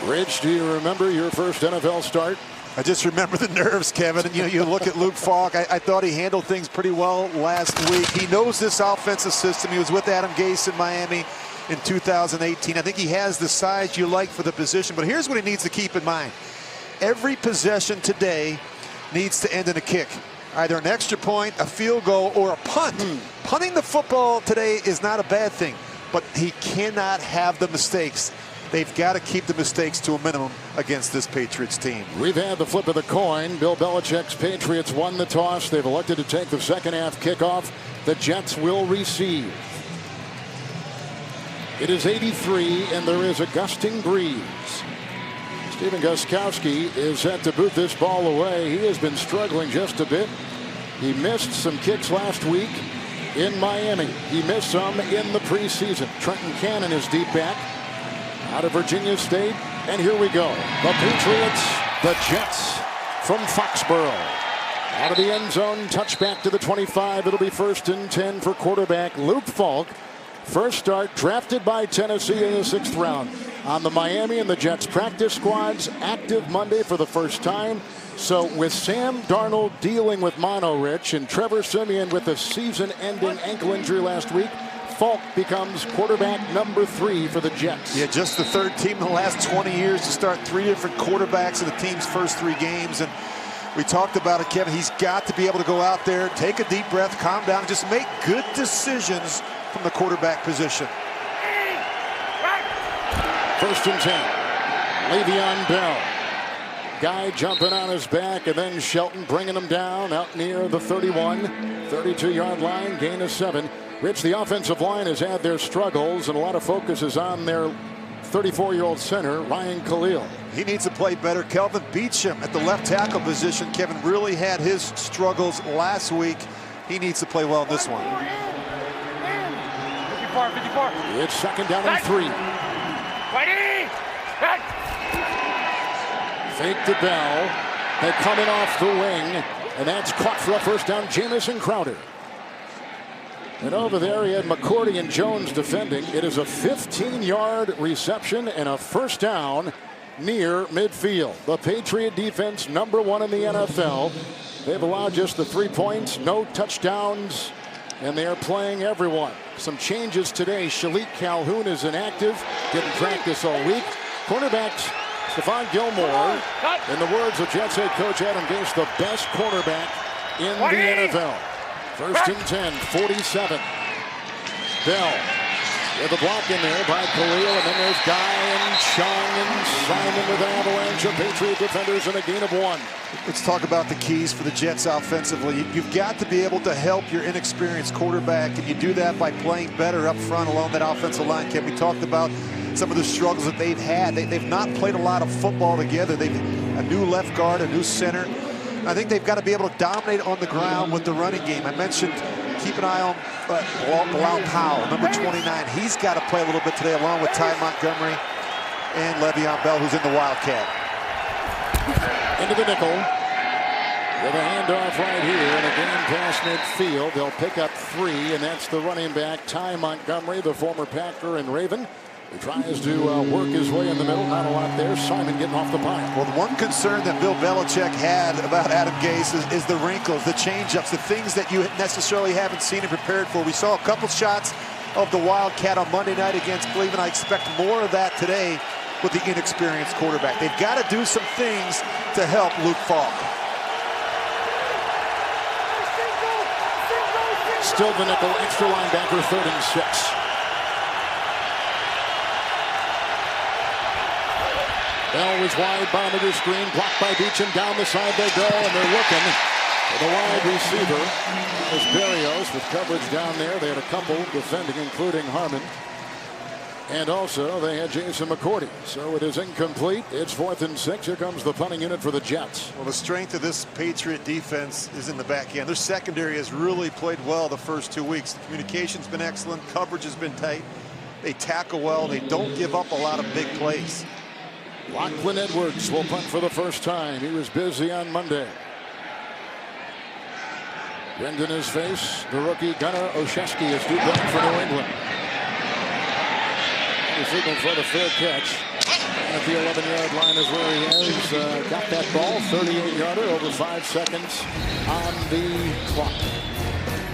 Rich, do you remember your first NFL start? I just remember the nerves, Kevin. And you look at Luke Falk. I thought he handled things pretty well last week. He knows this offensive system. He was with Adam Gase in Miami in 2018. I think he has the size you like for the position. But here's what he needs to keep in mind. Every possession today needs to end in a kick. Either an extra point, a field goal, or a punt. Punting the football today is not a bad thing, but he cannot have the mistakes. They've got to keep the mistakes to a minimum against this Patriots team. We've had the flip of the coin. Bill Belichick's Patriots won the toss. They've elected to take the second half kickoff. The Jets will receive. It is 83, and there is a gusting breeze. Stephen Gostkowski is set to boot this ball away. He has been struggling just a bit. He missed some kicks last week in Miami. He missed some in the preseason. Trenton Cannon is deep back out of Virginia State. And here we go. The Patriots, the Jets from Foxborough. Out of the end zone, touchback to the 25. It'll be 1st and 10 for quarterback Luke Falk. First start drafted by Tennessee in the 6th round. On the Miami and the Jets practice squads, active Monday for the first time. So with Sam Darnold dealing with mono, Rich, and Trevor Siemian with a season-ending ankle injury last week, Falk becomes quarterback number 3 for the Jets. Yeah, just the 3rd team in the last 20 years to start 3 different quarterbacks in the team's first 3 games. And we talked about it, Kevin. He's got to be able to go out there, take a deep breath, calm down, and just make good decisions from the quarterback position. 1st and 10. Le'Veon Bell. Guy jumping on his back, and then Shelton bringing him down out near the 31, 32-yard line, gain of 7. Rich, the offensive line has had their struggles, and a lot of focus is on their 34-year-old center, Ryan Khalil. He needs to play better. Kelvin Beachum at the left tackle position. Kevin really had his struggles last week. He needs to play well in this one. 54. It's 2nd down and 3. Fake to Bell. They're coming off the wing, and that's caught for a 1st down. Jamison Crowder. And over there, he had McCourty and Jones defending. It is a 15-yard reception and a 1st down near midfield. The Patriot defense, number 1 in the NFL. They've allowed just the 3 points, no touchdowns, and they are playing everyone. Some changes today. Shalik Calhoun is inactive, didn't practice all week. Cornerbacks, Stephon Gilmore, in the words of Jets head coach Adam Gase, the best cornerback in the NFL. 1st and 10, 47. Bell with a block in there by Khalil, and then there's Guy and Chung and Simon with an avalanche of Patriot defenders and a gain of 1. Let's talk about the keys for the Jets offensively. You've got to be able to help your inexperienced quarterback, and you do that by playing better up front along that offensive line. Ken, we talked about some of the struggles that they've had. They've not played a lot of football together. They've a new left guard, a new center. I think they've got to be able to dominate on the ground with the running game. I mentioned keep an eye on Bilal Powell, number 29. He's got to play a little bit today along with Ty Montgomery and Le'Veon Bell, who's in the Wildcat. Into the nickel with a handoff right here and a game past midfield. They'll pick up 3, and that's the running back Ty Montgomery, the former Packer and Raven. He tries to work his way in the middle. Not a lot there. Simon getting off the pile. Well, the one concern that Bill Belichick had about Adam Gase is the wrinkles, the change-ups, the things that you necessarily haven't seen and prepared for. We saw a couple shots of the Wildcat on Monday night against Cleveland. I expect more of that today with the inexperienced quarterback. They've got to do some things to help Luke Falk. Still the nickel, extra linebacker, 3rd and 6. Bell was wide, bottom of the screen, blocked by Beachum. Down the side they go, and they're looking for the wide receiver. There's Berrios with coverage down there. They had a couple defending, including Harmon. And also, they had Jason McCourty. So it is incomplete. It's 4th and 6. Here comes the punting unit for the Jets. Well, the strength of this Patriot defense is in the back end. Their secondary has really played well the first 2 weeks. The communication's been excellent. Coverage has been tight. They tackle well. They don't give up a lot of big plays. Lachlan Edwards will punt for the first time. He was busy on Monday. Wind in his face. The rookie Gunnar Olszewski is due back for New England. He signaled for the fair catch. At the 11-yard line is where he has got that ball. 38-yarder, over 5 seconds on the clock.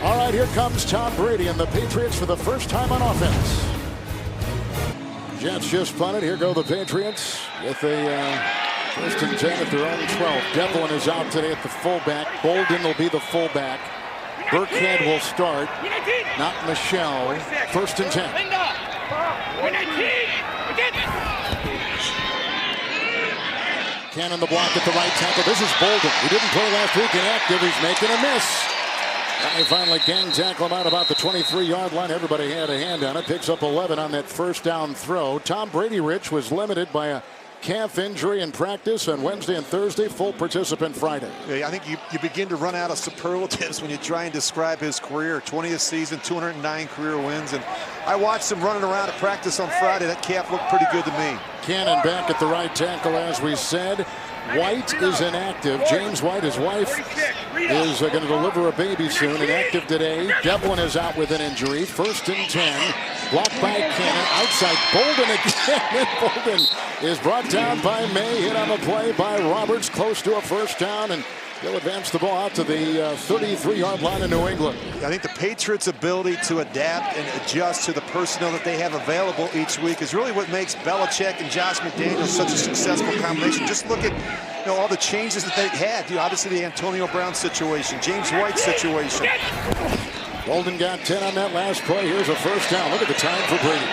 All right, here comes Tom Brady and the Patriots for the first time on offense. Jets just punted. Here go the Patriots with a first and 10 at their own 12. Devlin is out today at the fullback. Bolden will be the fullback. Burkhead will start, not Michelle. First and 10. Cannon the block at the right tackle. This is Bolden. He didn't play last week inactive. He's making a miss. And they finally gang tackle him out about the 23-yard line. Everybody had a hand on it. Picks up 11 on that first down throw. Tom Brady, Rich, was limited by a calf injury in practice on Wednesday and Thursday. Full participant Friday. Yeah, I think you begin to run out of superlatives when you try and describe his career. 20th season, 209 career wins. And I watched him running around at practice on Friday. That calf looked pretty good to me. Cannon back at the right tackle, as we said. White is inactive. James White, his wife, is going to deliver a baby soon. Inactive today. Devlin is out with an injury. First and 10. Blocked by Cannon. Outside Bolden again. Bolden is brought down by May. Hit on the play by Roberts. Close to a first down. And he'll advance the ball out to the 33-yard line in New England. I think the Patriots' ability to adapt and adjust to the personnel that they have available each week is really what makes Belichick and Josh McDaniels such a successful combination. Just look at all the changes that they've had. Obviously the Antonio Brown situation, James White situation. Bolden got 10 on that last play. Here's a first down. Look at the time for Brady.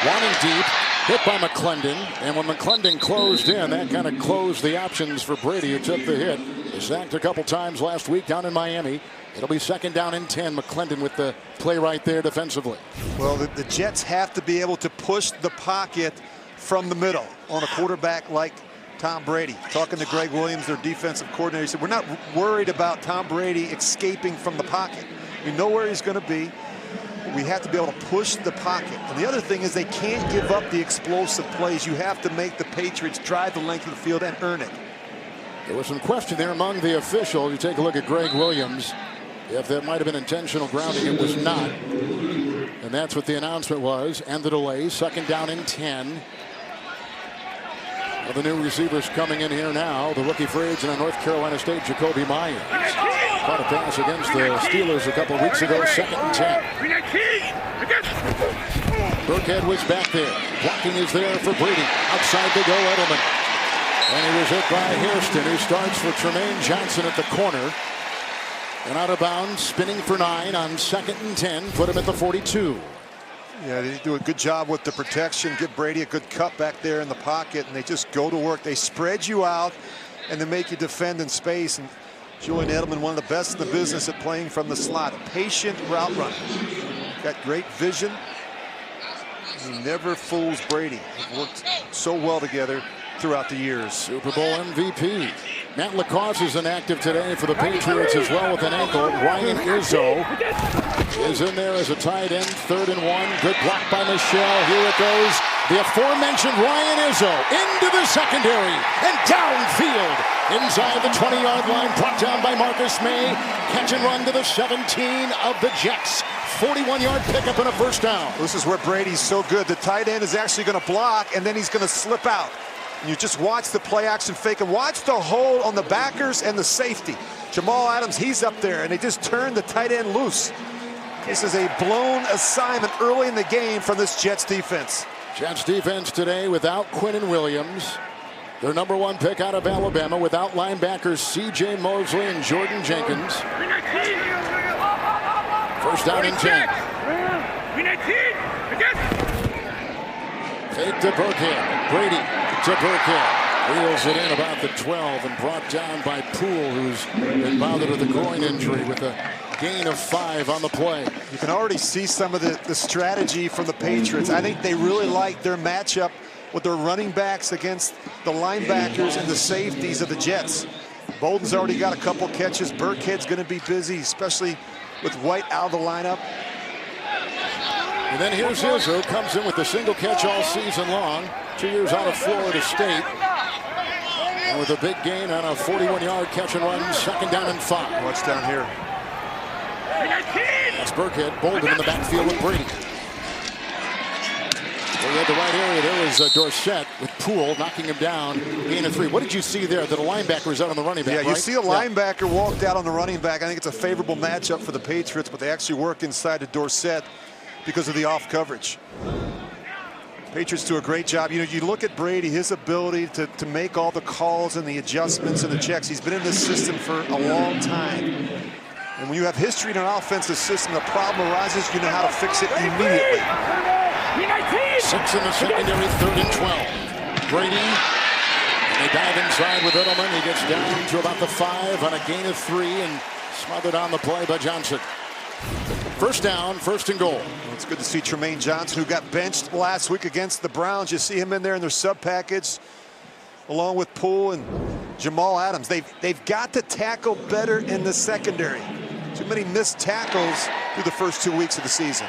Wanting deep. Hit by McClendon, and when McClendon closed in, that kind of closed the options for Brady, who took the hit. He sacked a couple times last week down in Miami. It'll be second down and 10. McClendon with the play right there defensively. Well, the Jets have to be able to push the pocket from the middle on a quarterback like Tom Brady. Talking to Greg Williams, their defensive coordinator, he said, we're not worried about Tom Brady escaping from the pocket. We know where he's going to be. We have to be able to push the pocket. And the other thing is they can't give up the explosive plays. You have to make the Patriots drive the length of the field and earn it. There was some question there among the officials. You take a look at Greg Williams. If that might have been intentional grounding, it was not. And that's what the announcement was. And the delay. Second down and 10. Well, the new receivers coming in here now. The rookie free agent on North Carolina State, Jacoby Myers. Caught a pass against the Steelers a couple of weeks ago. Second and 10. Burkhead was back there. Blocking is there for Brady. Outside they go, Edelman. And he was hit by Hairston, who starts for Tremaine Johnson at the corner. And out of bounds, spinning for 9 on second and 10. Put him at the 42. Yeah, they do a good job with the protection. Give Brady a good cut back there in the pocket. And they just go to work. They spread you out and they make you defend in space. And Julian Edelman, one of the best in the business at playing from the slot. A patient route runner. Got great vision. He never fools Brady. They've worked so well together throughout the years. Super Bowl MVP. Matt LaCosse is inactive today for the Patriots as well with an ankle. Ryan Izzo is in there as a tight end. 3rd and 1. Good block by Michelle. Here it goes. The aforementioned Ryan Izzo into the secondary and downfield. Inside the 20-yard line, brought down by Marcus May. Catch and run to the 17 of the Jets. 41-yard pickup and a first down. This is where Brady's so good. The tight end is actually going to block, and then he's going to slip out. And you just watch the play action fake and watch the hole on the backers and the safety. Jamal Adams, he's up there, and they just turned the tight end loose. This is a blown assignment early in the game from this Jets defense. Jets defense today without Quinnen Williams. Their number 1 pick out of Alabama without linebackers C.J. Mosley and Jordan Jenkins. First down and 10. Fake to Burkhead. Brady to Burkhead. Wheels it in about the 12 and brought down by Poole, who's been bothered with a groin injury with a gain of 5 on the play. You can already see some of the strategy from the Patriots. I think they really like their matchup with their running backs against the linebackers and the safeties of the Jets. Bolden's already got a couple catches. Burkhead's going to be busy, especially with White out of the lineup. And then here's Izzo, comes in with a single catch all season long. 2 years out of Florida State. And with a big gain on a 41-yard catch and run, second down and 5. Watch down here. That's Burkhead. Bolden in the backfield with Brady. So he had the right area. There was Dorsett with Poole knocking him down. Gain of 3. What did you see there? That a linebacker was out on the running back, Yeah, you right? see a linebacker walked out on the running back. I think it's a favorable matchup for the Patriots, but they actually work inside to Dorsett because of the off coverage. Patriots do a great job. You know, you look at Brady, his ability to make all the calls and the adjustments and the checks. He's been in this system for a long time. And when you have history in an offensive system, the problem arises, you know how to fix it immediately. 6 in the secondary, 3rd and 12. Brady, and they dive inside with Edelman. He gets down to about the 5 on a gain of 3 and smothered on the play by Johnson. First down, 1st and goal. It's good to see Tremaine Johnson, who got benched last week against the Browns. You see him in there in their sub package, along with Poole and Jamal Adams. They've got to tackle better in the secondary. Too many missed tackles through the first 2 weeks of the season.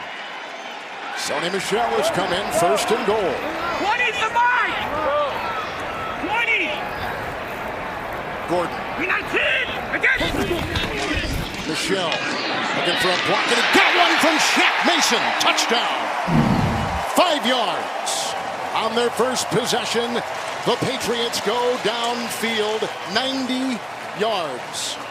Sony Michel has come in, 1st and goal. 20's the mark! 20! Gordon. 19! Again! Michel looking for a block, and he got one from Shaq Mason. Touchdown. 5 yards. On their first possession, the Patriots go downfield 90 yards.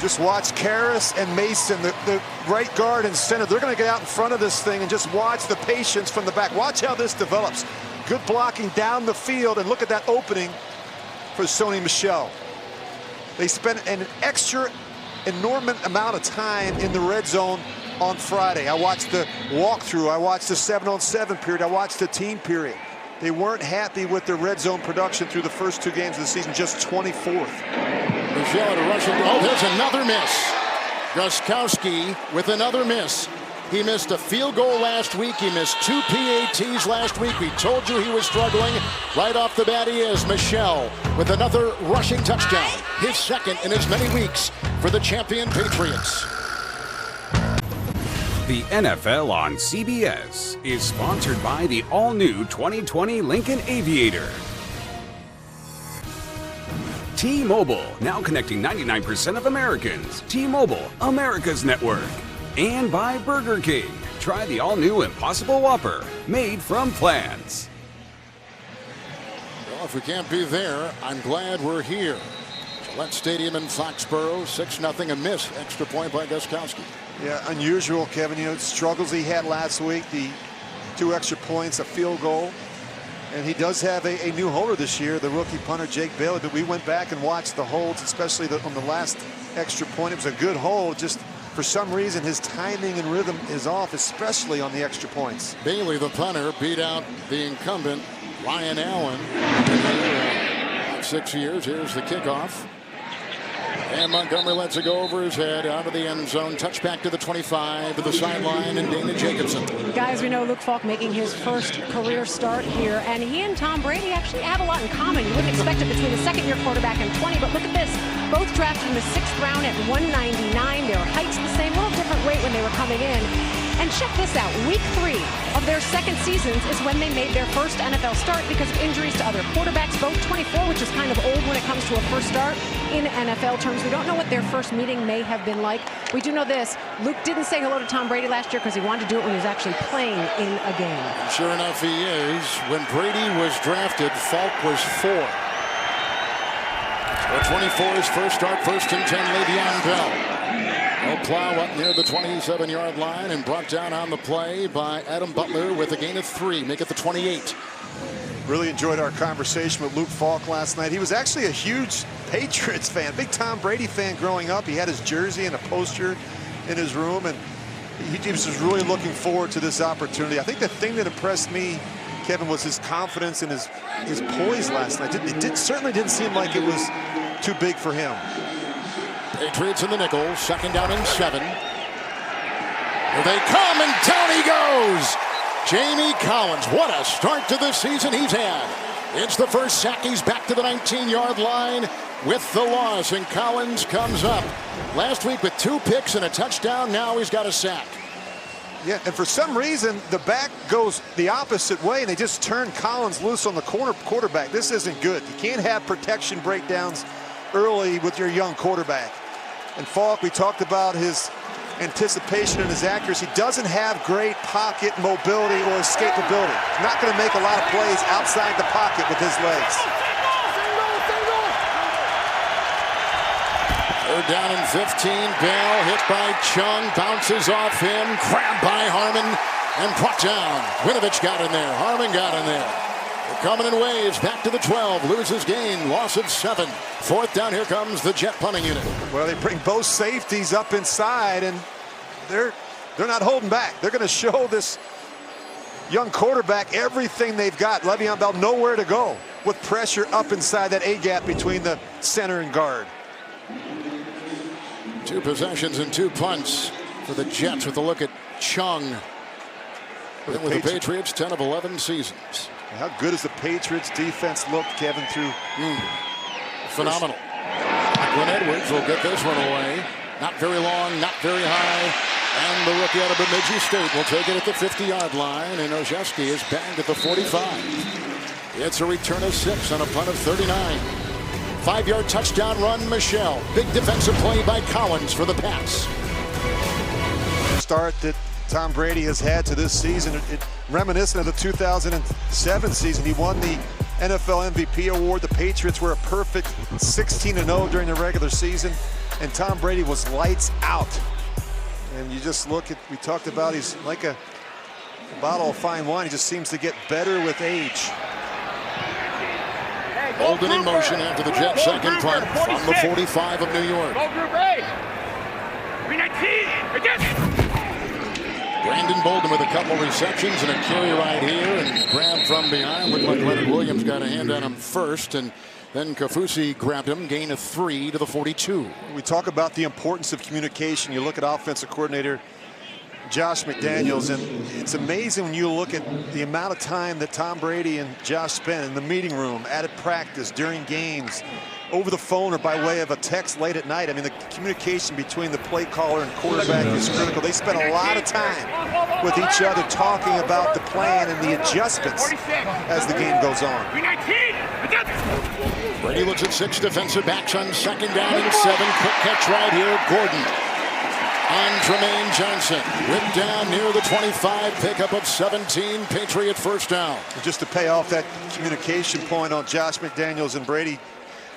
Just watch Karras and Mason, the right guard and center. They're going to get out in front of this thing and just watch the patience from the back. Watch how this develops. Good blocking down the field, and look at that opening for Sony Michel. They spent an extra enormous amount of time in the red zone on Friday. I watched the walkthrough. I watched the 7-on-7 period. I watched the team period. They weren't happy with their red zone production through the first 2 games of the season, just 24th. Michel at a rushing. Oh, there's another miss. Gostkowski with another miss. He missed a field goal last week. He missed 2 PATs last week. We told you he was struggling. Right off the bat, he is. Michel with another rushing touchdown. His 2nd in as many weeks for the champion Patriots. The NFL on CBS is sponsored by the all-new 2020 Lincoln Aviator. T-Mobile, now connecting 99% of Americans. T-Mobile, America's network. And by Burger King. Try the all-new Impossible Whopper, made from plants. Well, if we can't be there, I'm glad we're here. Gillette Stadium in Foxborough, 6-0, a miss. Extra point by Gostkowski. Yeah, unusual, Kevin. You know, struggles he had last week, the 2 extra points, a field goal. And he does have a new holder this year, the rookie punter Jake Bailey. But we went back and watched the holds, especially on the last extra point. It was a good hold. Just for some reason, his timing and rhythm is off, especially on the extra points. Bailey, the punter, beat out the incumbent Ryan Allen. 6 years. Here's the kickoff. And Montgomery lets it go over his head, out of the end zone. Touchback to the 25, to the sideline, and Dana Jacobson. Guys, we know Luke Falk making his first career start here, and he and Tom Brady actually have a lot in common. You wouldn't expect it between a second-year quarterback and 20, but look at this. Both drafted in the 6th round at 199. Their height's the same, a little different weight when they were coming in. And check this out. Week 3 of their second seasons is when they made their first NFL start because of injuries to other quarterbacks. Both 24, which is kind of old when it comes to a first start in NFL terms. We don't know what their first meeting may have been like. We do know this. Luke didn't say hello to Tom Brady last year because he wanted to do it when he was actually playing in a game. Sure enough, he is. When Brady was drafted, Falk was 4. So 24's first start, 1st and 10, Le'Veon Bell. No plow up near the 27-yard line and brought down on the play by Adam Butler with a gain of 3. Make it the 28. Really enjoyed our conversation with Luke Falk last night. He was actually a huge Patriots fan, big Tom Brady fan growing up. He had his jersey and a poster in his room, and he was just really looking forward to this opportunity. I think the thing that impressed me, Kevin, was his confidence and his poise last night. It certainly didn't seem like it was too big for him. Patriots in the nickel, 2nd down and 7. Here they come, and down he goes. Jamie Collins, what a start to the season he's had. It's the first sack. He's back to the 19-yard line with the loss, and Collins comes up. Last week with 2 picks and a touchdown, now he's got a sack. Yeah, and for some reason, the back goes the opposite way, and they just turn Collins loose on the quarterback. This isn't good. You can't have protection breakdowns early with your young quarterback. And Falk, we talked about his anticipation and his accuracy. Doesn't have great pocket mobility or escapability. Not going to make a lot of plays outside the pocket with his legs. Third down and 15. Bell hit by Chung, bounces off him, grabbed by Harmon, and brought down. Winovich got in there. Harmon got in there. They're coming in waves. Back to the 12. Loses gain. Loss of 7. Fourth down. Here comes the Jet punting unit. Well, they bring both safeties up inside, and they're not holding back. They're going to show this young quarterback everything they've got. Le'Veon Bell nowhere to go with pressure up inside that A-gap between the center and guard. 2 possessions and 2 punts for the Jets with a look at Chung. And with the Patriots, 10 of 11 seasons. How good has the Patriots defense looked, Kevin, through? Phenomenal. Glenn Edwards will get this one away. Not very long, not very high. And the rookie out of Bemidji State will take it at the 50-yard line. And Ojeski is bagged at the 45. It's a return of 6 on a punt of 39. 5-yard touchdown run, Michelle. Big defensive play by Collins for the pass. Start that Tom Brady has had to this season, reminiscent of the 2007 season. He won the NFL MVP award. The Patriots were a perfect 16-0 during the regular season, and Tom Brady was lights out. And you just look at, we talked about, he's like a bottle of fine wine. He just seems to get better with age. Bolden in motion after the Jets' second punt from the 45 of New York. Brandon Bolden with a couple receptions and a carry right here and grabbed from behind. Looked like Leonard Williams got a hand on him first, and then Kafusi grabbed him, gain of 3 to the 42. We talk about the importance of communication. You look at offensive coordinator Josh McDaniels, and it's amazing when you look at the amount of time that Tom Brady and Josh spent in the meeting room, at practice, during games, over the phone or by way of a text late at night. I mean, the communication between the play caller and quarterback is critical. They spend a lot of time with each other talking about the plan and the adjustments as the game goes on. Brady looks at 6 defensive backs on 2nd down and 7. Quick catch right here, Gordon on Tremaine Johnson. Whipped down near the 25, pickup of 17, Patriot first down. Just to pay off that communication point on Josh McDaniels and Brady,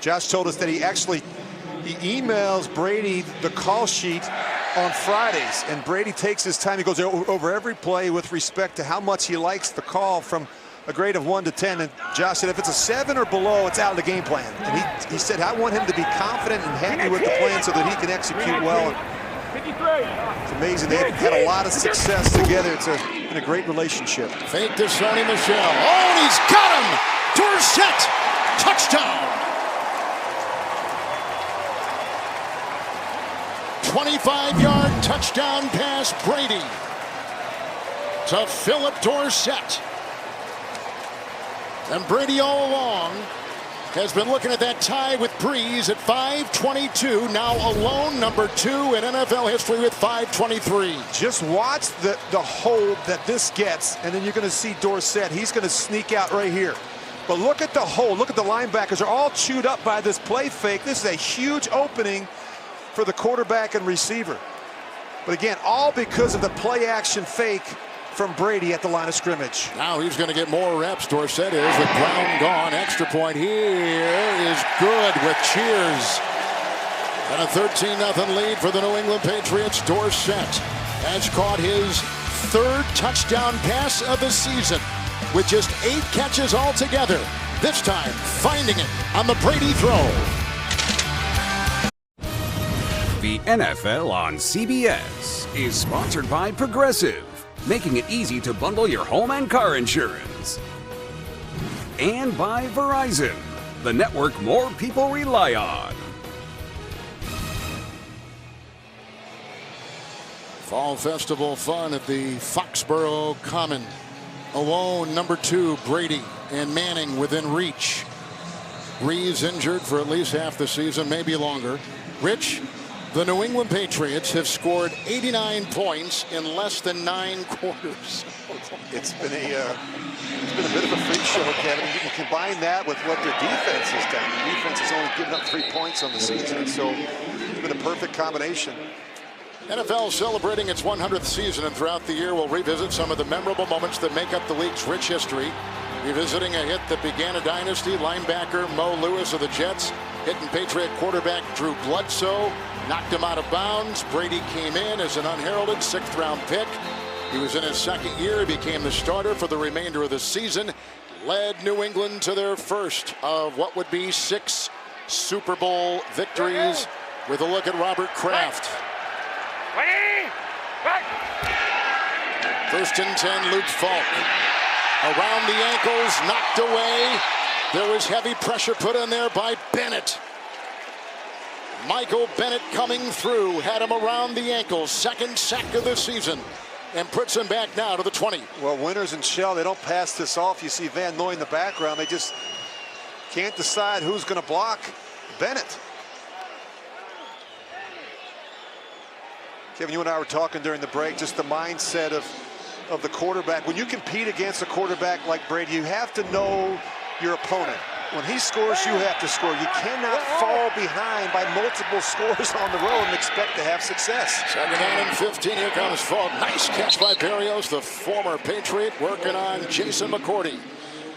Josh told us that he emails Brady the call sheet on Fridays, and Brady takes his time. He goes over every play with respect to how much he likes the call from a grade of 1 to 10. And Josh said if it's a 7 or below, it's out of the game plan. And he said, I want him to be confident and happy with the plan so that he can execute well. It's amazing. They've had a lot of success together. It's been a great relationship. Fake to Sony Michel. Oh, and he's got him! Dorsett! Touchdown! 25-yard touchdown pass, Brady to Philip Dorsett. And Brady all along has been looking at that tie with Breeze at 5:22. Now alone, number 2 in NFL history with 5:23. Just watch the hold that this gets, and then you're going to see Dorsett. He's going to sneak out right here. But look at the hold. Look at the linebackers. They're all chewed up by this play fake. This is a huge opening for the quarterback and receiver. But again, all because of the play action fake from Brady at the line of scrimmage. Now he's going to get more reps. Dorsett is with Brown gone. Extra point here is good with cheers. And a 13-0 lead for the New England Patriots. Dorsett has caught his 3rd touchdown pass of the season with just 8 catches altogether. This time finding it on the Brady throw. The NFL on CBS is sponsored by Progressive, making it easy to bundle your home and car insurance. And by Verizon, the network more people rely on. Fall Festival fun at the Foxborough Common. Alone, number 2, Brady and Manning within reach. Breeze injured for at least half the season, maybe longer. Rich, the New England Patriots have scored 89 points in less than 9 quarters. It's been a bit of a freak show, Kevin. You can combine that with what their defense has done. The defense has only given up 3 points on the season, and so it's been a perfect combination. NFL celebrating its 100th season, and throughout the year we'll revisit some of the memorable moments that make up the league's rich history. Revisiting a hit that began a dynasty, linebacker Mo Lewis of the Jets hitting Patriot quarterback Drew Bledsoe, knocked him out of bounds. Brady came in as an unheralded 6th-round pick. He was in his 2nd year. He became the starter for the remainder of the season, led New England to their first of what would be 6 Super Bowl victories. With a look at Robert Kraft. 1st and 10, Luke Falk. Around the ankles, knocked away. There was heavy pressure put in there by Bennett. Michael Bennett coming through, had him around the ankles. 2nd sack of the season, and puts him back now to the 20. Well, Winters and Shell, they don't pass this off. You see Van Noy in the background. They just can't decide who's going to block Bennett. Kevin, you and I were talking during the break, just the mindset of the quarterback. When you compete against a quarterback like Brady, you have to know your opponent. When he scores, you have to score. You cannot fall behind by multiple scores on the road and expect to have success. 2nd down and 15. Here comes Falk. Nice catch by Berrios, the former Patriot, working on Jason McCourty.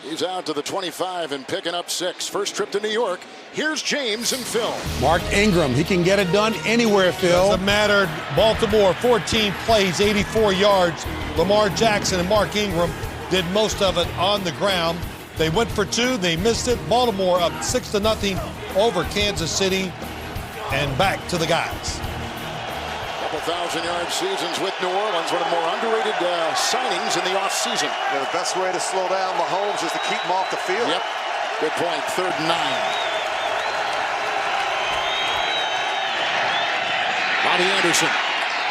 He's out to the 25 and picking up 6. First trip to New York. Here's James and Phil. Mark Ingram, he can get it done anywhere, Phil. Doesn't matter. Baltimore, 14 plays, 84 yards. Lamar Jackson and Mark Ingram did most of it on the ground. They went for 2. They missed it. Baltimore up 6-0 over Kansas City, and back to the guys. Couple 1,000-yard seasons with New Orleans, one of the more underrated signings in the offseason. Yeah, the best way to slow down Mahomes is to keep him off the field. Yep, good point. 3rd and 9. Bobby Anderson,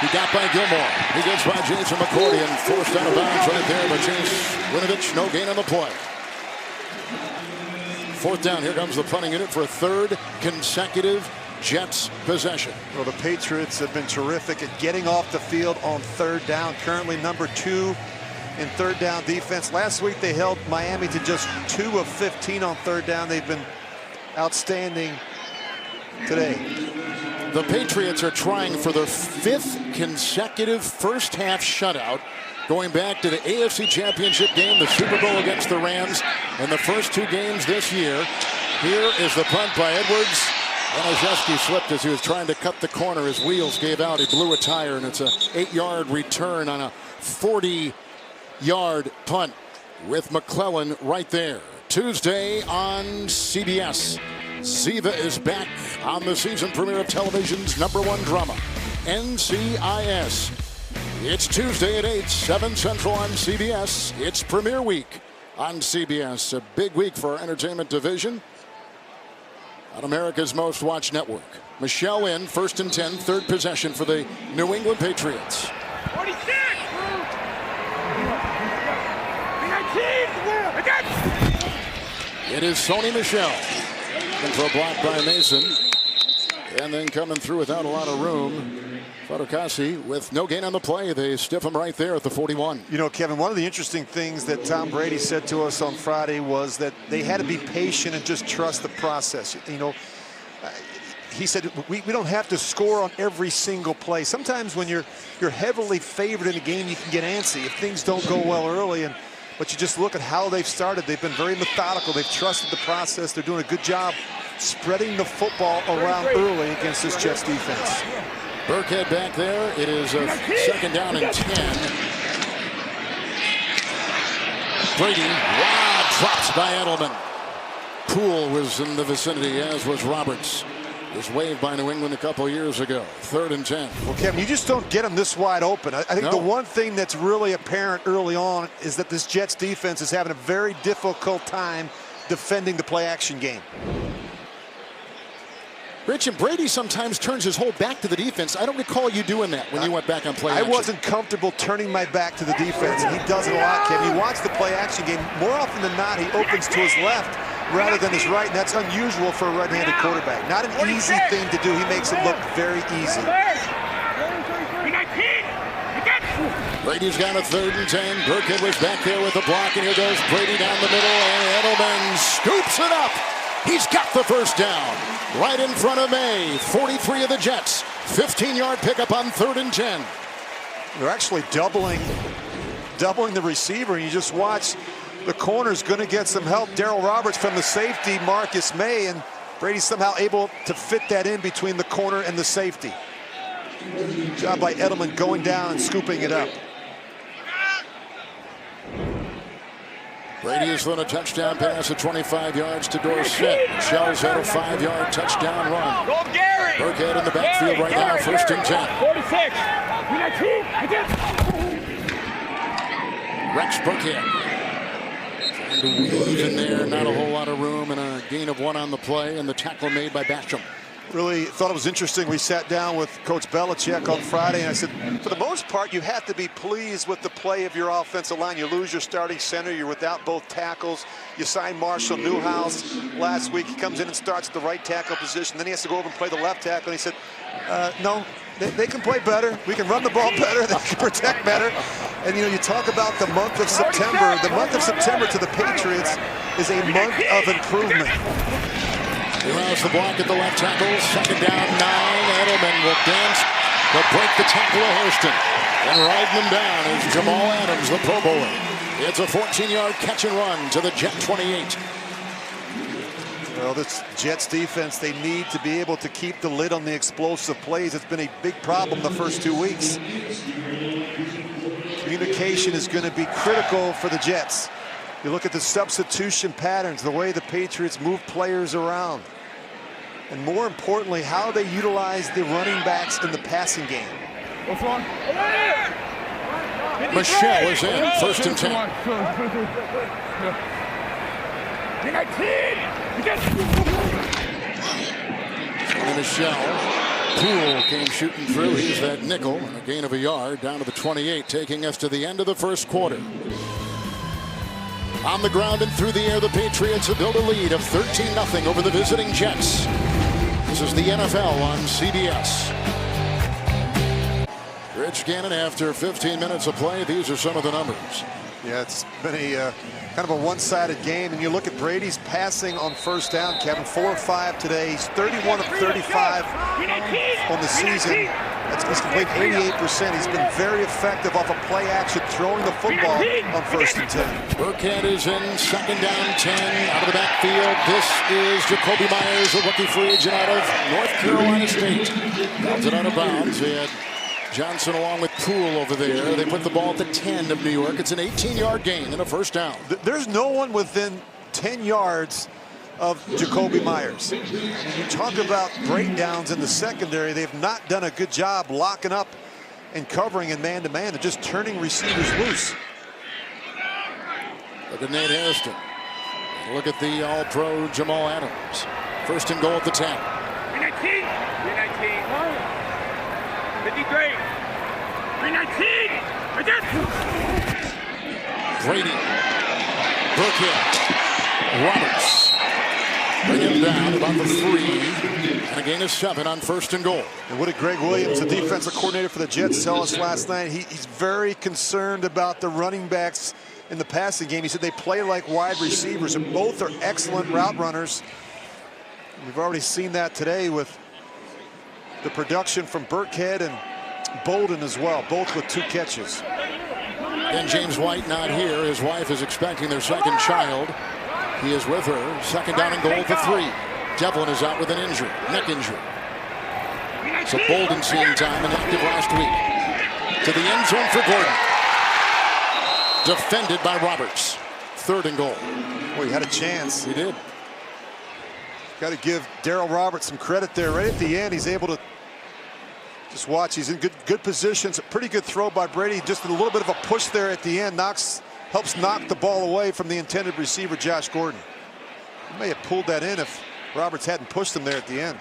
he got by Gilmore. He gets by Jason McCourty and forced out of bounds right there by Chase Winovich. No gain on the play. 4th down. Here comes the punting unit for a 3rd consecutive Jets possession. Well, the Patriots have been terrific at getting off the field on 3rd down. Currently number 2 in 3rd down defense. Last week they held Miami to just 2 of 15 on 3rd down. They've been outstanding today. The Patriots are trying for their 5th consecutive first-half shutout, going back to the AFC Championship game, the Super Bowl against the Rams, and the first 2 games this year. Here is the punt by Edwards. Januszewski slipped as he was trying to cut the corner. His wheels gave out. He blew a tire, and it's a 8-yard return on a 40-yard punt with McClellan right there. Tuesday on CBS. Ziva is back on the season premiere of television's #1 drama, NCIS. It's Tuesday at 8, 7 Central on CBS. It's premiere week on CBS. A big week for our entertainment division on America's most watched network. Michelle in, 1st and 10, 3rd possession for the New England Patriots. 46! It is Sony Michel. And for a block by Mason. And then coming through without a lot of room, Fatukasi with no gain on the play. They stiff him right there at the 41. You know, Kevin, one of the interesting things that Tom Brady said to us on Friday was that they had to be patient and just trust the process. You know, he said we don't have to score on every single play. Sometimes when you're heavily favored in a game, you can get antsy if things don't go well early. But you just look at how they've started. They've been very methodical. They've trusted the process. They're doing a good job spreading the football around early against this Jets defense. Burkhead back there. It is a 2nd down and 10. Brady, wow, drops by Edelman. Poole was in the vicinity, as was Roberts. Was waived by New England a couple years ago. 3rd and 10. Well, Kevin, you just don't get them this wide open. I think the one thing that's really apparent early on is that this Jets defense is having a very difficult time defending the play-action game. Rich, and Brady sometimes turns his whole back to the defense. I don't recall you doing that when you went back on play action. I wasn't comfortable turning my back to the defense, and he does it a lot, Kevin. You watch the play-action game. More often than not, he opens to his left rather than his right, and that's unusual for a right-handed quarterback. Not an easy thing to do. He makes it look very easy. Brady's got a 3rd and 10. Burkhead was back there with the block, and here goes Brady down the middle, and Edelman scoops it up He's got the first down. Right in front of May. 43 of the Jets. 15-yard pickup on 3rd and 10. They're actually doubling the receiver. You just watch the corner's going to get some help. Darryl Roberts from the safety, Marcus May, and Brady somehow able to fit that in between the corner and the safety. Job by Edelman going down and scooping it up. Brady has thrown a touchdown pass at 25 yards to Dorsett. Shells had a 5-yard touchdown run. Go Gary! Burkhead in the backfield right now, 1st and 10. 46. Rex Burkhead. Trying to weave in there, not a whole lot of room, and a gain of 1 on the play, and the tackle made by Basham. Really thought it was interesting. We sat down with Coach Belichick on Friday, and I said, for the most part, you have to be pleased with the play of your offensive line. You lose your starting center. You're without both tackles. You signed Marshall Newhouse last week. He comes in and starts at the right tackle position. Then he has to go over and play the left tackle. And he said, no, they can play better. We can run the ball better. They can protect better. And, you talk about the month of September. The month of September to the Patriots is a month of improvement. He rounds the block at the left tackle. 2nd down, 9. Edelman will dance, but break the tackle of Hairston. And riding him down is Jamal Adams, the Pro Bowler. It's a 14-yard catch and run to the Jet 28. Well, this Jets defense, they need to be able to keep the lid on the explosive plays. It's been a big problem the first 2 weeks. Communication is going to be critical for the Jets. You look at the substitution patterns, the way the Patriots move players around. And more importantly, how they utilize the running backs in the passing game. Michelle is in, 1st and 10. And Michelle, Poole came shooting through. He's that nickel, a gain of a yard down to the 28, taking us to the end of the 1st quarter. On the ground and through the air, the Patriots have built a lead of 13-0 over the visiting Jets. This is the NFL on CBS. Rich Gannon, after 15 minutes of play, these are some of the numbers. Yeah, it's been a kind of a one-sided game. And you look at Brady's passing on 1st down, Kevin, 4 of 5 today. He's 31 of 35 on the season. He's completed 88%. He's been very effective off of play action, throwing the football on 1st and 10. Burkhead is in, 2nd down, 10, out of the backfield. This is Jakobi Meyers, a rookie free agent out of North Carolina State. Belted out of bounds. He had Johnson along with Poole over there. They put the ball at the 10 of New York. It's an 18-yard gain and a 1st down. There's no one within 10 yards of Jakobi Meyers. When you talk about breakdowns in the secondary, they've not done a good job locking up and covering in man-to-man. They're just turning receivers loose. Look at Nate Hairston. Look at the All-Pro Jamal Adams. 1st and goal at the 10. 53. 319. Brady. Burkhead. Roberts. Bring him down about the 3. And a gain of 7 on 1st and goal. And what did Greg Williams, the defensive coordinator for the Jets, tell us last night? He's very concerned about the running backs in the passing game. He said they play like wide receivers, and both are excellent route runners. We've already seen that today with the production from Burkhead and Bolden as well, both with 2 catches. And James White not here. His wife is expecting their 2nd child. He is with her. 2nd down and goal for 3. Devlin is out with an injury, neck injury. So Bolden seeing time, inactive last week. To the end zone for Gordon. Defended by Roberts. 3rd and goal. Well, he had a chance. He did. Got to give Darryl Roberts some credit there. Right at the end, he's able to just watch. He's in good positions. A pretty good throw by Brady. Just a little bit of a push there at the end. Helps knock the ball away from the intended receiver, Josh Gordon. He may have pulled that in if Roberts hadn't pushed him there at the end.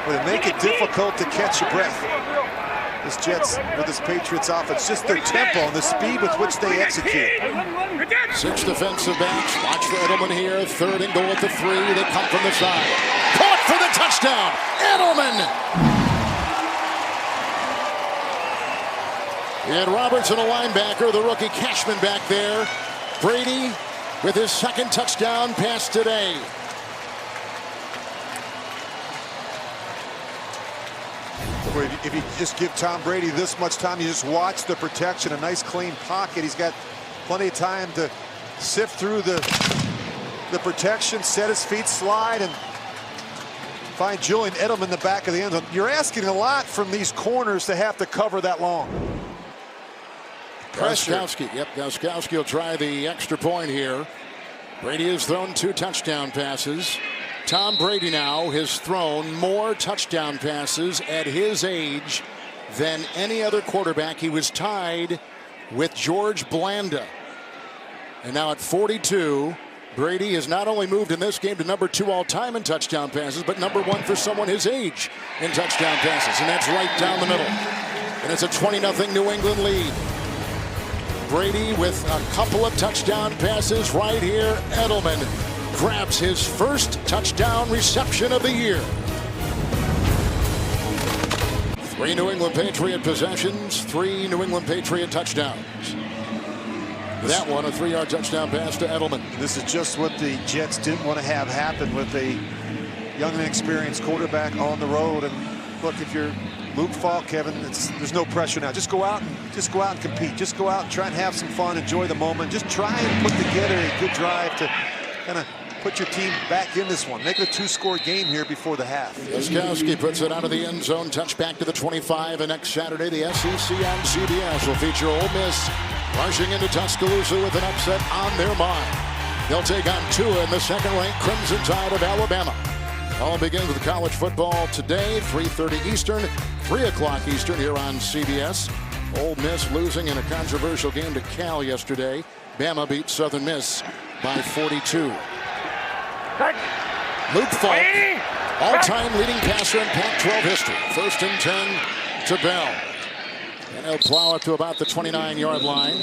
Well, they make it difficult to catch your breath. This Jets with this Patriots offense, just their tempo and the speed with which they execute. 6 defensive backs. Watch for Edelman here. 3rd and goal at the 3. They come from the side. Caught for the touchdown. Edelman. And Robertson, a linebacker, the rookie Cashman back there. Brady with his second touchdown pass today. If you just give Tom Brady this much time, you just watch the protection, a nice clean pocket. He's got plenty of time to sift through the protection, set his feet, slide, and find Julian Edelman in the back of the end zone. You're asking a lot from these corners to have to cover that long. Gostkowski, Gostkowski will try the extra point here. Brady has thrown 2 touchdown passes. Tom Brady now has thrown more touchdown passes at his age than any other quarterback. He was tied with George Blanda. And now at 42, Brady has not only moved in this game to number 2 all-time in touchdown passes, but number 1 for someone his age in touchdown passes. And that's right down the middle. And it's a 20-0 New England lead. Brady with a couple of touchdown passes right here. Edelman grabs his first touchdown reception of the year. 3 New England Patriot possessions, 3 New England Patriot touchdowns. That one, a 3-yard touchdown pass to Edelman. This is just what the Jets didn't want to have happen with a young and inexperienced quarterback on the road. And look, if you're Luke Falk, Kevin, there's no pressure now. Just go out and compete. Just go out and try and have some fun, enjoy the moment. Just try and put together a good drive to kind of put your team back in this one. Make it a 2-score game here before the half. Gostkowski puts it out of the end zone, touchback to the 25. And next Saturday, the SEC on CBS will feature Ole Miss rushing into Tuscaloosa with an upset on their mind. They'll take on Tua in the second-ranked Crimson Tide of Alabama. All begins with college football today, 3:30 Eastern, 3 o'clock Eastern here on CBS. Ole Miss losing in a controversial game to Cal yesterday. Bama beat Southern Miss by 42. Luke Falk, all-time leading passer in Pac-12 history. 1st and 10 to Bell. And he'll plow it to about the 29-yard line.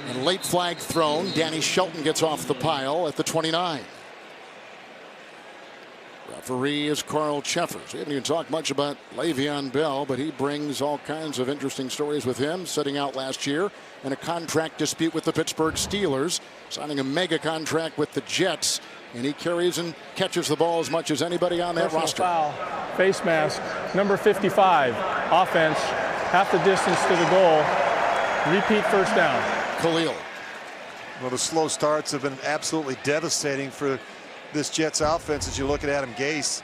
And late flag thrown. Danny Shelton gets off the pile at the 29. Referee is Carl Cheffers. We haven't even talked much about Le'Veon Bell, but he brings all kinds of interesting stories with him, setting out last year in a contract dispute with the Pittsburgh Steelers, signing a mega contract with the Jets, and he carries and catches the ball as much as anybody on that roster. Foul, face mask, number 55, offense, half the distance to the goal, repeat first down. Khalil. Well, the slow starts have been absolutely devastating for this Jets offense as you look at Adam Gase.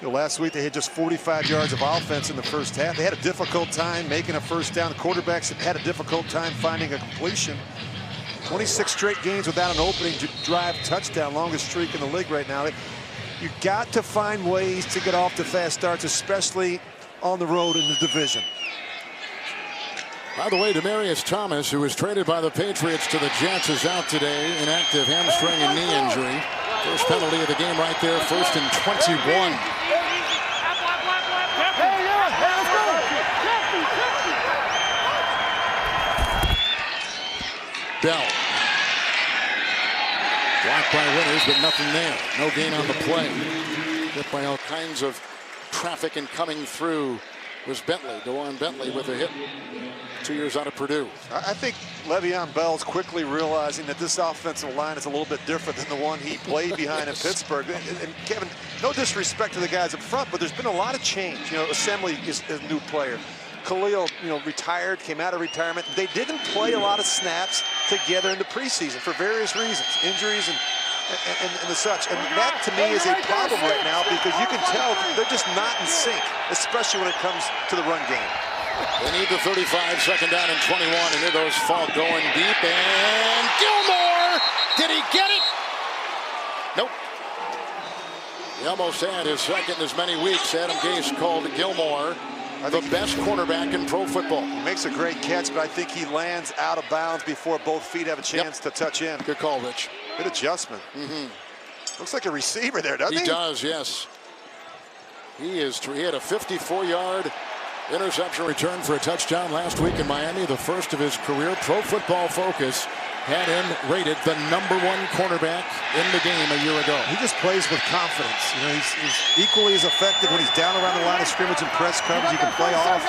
Last week they had just 45 yards of offense in the first half. They had a difficult time making a first down. The quarterbacks had a difficult time finding a completion. 26 straight games without an opening drive touchdown, longest streak in the league right now. You got to find ways to get off to fast starts, especially on the road in the division. By the way, Demaryius Thomas, who was traded by the Patriots to the Jets, is out today, an active hamstring and knee injury. First penalty of the game right there, 1st and 21. Bell. Blocked by Winters, but nothing there. No gain on the play. Hit by all kinds of traffic and coming through was Bentley. DeJuan Bentley with a hit. 2 years out of Purdue. I think Le'Veon Bell's quickly realizing that this offensive line is a little bit different than the one he played behind in Pittsburgh. And Kevin, no disrespect to the guys up front, but there's been a lot of change. Assembly is a new player. Khalil, retired, came out of retirement. They didn't play a lot of snaps together in the preseason for various reasons, injuries and the such. And that, to me, is a problem right now because you can tell they're just not in sync, especially when it comes to the run game. They need the 35, 2nd down and 21, and here goes Falk going deep, and Gilmore! Did he get it? Nope. He almost had his second in as many weeks. Adam Gase called Gilmore the best cornerback in pro football. He makes a great catch, but I think he lands out of bounds before book feet have a chance to touch in. Good call, Rich. Good adjustment. Looks like a receiver there, doesn't he? He does, yes. He had a 54-yard interception return for a touchdown last week in Miami, the first of his career. Pro Football Focus had him rated the #1 cornerback in the game a year ago. He just plays with confidence. He's equally as effective when he's down around the line of scrimmage and press coverage. He can play off.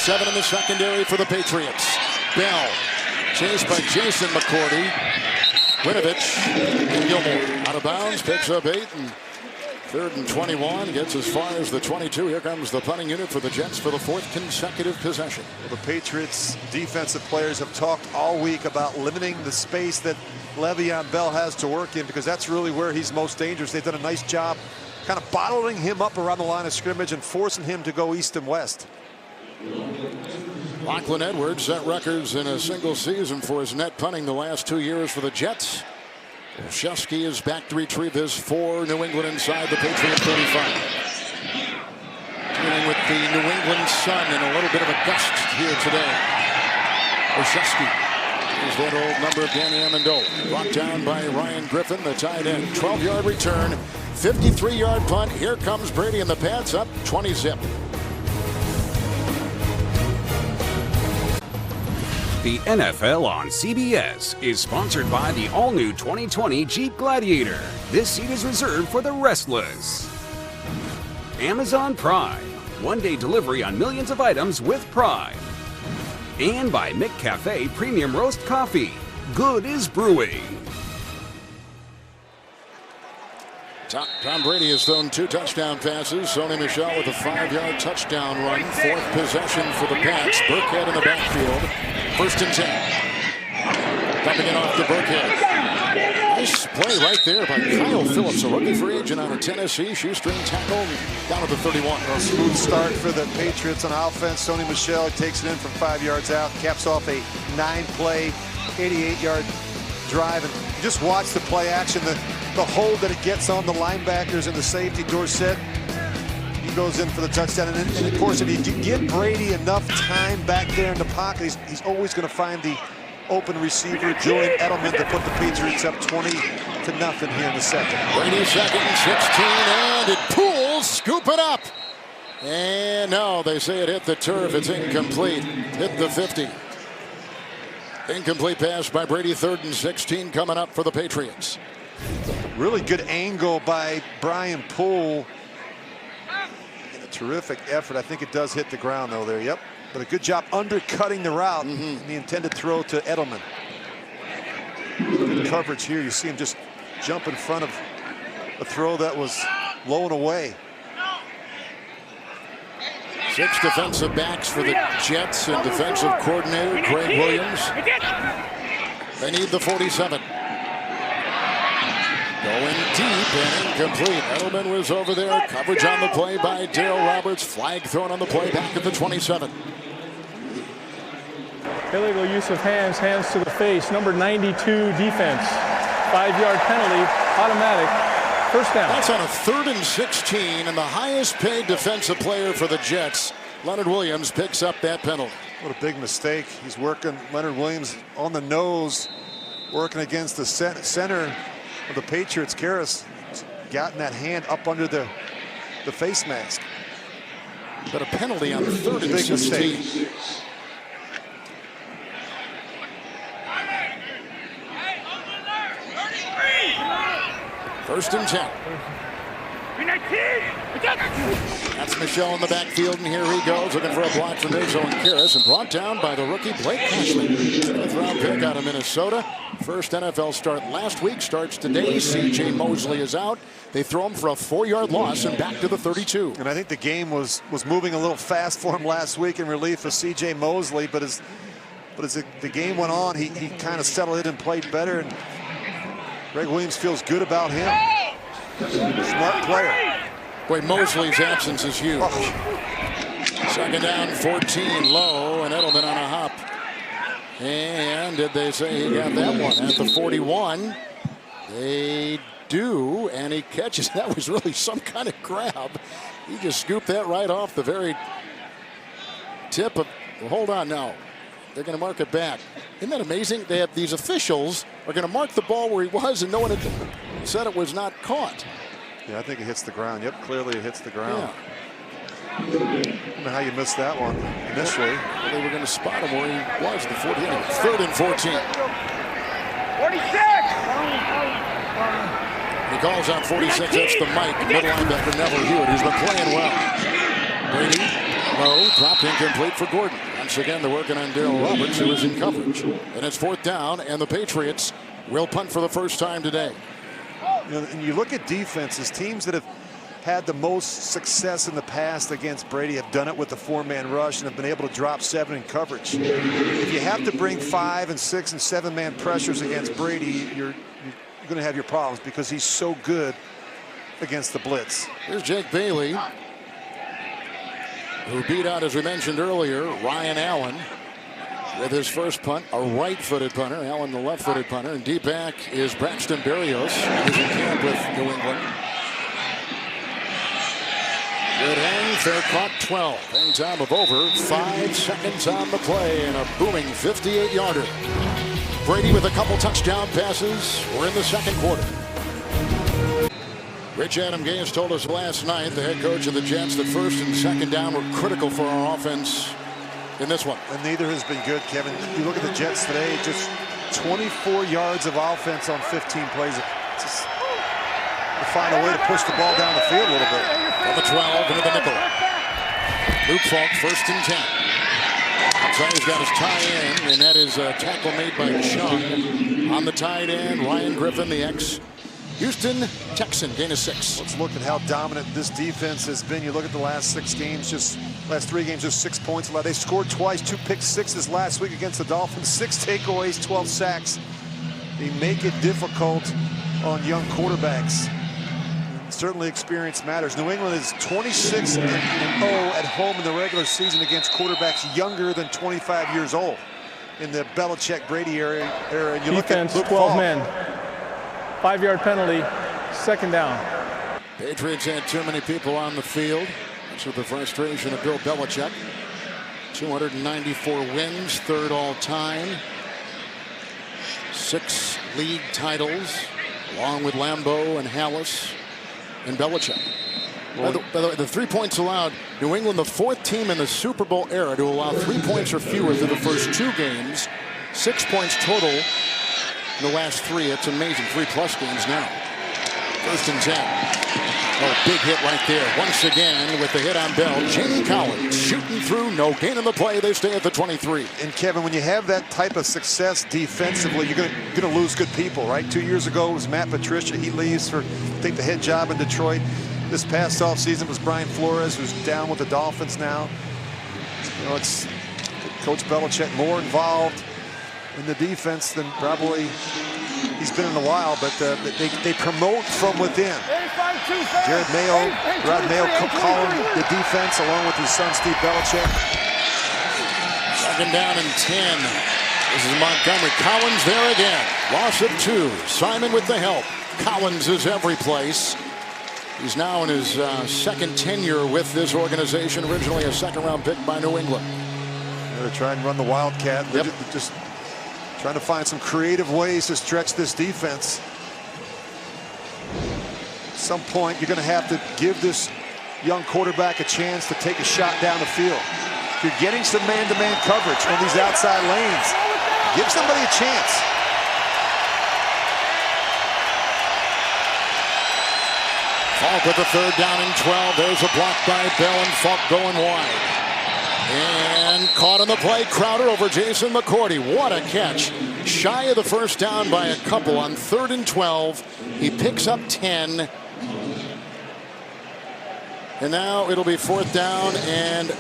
7 in the secondary for the Patriots. Bell, chased by Jason McCourty. Winovich and Gilmore out of bounds, picks up 8, and 3rd and 21, gets as far as the 22. Here comes the punting unit for the Jets for the 4th consecutive possession. Well, the Patriots defensive players have talked all week about limiting the space that Le'Veon Bell has to work in, because that's really where he's most dangerous. They've done a nice job kind of bottling him up around the line of scrimmage and forcing him to go east and west. Lachlan Edwards set records in a single season for his net punting the last 2 years for the Jets. Olszewski is back to retrieve his 4. New England inside the Patriot 35. Dealing with the New England sun and a little bit of a gust here today. Olszewski is that old number of Danny Amendola. Brought down by Ryan Griffin, the tight end. 12-yard return, 53-yard punt. Here comes Brady and the Pats up 20-zip. The NFL on CBS is sponsored by the all-new 2020 Jeep Gladiator. This seat is reserved for the restless. Amazon Prime. One-day delivery on millions of items with Prime. And by McCafe Premium Roast Coffee. Good is brewing. Tom Brady has thrown 2 touchdown passes. Sony Michel with a 5-yard touchdown run. 4th possession for the Pats. Burkhead in the backfield. 1st and 10. Dumping it off to Burkhead. Nice play right there by Kyle Phillips, a rookie free agent out of Tennessee. Shoestring tackle down at the 31. A smooth start for the Patriots on offense. Sony Michel takes it in from 5 yards out. Caps off a 9-play, 88-yard drive. And just watch the play action. The hold that it gets on the linebackers and the safety. Dorsett, he goes in for the touchdown. And of course, if you give Brady enough time back there in the pocket, he's always going to find the open receiver, Julian Edelman, to put the Patriots up 20-0 here in the second. Brady 2nd and 16, and it pulls, scoop it up. And no, they say it hit the turf. It's incomplete. Hit the 50. Incomplete pass by Brady, 3rd and 16 coming up for the Patriots. Really good angle by Brian Poole. And a terrific effort. I think it does hit the ground though there. Yep. But a good job undercutting the route. The intended throw to Edelman. Good coverage here. You see him just jump in front of a throw that was low and away. 6 defensive backs for the Jets and defensive coordinator Greg Williams. They need the 47. Going deep and incomplete. Edelman was over there. Coverage on the play by Darryl Roberts. Flag thrown on the play back at the 27. Illegal use of hands, hands to the face. Number 92 defense. 5-yard penalty, automatic. 1st down. That's on a 3rd and 16, and the highest paid defensive player for the Jets, Leonard Williams, picks up that penalty. What a big mistake. He's working Leonard Williams on the nose, working against the center of the Patriots. Karras gotten that hand up under the face mask. But a penalty on 3rd and 16. Mistake. First and 10. That's Michel in the backfield, and here he goes looking for a block from Izzo and Karras, and brought down by the rookie Blake Cashman. 5th-round pick out of Minnesota. First NFL start last week, starts today. C.J. Mosley is out. They throw him for a 4-yard loss and back to the 32. And I think the game was moving a little fast for him last week in relief of C.J. Mosley, but as the game went on, he kind of settled it and played better. And Greg Williams feels good about him. Smart player. Boy, Mosley's absence is huge. 2nd down, 14, low, and Edelman on a hop. And did they say he got that one at the 41? They do, and he catches. That was really some kind of grab. He just scooped that right off the very tip of. Well, hold on now. They're going to mark it back. Isn't that amazing? They have these officials are going to mark the ball where he was, and no one had said it was not caught. Yeah, I think it hits the ground. Yep, clearly it hits the ground. Yeah. I don't know how you missed that one initially. Well, they were going to spot him where he was, the 40. 3rd and 14. 46! He calls out 46. That's the Mike, middle linebacker Neville Hewitt, who's been playing well. Brady Low, dropped incomplete for Gordon. Once again, they're working on Darryl Roberts, who is in coverage. And it's 4th down, and the Patriots will punt for the first time today. You know, and you look at defenses, teams that have had the most success in the past against Brady have done it with the 4-man rush and have been able to drop 7 in coverage. If you have to bring 5 and 6 and 7-man pressures against Brady, you're going to have your problems because he's so good against the blitz. Here's Jake Bailey, who beat out, as we mentioned earlier, Ryan Allen with his first punt, a right-footed punter. Allen, the left-footed punter. And deep back is Braxton Berrios, who's in camp with New England. Good hang, fair caught, 12. Hang time of over 5 seconds on the play, and a booming 58-yarder. Brady with a couple touchdown passes. We're in the second quarter. Rich Adam Gase told us last night, the head coach of the Jets, that first and second down were critical for our offense in this one. And neither has been good, Kevin. You look at the Jets today, just 24 yards of offense on 15 plays. Just to find a way to push the ball down the field a little bit. From the 12 into the nickel. Luke Falk, 1st and 10. Outside, he's got his tie in, and that is a tackle made by Chung. On the tight end, Ryan Griffin, the ex-Houston Texan, gain of 6. Let's look at how dominant this defense has been. You look at the last 6 games, last 3 games, just 6 points allowed. They scored twice, 2 pick sixes last week against the Dolphins, 6 takeaways, 12 sacks. They make it difficult on young quarterbacks. Certainly experience matters. New England is 26-0 at home in the regular season against quarterbacks younger than 25 years old in the Belichick-Brady era. And you Defense, look at 12 men. 5-yard penalty, 2nd down. Patriots had too many people on the field. That's with the frustration of Bill Belichick. 294 wins, 3rd all-time. 6 league titles, along with Lambeau and Hallis and Belichick. By the way, the 3 points allowed, New England, the 4th team in the Super Bowl era to allow 3 points or fewer through the first 2 games. 6 points total in the last 3. It's amazing. 3+ games now. 1st and 10. Oh, big hit right there. Once again with the hit on Bell. Jamie Collins shooting through. No gain in the play. They stay at the 23. And Kevin, when you have that type of success defensively, you're going to lose good people, right? 2 years ago it was Matt Patricia. He leaves for, I think, the head job in Detroit. This past offseason was Brian Flores, who's down with the Dolphins now. You know, it's Coach Belichick more involved in the defense than probably he's been in a while, but they promote from within. Jared Mayo, Rod Mayo calling the defense along with his son Steve Belichick. 2nd down and 10. This is Montgomery. Collins there again. Loss of 2. Simon with the help. Collins is every place. He's now in his 2nd tenure with this organization. Originally a 2nd-round pick by New England. They're trying to run the Wildcat. They're just trying to find some creative ways to stretch this defense. At some point, you're going to have to give this young quarterback a chance to take a shot down the field. If you're getting some man-to-man coverage on these outside lanes, give somebody a chance. Falk with the 3rd down and 12. There's a block by Bell, and Falk going wide. And caught on the play, Crowder over Jason McCourty. What a catch. Shy of the 1st down by a couple on 3rd and 12. He picks up 10. And now it'll be 4th down, and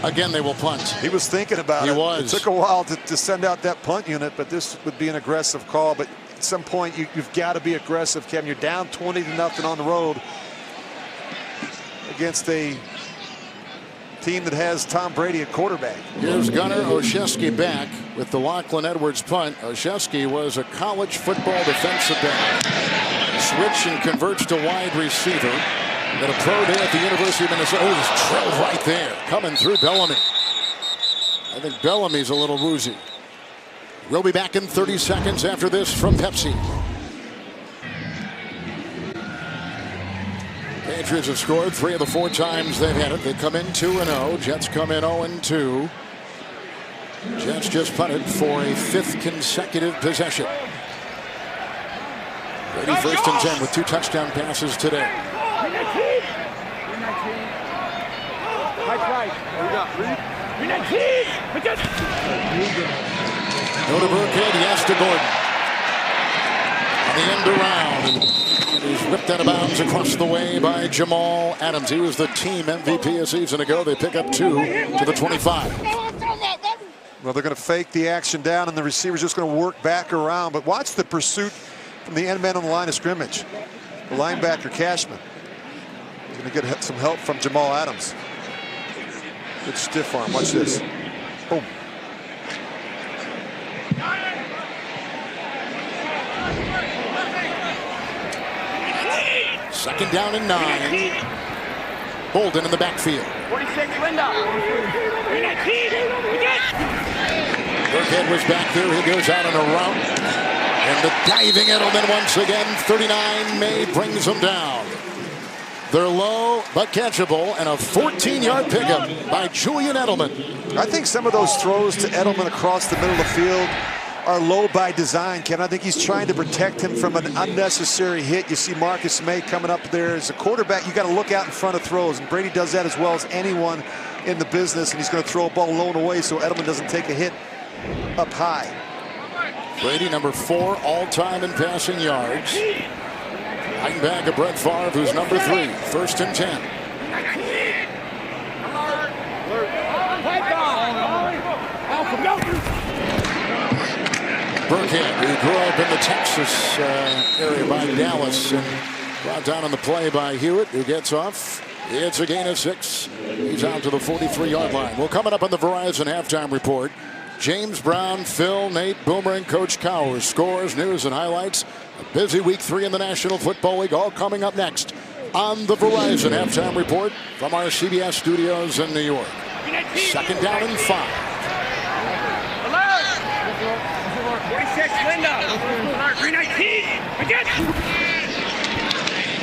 again they will punt. He was thinking about it. He was. It took a while to send out that punt unit, but this would be an aggressive call. But at some point, you've got to be aggressive, Kevin. You're down 20-0 on the road against a team that has Tom Brady at quarterback. Here's Gunnar Olszewski back with the Lachlan Edwards punt. Olszewski was a college football defensive back. Switch and converts to wide receiver. Got a pro day at the University of Minnesota. Oh, he's trailed right there. Coming through Bellamy. I think Bellamy's a little woozy. We'll be back in 30 seconds after this from Pepsi. Patriots have scored 3 of the 4 times they've had it. They come in 2-0. Jets come in 0-2. Jets just punted for a 5th consecutive possession. Brady 1st and 10 with 2 touchdown passes today. Go to Burkhead, yes to Gordon. On the end around, and he's whipped out of bounds across the way by Jamal Adams. He was the team MVP a season ago. They pick up 2 to the 25. Well, they're going to fake the action down, and the receiver's just going to work back around. But watch the pursuit from the end man on the line of scrimmage. The linebacker, Cashman. He's going to get some help from Jamal Adams. Good stiff arm. Watch this. Boom. Second down and 9. Bolden in the backfield. 46, Linda. Burkhead was back there. He goes out on a route. And the diving Edelman once again. 39. May brings him down. They're low but catchable. And a 14-yard pickup by Julian Edelman. I think some of those throws to Edelman across the middle of the field are low by design, Ken. I think he's trying to protect him from an unnecessary hit. You see Marcus May coming up there. As a quarterback, you got to look out in front of throws, and Brady does that as well as anyone in the business, and he's going to throw a ball low and away so Edelman doesn't take a hit up high. Brady, number 4 all-time in passing yards. Hiding back of Brett Favre, who's number 3. First and 10. Burkhead, who grew up in the Texas area by Dallas, and brought down on the play by Hewitt, who gets off. It's a gain of 6. He's out to the 43-yard line. Well, coming up on the Verizon halftime report, James Brown, Phil, Nate, Boomer, and Coach Cowher. Scores, news, and highlights. A busy week 3 in the National Football League, all coming up next on the Verizon halftime report from our CBS studios in New York. Second down and 5. 46, Linda. 319. Again.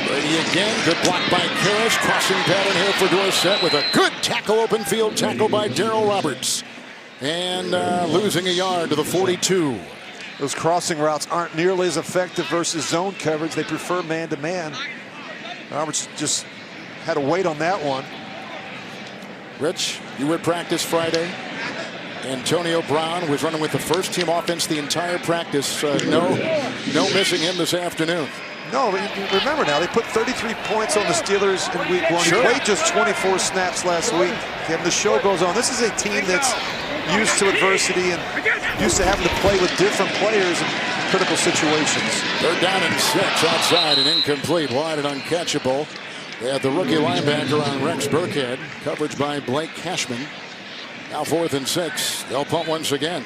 Brady again. Good block by Karras. Crossing pattern here for Dorsett with a good tackle, open field tackle by Darryl Roberts. And losing a yard to the 42. Those crossing routes aren't nearly as effective versus zone coverage. They prefer man-to-man. Roberts just had to wait on that one. Rich, you were at practice Friday. Antonio Brown was running with the first team offense the entire practice. No missing him this afternoon. No, remember now, they put 33 points on the Steelers in week 1. Sure. He played just 24 snaps last week. And the show goes on. This is a team that's used to adversity and used to having to play with different players in critical situations. They're down in 6 outside and incomplete, wide and uncatchable. They had the rookie linebacker on Rex Burkhead. Coverage by Blake Cashman. Now 4th and 6. They'll punt once again.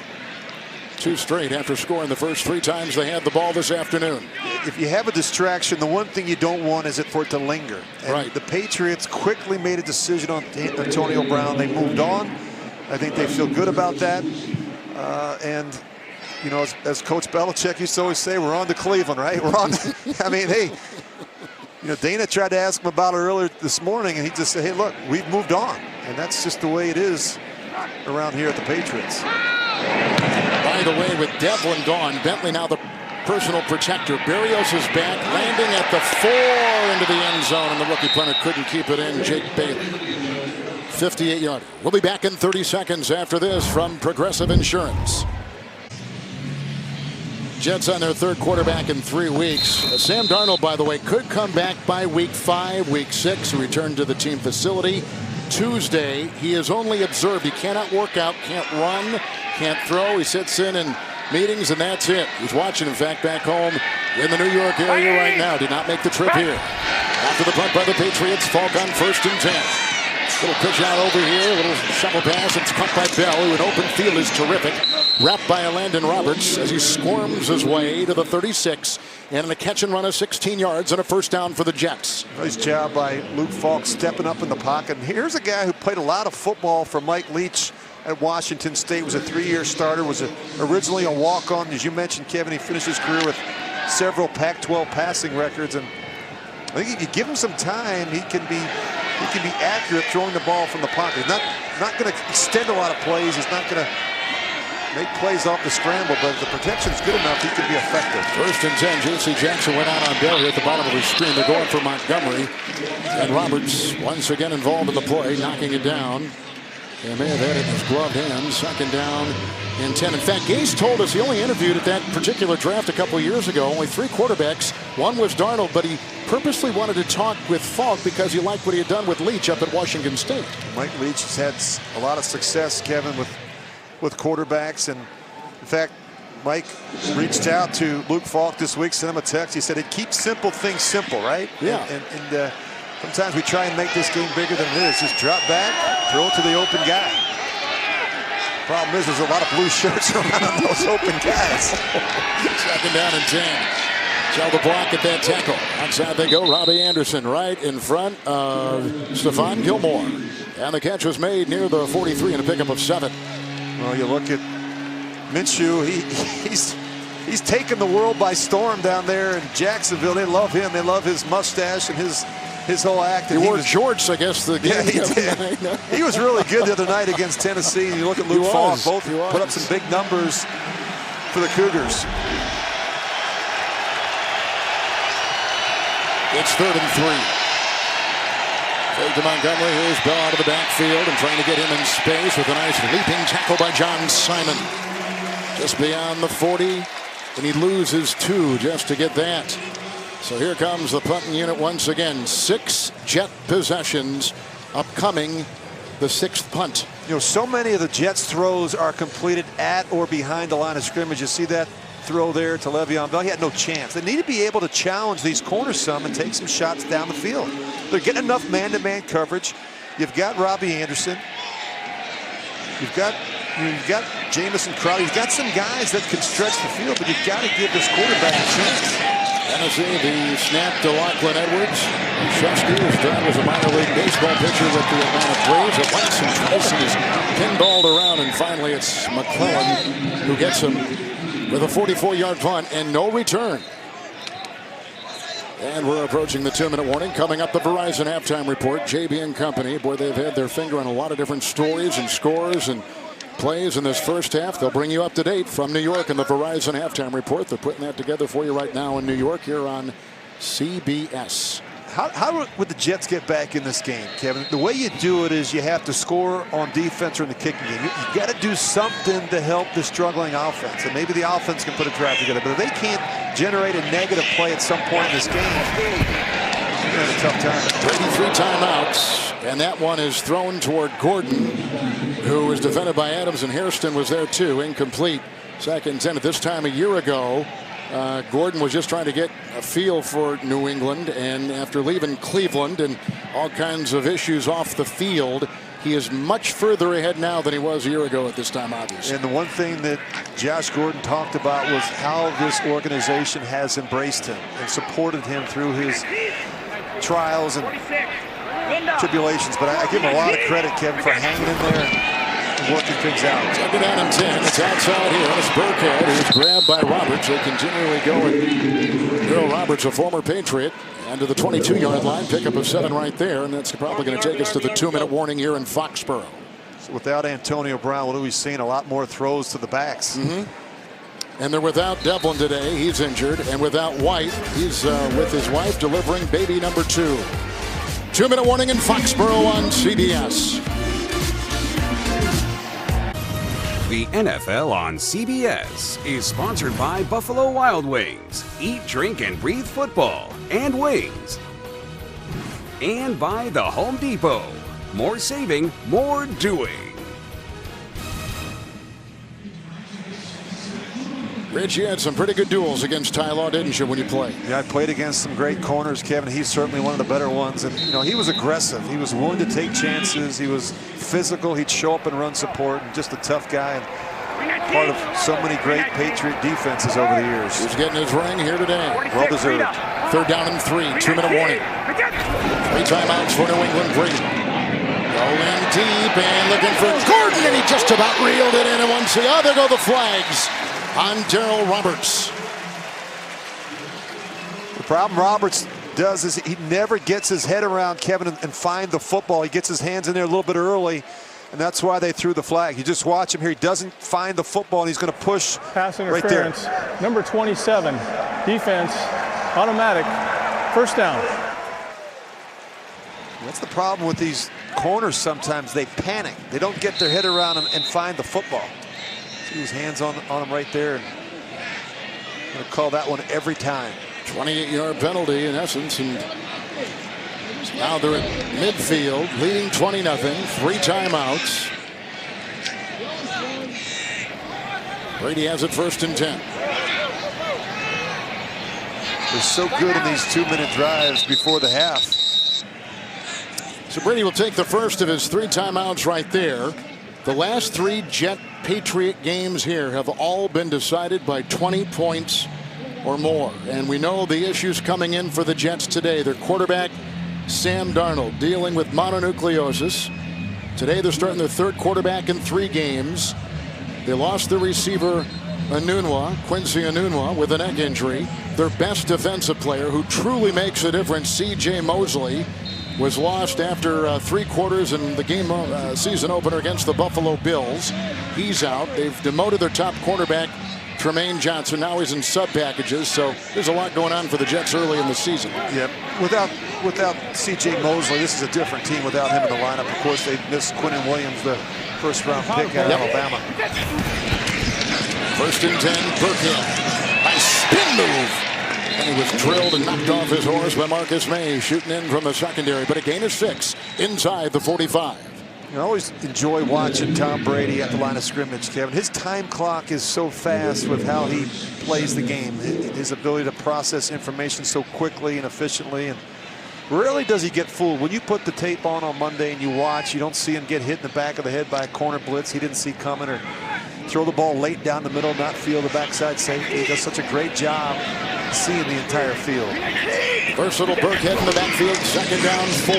2 straight after scoring the first 3 times they had the ball this afternoon. If you have a distraction, the one thing you don't want is for it to linger. And right. The Patriots quickly made a decision on Antonio Brown. They moved on. I think they feel good about that. And, you know, as Coach Belichick used to always say, we're on to Cleveland, right? We're on. I mean, hey, you know, Dana tried to ask him about it earlier this morning, and he just said, hey, look, we've moved on. And that's just the way it is around here at the Patriots. By the way, with Devlin gone, Bentley now the personal protector. Berrios is back, landing at the 4 into the end zone, and the rookie punter couldn't keep it in. Jake Bailey, 58-yard. We'll be back in 30 seconds after this from Progressive Insurance. Jets on their 3rd quarterback in 3 weeks. Sam Darnold, by the way, could come back by week 5, week 6, return to the team facility. Tuesday, he is only observed. He cannot work out, can't run, can't throw. He sits in meetings, and that's it. He's watching, in fact, back home in the New York area right now. Did not make the trip here. After the punt by the Patriots, Falk on 1st and 10. Little pitch out over here, a little shovel pass. It's caught by Bell, who in open field is terrific. Wrapped by Landon Roberts as he squirms his way to the 36. And a catch and run of 16 yards and a first down for the Jets. Nice job by Luke Falk stepping up in the pocket. And here's a guy who played a lot of football for Mike Leach at Washington State. Was a 3-year starter. Was originally a walk-on. As you mentioned, Kevin, he finished his career with several Pac-12 passing records. And I think if you give him some time, he can be accurate throwing the ball from the pocket. He's not going to extend a lot of plays. He's not going to make plays off the scramble, but if the protection's good enough, he can be effective. 1st and 10. J.C. Jackson went out on Bell here at the bottom of his screen. They're going for Montgomery. And Roberts once again involved in the play, knocking it down. He may have had it in his gloved hand. 2nd down and 10. In fact, Gase told us he only interviewed at that particular draft a couple of years ago. Only 3 quarterbacks. One was Darnold, but he purposely wanted to talk with Falk because he liked what he had done with Leach up at Washington State. Mike Leach has had a lot of success, Kevin, with quarterbacks. And in fact, Mike reached out to Luke Falk this week, sent him a text. He said, it keeps simple things simple, right? Yeah. And sometimes we try and make this game bigger than it is. Just drop back, throw it to the open guy. Problem is, there's a lot of blue shirts around those open guys. 2nd down and 10. Shell the block at that tackle. Outside they go. Robbie Anderson right in front of Stephon Gilmore. And the catch was made near the 43 and a pickup of 7. Well, you look at Minshew. He's taken the world by storm down there in Jacksonville. They love him. They love his mustache and his whole act. He wore jorts, I guess. The game. Yeah, he did. He was really good the other night against Tennessee. And you look at Luke Falk. Both put up some big numbers for the Cougars. It's 3rd and 3. Fake to Montgomery. Here's Bell out of the backfield and trying to get him in space with a nice leaping tackle by John Simon. Just beyond the 40, and he loses 2 just to get that. So here comes the punting unit once again. 6 Jet possessions upcoming the 6th punt. You know, so many of the Jets' throws are completed at or behind the line of scrimmage. You see that throw there to Le'Veon Bell. He had no chance. They need to be able to challenge these corners some and take some shots down the field. They're getting enough man-to-man coverage. You've got Robbie Anderson. You've got Jamison Crowder. You've got some guys that can stretch the field, but you've got to give this quarterback a chance. Tennessee, the snap to Lachlan Edwards. Shusky was done as a minor league baseball pitcher with the Atlanta Braves. At once and twice he's pinballed around, and finally it's McClellan who gets him with a 44-yard punt and no return. And we're approaching the 2-minute warning. Coming up, the Verizon halftime report. JB and company. Boy, they've had their finger on a lot of different stories and scores and plays in this first half. They'll bring you up to date from New York in the Verizon halftime report. They're putting that together for you right now in New York here on CBS. How would the Jets get back in this game, Kevin? The way you do it is you have to score on defense or in the kicking game. You got to do something to help the struggling offense. And maybe the offense can put a drive together. But if they can't generate a negative play at some point in this game, you're going to have a tough time. 33 timeouts. And that one is thrown toward Gordon, who was defended by Adams, and Hairston was there too. Incomplete. 2nd and 10. At this time a year ago, Gordon was just trying to get a feel for New England, and after leaving Cleveland and all kinds of issues off the field, he is much further ahead now than he was a year ago at this time, obviously. And the one thing that Josh Gordon talked about was how this organization has embraced him and supported him through his trials and tribulations. But I give him a lot of credit, Kevin, for hanging in there and working things out. 2nd down and 10. It's outside here. It's Burkhead, who's grabbed by Roberts. They continually go and Earl Roberts, a former Patriot, and to the 22-yard line. Pickup of 7 right there, and that's probably going to take us to the 2-minute warning here in Foxborough. So without Antonio Brown, what are we seeing? A lot more throws to the backs. And they're without Devlin today. He's injured. And without White, he's with his wife delivering baby number 2. 2-minute warning in Foxborough on CBS. The NFL on CBS is sponsored by Buffalo Wild Wings. Eat, drink, and breathe football and wings. And by the Home Depot. More saving, more doing. Rich, you had some pretty good duels against Ty Law, didn't you, when you played? Yeah, I played against some great corners, Kevin. He's certainly one of the better ones. And, you know, he was aggressive. He was willing to take chances. He was physical. He'd show up and run support. And just a tough guy. And part of so many great Patriot defenses over the years. He's getting his ring here today. Well deserved. 3rd down and 3. 2-minute warning. 3 timeouts for New England. Brady. Going deep and looking for Gordon. And he just about reeled it in. And once the other go the flags on Darryl Roberts. The problem Roberts does is he never gets his head around, Kevin, and find the football. He gets his hands in there a little bit early. And that's why they threw the flag. You just watch him here. He doesn't find the football, and he's going to push Pass right there. interference. Number 27, defense, automatic, first down. That's the problem with these corners sometimes. They panic. They don't get their head around them and find the football. See his hands on him right there. And I'm going to call that one every time. 28-yard penalty in essence, and now they're at midfield, leading 20-0, 3 timeouts. Brady has it 1st and 10. They're so good in these 2-minute drives before the half. So Brady will take the first of his 3 timeouts right there. The last 3 Jet-Patriot games here have all been decided by 20 points or more. And we know the issues coming in for the Jets today. Their quarterback, Sam Darnold, dealing with mononucleosis. Today they're starting their 3rd quarterback in 3 games. They lost the receiver Quincy Enunwa, with a neck injury. Their best defensive player, who truly makes a difference, C.J. Mosley, was lost after 3 quarters in the game season opener against the Buffalo Bills. He's out. They've demoted their top cornerback, Tremaine Johnson. Now he's in sub packages, so there's a lot going on for the Jets early in the season. Yep. Without C.J. Mosley, this is a different team without him in the lineup. Of course, they missed Quinnen Williams, the 1st-round pick out of Alabama. 1st and 10, Burkhead. Nice spin move. And he was drilled and knocked off his horse by Marcus May, shooting in from the secondary. But a gain of 6 inside the 45. I always enjoy watching Tom Brady at the line of scrimmage, Kevin. His time clock is so fast with how he plays the game. His ability to process information so quickly and efficiently. And rarely does he get fooled. When you put the tape on Monday and you watch, you don't see him get hit in the back of the head by a corner blitz he didn't see coming, or throw the ball late down the middle, not feel the backside safety. He does such a great job seeing the entire field. Versatile Burkhead in the backfield, 2nd down 4.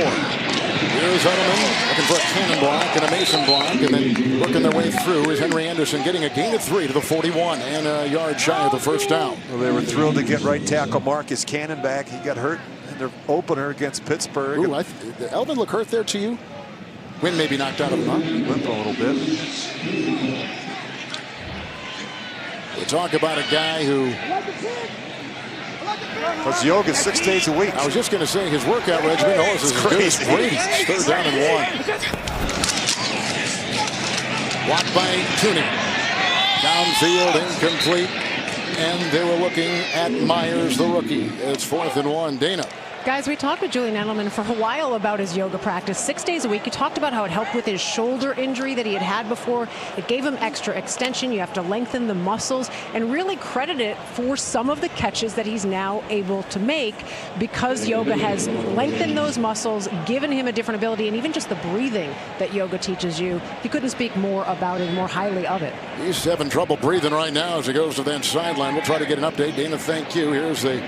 Here's Edelman looking for a cannon block and a Mason block, and then working their way through is Henry Anderson, getting a gain of 3 to the 41 and a yard shy of the 1st down. Well, they were thrilled to get right tackle Marcus Cannon back. He got hurt in their opener against Pittsburgh. Ooh, Elvin look hurt there to you? Wind maybe knocked out of him, huh? Limp a little bit. We talk about a guy who... Because yoga 6 days a week. I was just going to say his workout regimen is as good as Brady's. 3rd down and 1. Blocked by Cooney. Downfield, incomplete. And they were looking at Myers, the rookie. It's 4th and 1. Dana. Guys, we talked with Julian Edelman for a while about his yoga practice, 6 days a week. He talked about how it helped with his shoulder injury that he had before. It gave him extra extension. You have to lengthen the muscles, and really credit it for some of the catches that he's now able to make, because yoga has lengthened those muscles, given him a different ability, and even just the breathing that yoga teaches you. He couldn't speak more about it, more highly of it. He's having trouble breathing right now as he goes to that sideline. We'll try to get an update. Dana, thank you. Here's the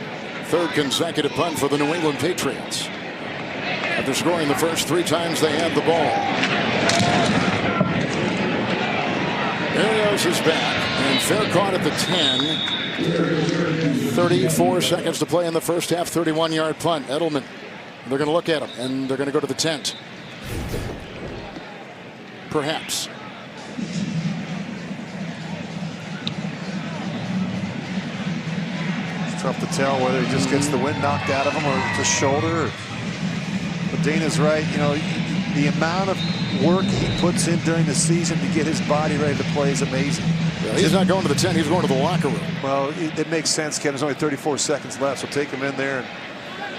3rd consecutive punt for the New England Patriots. After scoring the first 3 times they had the ball. Arias is back, and fair caught at the 10. 34 seconds to play in the first half, 31-yard punt. Edelman, they're going to look at him, and they're going to go to the tent. Perhaps. Tough to tell whether he just gets the wind knocked out of him or just shoulder. But Dana's right. You know, the amount of work he puts in during the season to get his body ready to play is amazing. Yeah, he's not going to the tent. He's going to the locker room. Well, it makes sense, Kevin. There's only 34 seconds left, so take him in there and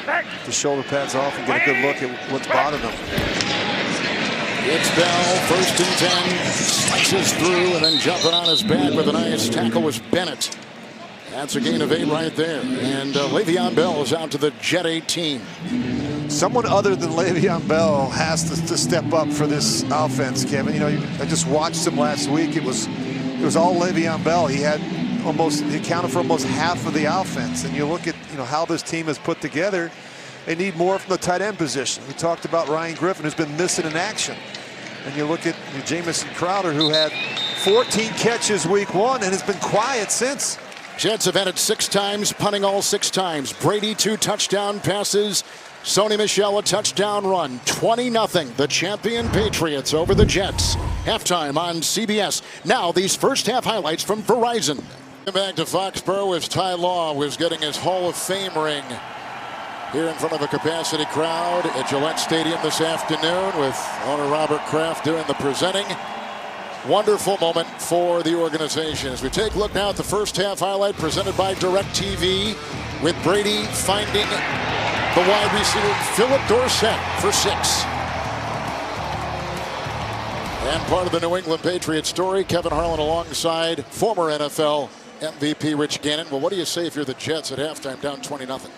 get the shoulder pads off and get a good look at what's bothering him. It's Bell, 1st and 10, slices through, and then jumping on his back with a nice tackle was Bennett. That's a gain of 8 right there. And Le'Veon Bell is out to the Jet 18. Someone other than Le'Veon Bell has to step up for this offense, Kevin. You know, I just watched him last week. It was all Le'Veon Bell. He accounted for almost half of the offense. And you look at how this team is put together. They need more from the tight end position. We talked about Ryan Griffin, who's been missing in action. And you look at Jamison Crowder, who had 14 catches week 1 and has been quiet since. Jets have had it 6 times, punting all 6 times. Brady 2 touchdown passes. Sony Michel, a touchdown run. 20-0. The champion Patriots over the Jets. Halftime on CBS. Now these first half highlights from Verizon. Back to Foxborough as Ty Law was getting his Hall of Fame ring here in front of a capacity crowd at Gillette Stadium this afternoon with owner Robert Kraft doing the presenting. Wonderful moment for the organization. As we take a look now at the first half highlight presented by DirecTV with Brady finding the wide receiver Philip Dorsett for 6. And part of the New England Patriots story, Kevin Harlan alongside former NFL MVP Rich Gannon. Well, what do you say if you're the Jets at halftime down 20-0?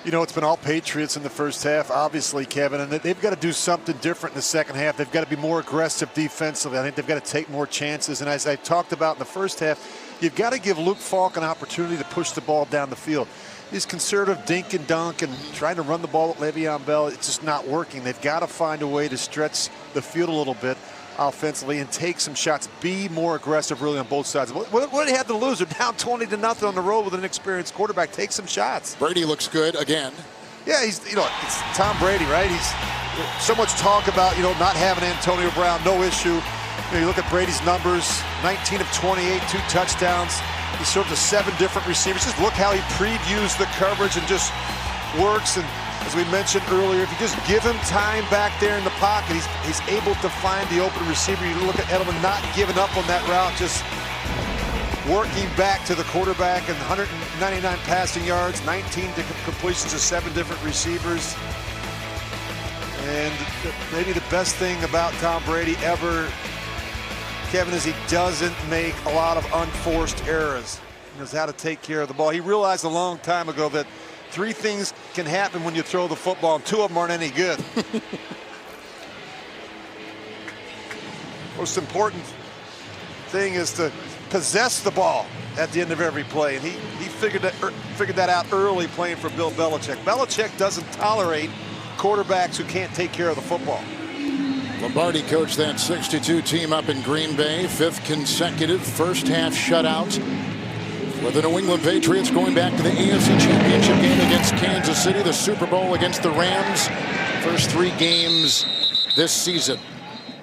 You know, it's been all Patriots in the first half, obviously, Kevin, and they've got to do something different in the second half. They've got to be more aggressive defensively. I think they've got to take more chances. And as I talked about in the first half, you've got to give Luke Falk an opportunity to push the ball down the field. He's conservative dink and dunk and trying to run the ball with Le'Veon Bell. It's just not working. They've got to find a way to stretch the field a little bit offensively and take some shots. Be more aggressive really on both sides. What do they have to lose? They're down 20-0 on the road with an experienced quarterback. Take some shots. Brady looks good again. Yeah, it's Tom Brady, right? He's so much talk about, not having Antonio Brown, no issue. You look at Brady's numbers, 19 of 28, 2 touchdowns. He served to 7 different receivers. Just look how he previews the coverage and just works. And as we mentioned earlier, if you just give him time back there in the pocket, he's able to find the open receiver. You look at Edelman not giving up on that route, just working back to the quarterback, and 199 passing yards, 19 completions to 7 different receivers. And maybe the best thing about Tom Brady ever, Kevin, is he doesn't make a lot of unforced errors. He knows how to take care of the ball. He realized a long time ago that 3 things can happen when you throw the football, and 2 of them aren't any good. Most important thing is to possess the ball at the end of every play, and he figured that out early playing for Bill Belichick. Belichick doesn't tolerate quarterbacks who can't take care of the football. Lombardi coached that 62 team up in Green Bay, 5th consecutive first half shutout for the New England Patriots, going back to the AFC Championship game against Kansas City, the Super Bowl against the Rams. First 3 games this season.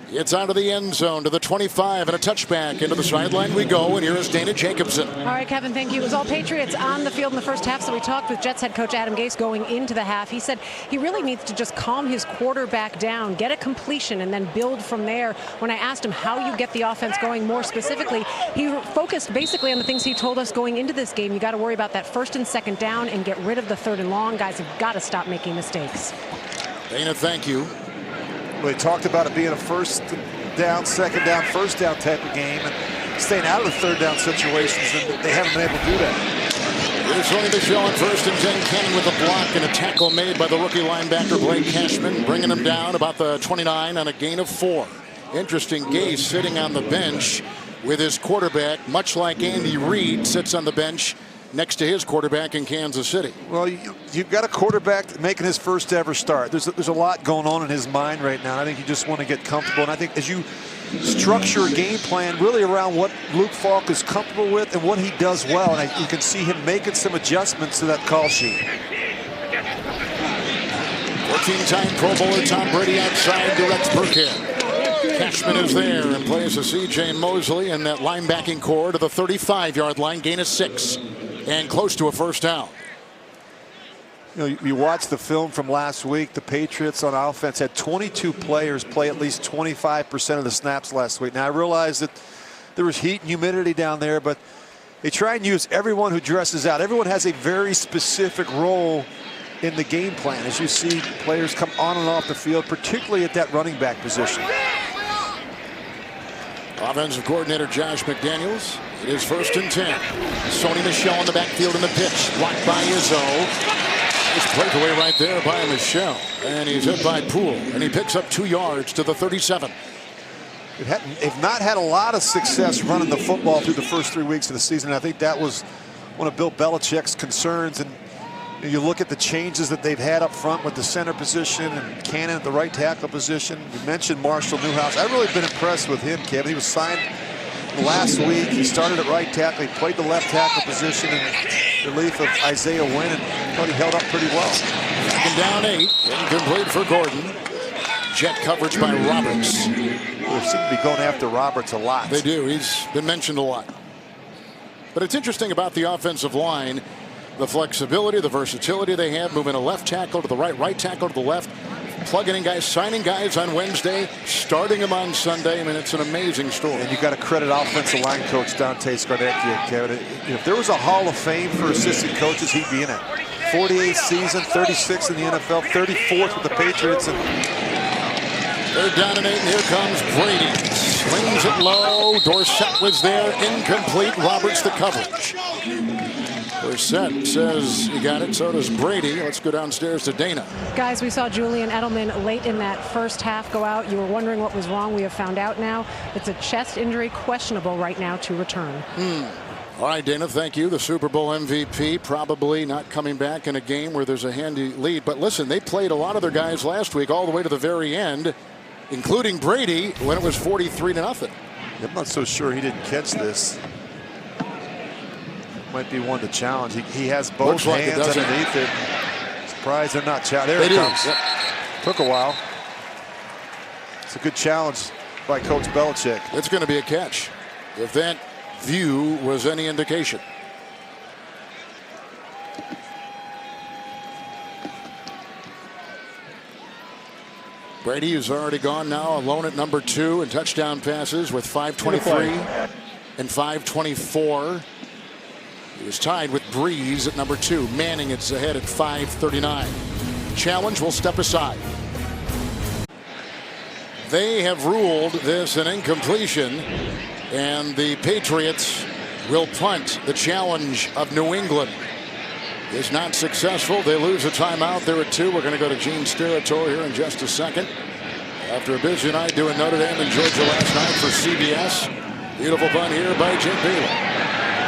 It's out of the end zone to the 25 and a touchback. Into the sideline we go, and here is Dana Jacobson. All right, Kevin, thank you. It was all Patriots on the field in the first half, so we talked with Jets head coach Adam Gase going into the half. He said he really needs to just calm his quarterback down, get a completion, and then build from there. When I asked him how you get the offense going more specifically, he focused basically on the things he told us going into this game. You got to worry about that 1st and 2nd down and get rid of the 3rd and long. Guys have got to stop making mistakes. Dana, thank you. Well, they talked about it being a 1st down, 2nd down, 1st down type of game, and staying out of the 3rd down situations, and they haven't been able to do that. Here's Sony Michel on 1st and 10. Cannon with a block and a tackle made by the rookie linebacker Blake Cashman, bringing him down about the 29 on a gain of 4. Interesting, Gase sitting on the bench with his quarterback, much like Andy Reid sits on the bench next to his quarterback in Kansas City. Well, you've got a quarterback making his first ever start. There's a lot going on in his mind right now. I think you just want to get comfortable. And I think as you structure a game plan really around what Luke Falk is comfortable with and what he does well, and you can see him making some adjustments to that call sheet. 14-time Pro Bowler Tom Brady outside directs Burkhead. Cashman is there and plays to C.J. Mosley in that linebacking core to the 35-yard line, gain of 6. And close to a 1st down. You watch the film from last week. The Patriots on offense had 22 players play at least 25% of the snaps last week. Now, I realize that there was heat and humidity down there, but they try and use everyone who dresses out. Everyone has a very specific role in the game plan as you see players come on and off the field, particularly at that running back position. Offensive coordinator Josh McDaniels. It is 1st and 10. Sony Michel in the backfield in the pitch. Blocked by Izzo. Nice breakaway right there by Michel. And he's hit by Poole. And he picks up 2 yards to the 37. They've not had a lot of success running the football through the first 3 weeks of the season. I think that was one of Bill Belichick's concerns. And you look at the changes that they've had up front with the center position and Cannon at the right tackle position. You mentioned Marshall Newhouse. I've really been impressed with him, Kevin. He was signed last week. He started at right tackle. He played the left tackle position in relief of Isaiah Wynn, and thought he held up pretty well. Second down 8. Incomplete for Gordon. Jet coverage by Roberts. They seem to be going after Roberts a lot. They do. He's been mentioned a lot. But it's interesting about the offensive line, the flexibility, the versatility they have, moving a left tackle to the right tackle to the left, plugging in guys, signing guys on Wednesday, starting them on Sunday. I mean, it's an amazing story. And you got to credit offensive line coach Dante Scarnecchia, Kevin. If there was a Hall of Fame for assistant coaches, he'd be in it. 48th season, 36th in the NFL, 34th with the Patriots. And they're down and 8, and here comes Brady. Swings it low. Dorsett was there. Incomplete. Roberts the coverage. Dorsett says he got it. So does Brady. Let's go downstairs to Dana. Guys, we saw Julian Edelman late in that first half go out. You were wondering what was wrong. We have found out now. It's a chest injury, questionable right now to return. All right, Dana, thank you. The Super Bowl MVP probably not coming back in a game where there's a handy lead. But listen, they played a lot of their guys last week all the way to the very end, including Brady, when it was 43-0. I'm not so sure he didn't catch this. Might be one to challenge. He has both hands underneath it. Surprised they're not challenging. There it comes. Yep. Took a while. It's a good challenge by Coach Belichick. It's going to be a catch, if that view was any indication. Brady is already gone now, alone at number 2 in touchdown passes with 523 and 524. He was tied with Breeze at number 2. Manning is ahead at 539. Challenge will step aside. They have ruled this an incompletion, and the Patriots will punt. The challenge of New England is not successful. They lose a timeout. They're at 2. We're going to go to Gene's territory here in just a second. After a busy night doing Notre Dame and Georgia last night for CBS. Beautiful punt here by Jim Baylor.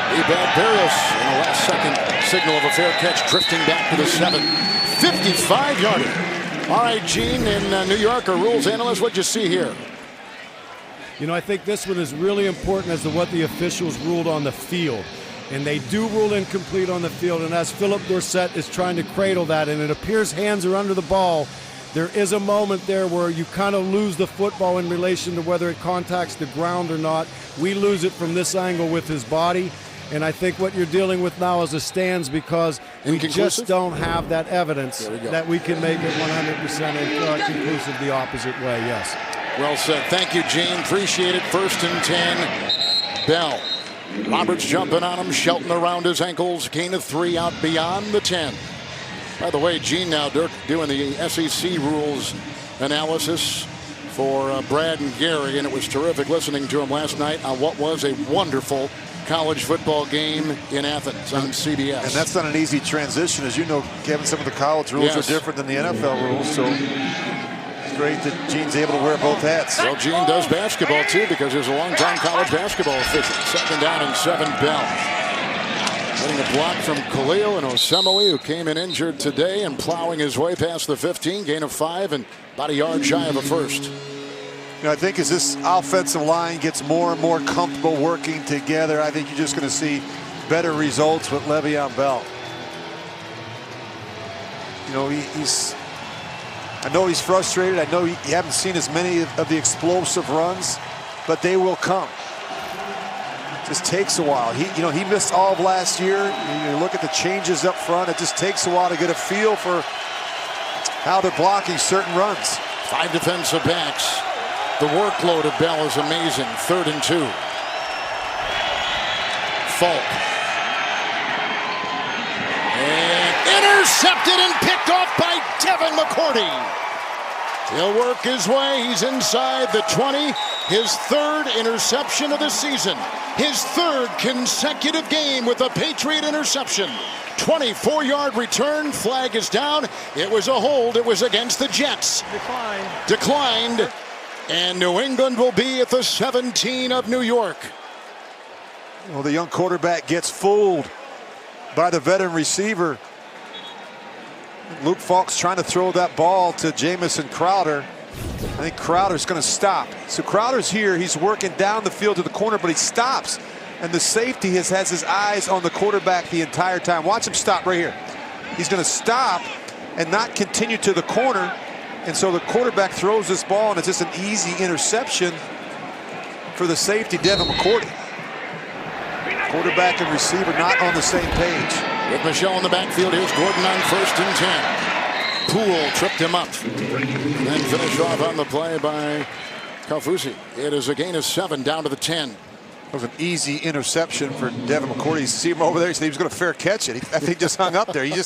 Ebad Barrios in the last second signal of a fair catch, drifting back to the 7. 55-yarder. All right, Gene, in New York, our rules analyst, what'd you see here? You know, I think this one is really important as to what the officials ruled on the field. And they do rule incomplete on the field. And as Philip Dorsett is trying to cradle that, and it appears hands are under the ball, there is a moment there where you kind of lose the football in relation to whether it contacts the ground or not. We lose it from this angle with his body. And I think what you're dealing with now is a stands because we just don't have that evidence that we can make it 100% conclusive the opposite way, yes. Well said. Thank you, Gene. Appreciate it. 1st and 10. Bell. Roberts jumping on him. Shelton around his ankles. Gain of 3 out beyond the 10. By the way, Gene now doing the SEC rules analysis for Brad and Gary, and it was terrific listening to him last night on what was a wonderful college football game in Athens on CBS. And that's not an easy transition. As you know, Kevin, some of the college rules are different than the NFL rules, so it's great that Gene's able to wear both hats. Well, Gene does basketball, too, because there's a long-time college basketball official. 2nd down and 7, Bell. Getting a block from Khalil and Osemele, who came in injured today, and plowing his way past the 15, gain of 5, and about a yard shy of a first. You know, I think as this offensive line gets more and more comfortable working together, I think you're just going to see better results with Le'Veon Bell. You know, I know he's frustrated. I know you haven't seen as many of the explosive runs, but they will come. It just takes a while. He missed all of last year. You look at the changes up front. It just takes a while to get a feel for how they're blocking certain runs. 5 defensive backs. The workload of Bell is amazing. 3rd and 2. Falk. And intercepted and picked off by Devin McCourty. He'll work his way. He's inside the 20. His 3rd interception of the season. His 3rd consecutive game with a Patriot interception. 24-yard return. Flag is down. It was a hold. It was against the Jets. Declined. And New England will be at the 17 of New York. Well, the young quarterback gets fooled by the veteran receiver. Luke Falk's trying to throw that ball to Jamison Crowder. I think Crowder's going to stop. So Crowder's here. He's working down the field to the corner, but he stops. And the safety has his eyes on the quarterback the entire time. Watch him stop right here. He's going to stop and not continue to the corner. And so the quarterback throws this ball, and it's just an easy interception for the safety, Devin McCourty. Quarterback and receiver not on the same page. With Michel in the backfield, here's Gordon on 1st and 10. Poole tripped him up. And then finish off on the play by Kaufusi. It is a gain of 7 down to the 10. That was an easy interception for Devin McCourty. You see him over there. He said he was going to fair catch it. I think he just hung up there. You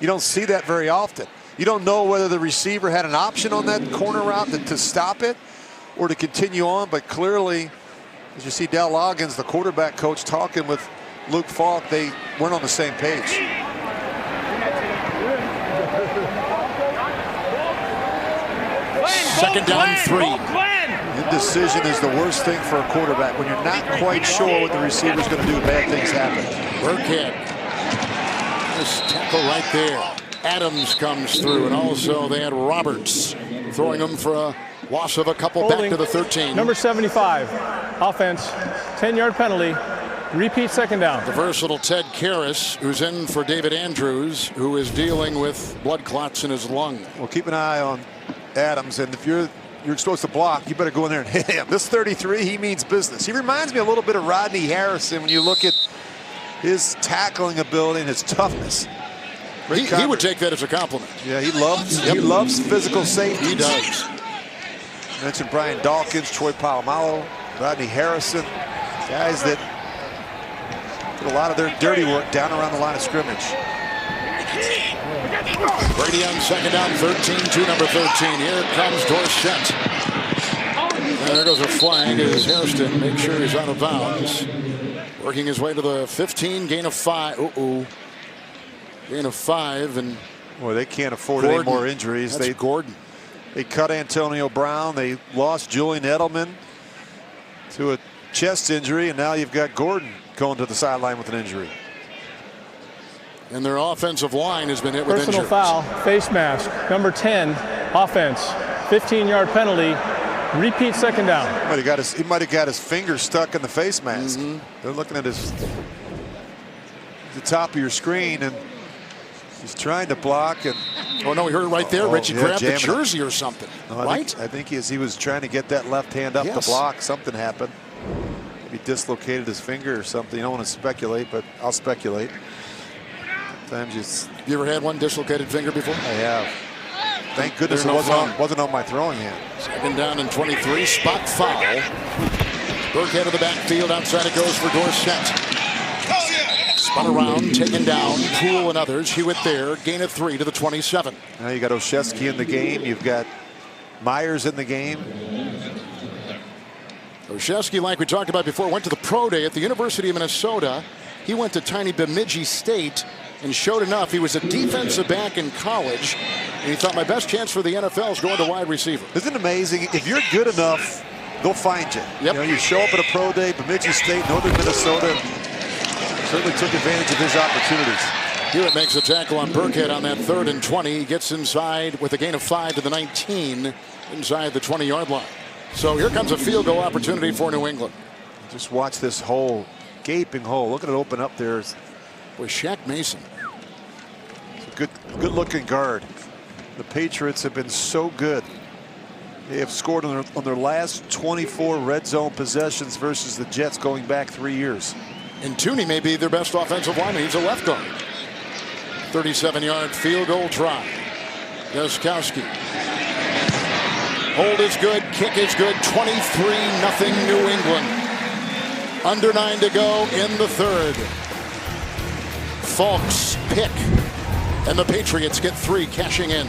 don't see that very often. You don't know whether the receiver had an option on that corner route to stop it or to continue on. But clearly, as you see Dal Loggins, the quarterback coach, talking with Luke Falk, they weren't on the same page. Second down 3. Indecision is the worst thing for a quarterback. When you're not quite sure what the receiver's going to do, bad things happen. Burkhead. This tackle right there. Adams comes through, and also they had Roberts throwing them for a loss of a couple. Holding. Back to the 13. Number 75, offense, 10-yard penalty, repeat second down. The versatile Ted Karras, who's in for David Andrews, who is dealing with blood clots in his lung. Well, keep an eye on Adams, and if you're supposed to block, you better go in there and hit him. This 33, he means business. He reminds me a little bit of Rodney Harrison when you look at his tackling ability and his toughness. He would take that as a compliment. Yeah, he loves physical safety. He does. Mentioned Brian Dawkins, Troy Polamalu, Rodney Harrison, guys that did a lot of their dirty work down around the line of scrimmage. Brady on second down, 13 to number 13. Here comes Dorsett. And there goes a flag as Hairston makes sure he's out of bounds. Working his way to the 15, gain of 5. Gain of 5, and boy, they can't afford any more injuries. Gordon. They cut Antonio Brown. They lost Julian Edelman to a chest injury, and now you've got Gordon going to the sideline with an injury. And their offensive line has been hit with Personal injuries. foul, face mask, number 10, offense, 15-yard penalty, repeat second down. He might have got his finger stuck in the face mask. They're looking at the top of your screen, and he's trying to block. And oh no, we heard it right there. Reggie grabbed the jersey or something, right? I think he was trying to get that left hand up to block. Something happened. Maybe dislocated his finger or something. You don't want to speculate, but I'll speculate. Sometimes you ever had one dislocated finger before? I have. Thank goodness it wasn't on my throwing hand. Second down and 23, spot foul. Burkhead of the backfield, outside it goes for Dorsett. Spun around, taken down, Poole and others. Hewitt there, gain of 3 to the 27. Now you got Olszewski in the game. You've got Myers in the game. Olszewski, like we talked about before, went to the pro day at the University of Minnesota. He went to tiny Bemidji State and showed enough. He was a defensive back in college, and he thought my best chance for the NFL is going to wide receiver. Isn't it amazing? If you're good enough, they'll find you. Yep. You show up at a pro day, Bemidji State, Northern Minnesota. Certainly took advantage of his opportunities. Hewitt makes a tackle on Burkhead on that 3rd and 20. He gets inside with a gain of 5 to the 19, inside the 20-yard line. So here comes a field goal opportunity for New England. Just watch this hole, gaping hole. Look at it open up there. With Shaq Mason. It's a good-looking guard. The Patriots have been so good. They have scored on their last 24 red zone possessions versus the Jets going back 3 years. And Tooney may be their best offensive lineman. He's a left guard. 37-yard field goal try. Gostkowski. Hold is good. Kick is good. 23-0 New England. Under 9 to go in the 3rd. Falk's pick. And the Patriots get 3, cashing in.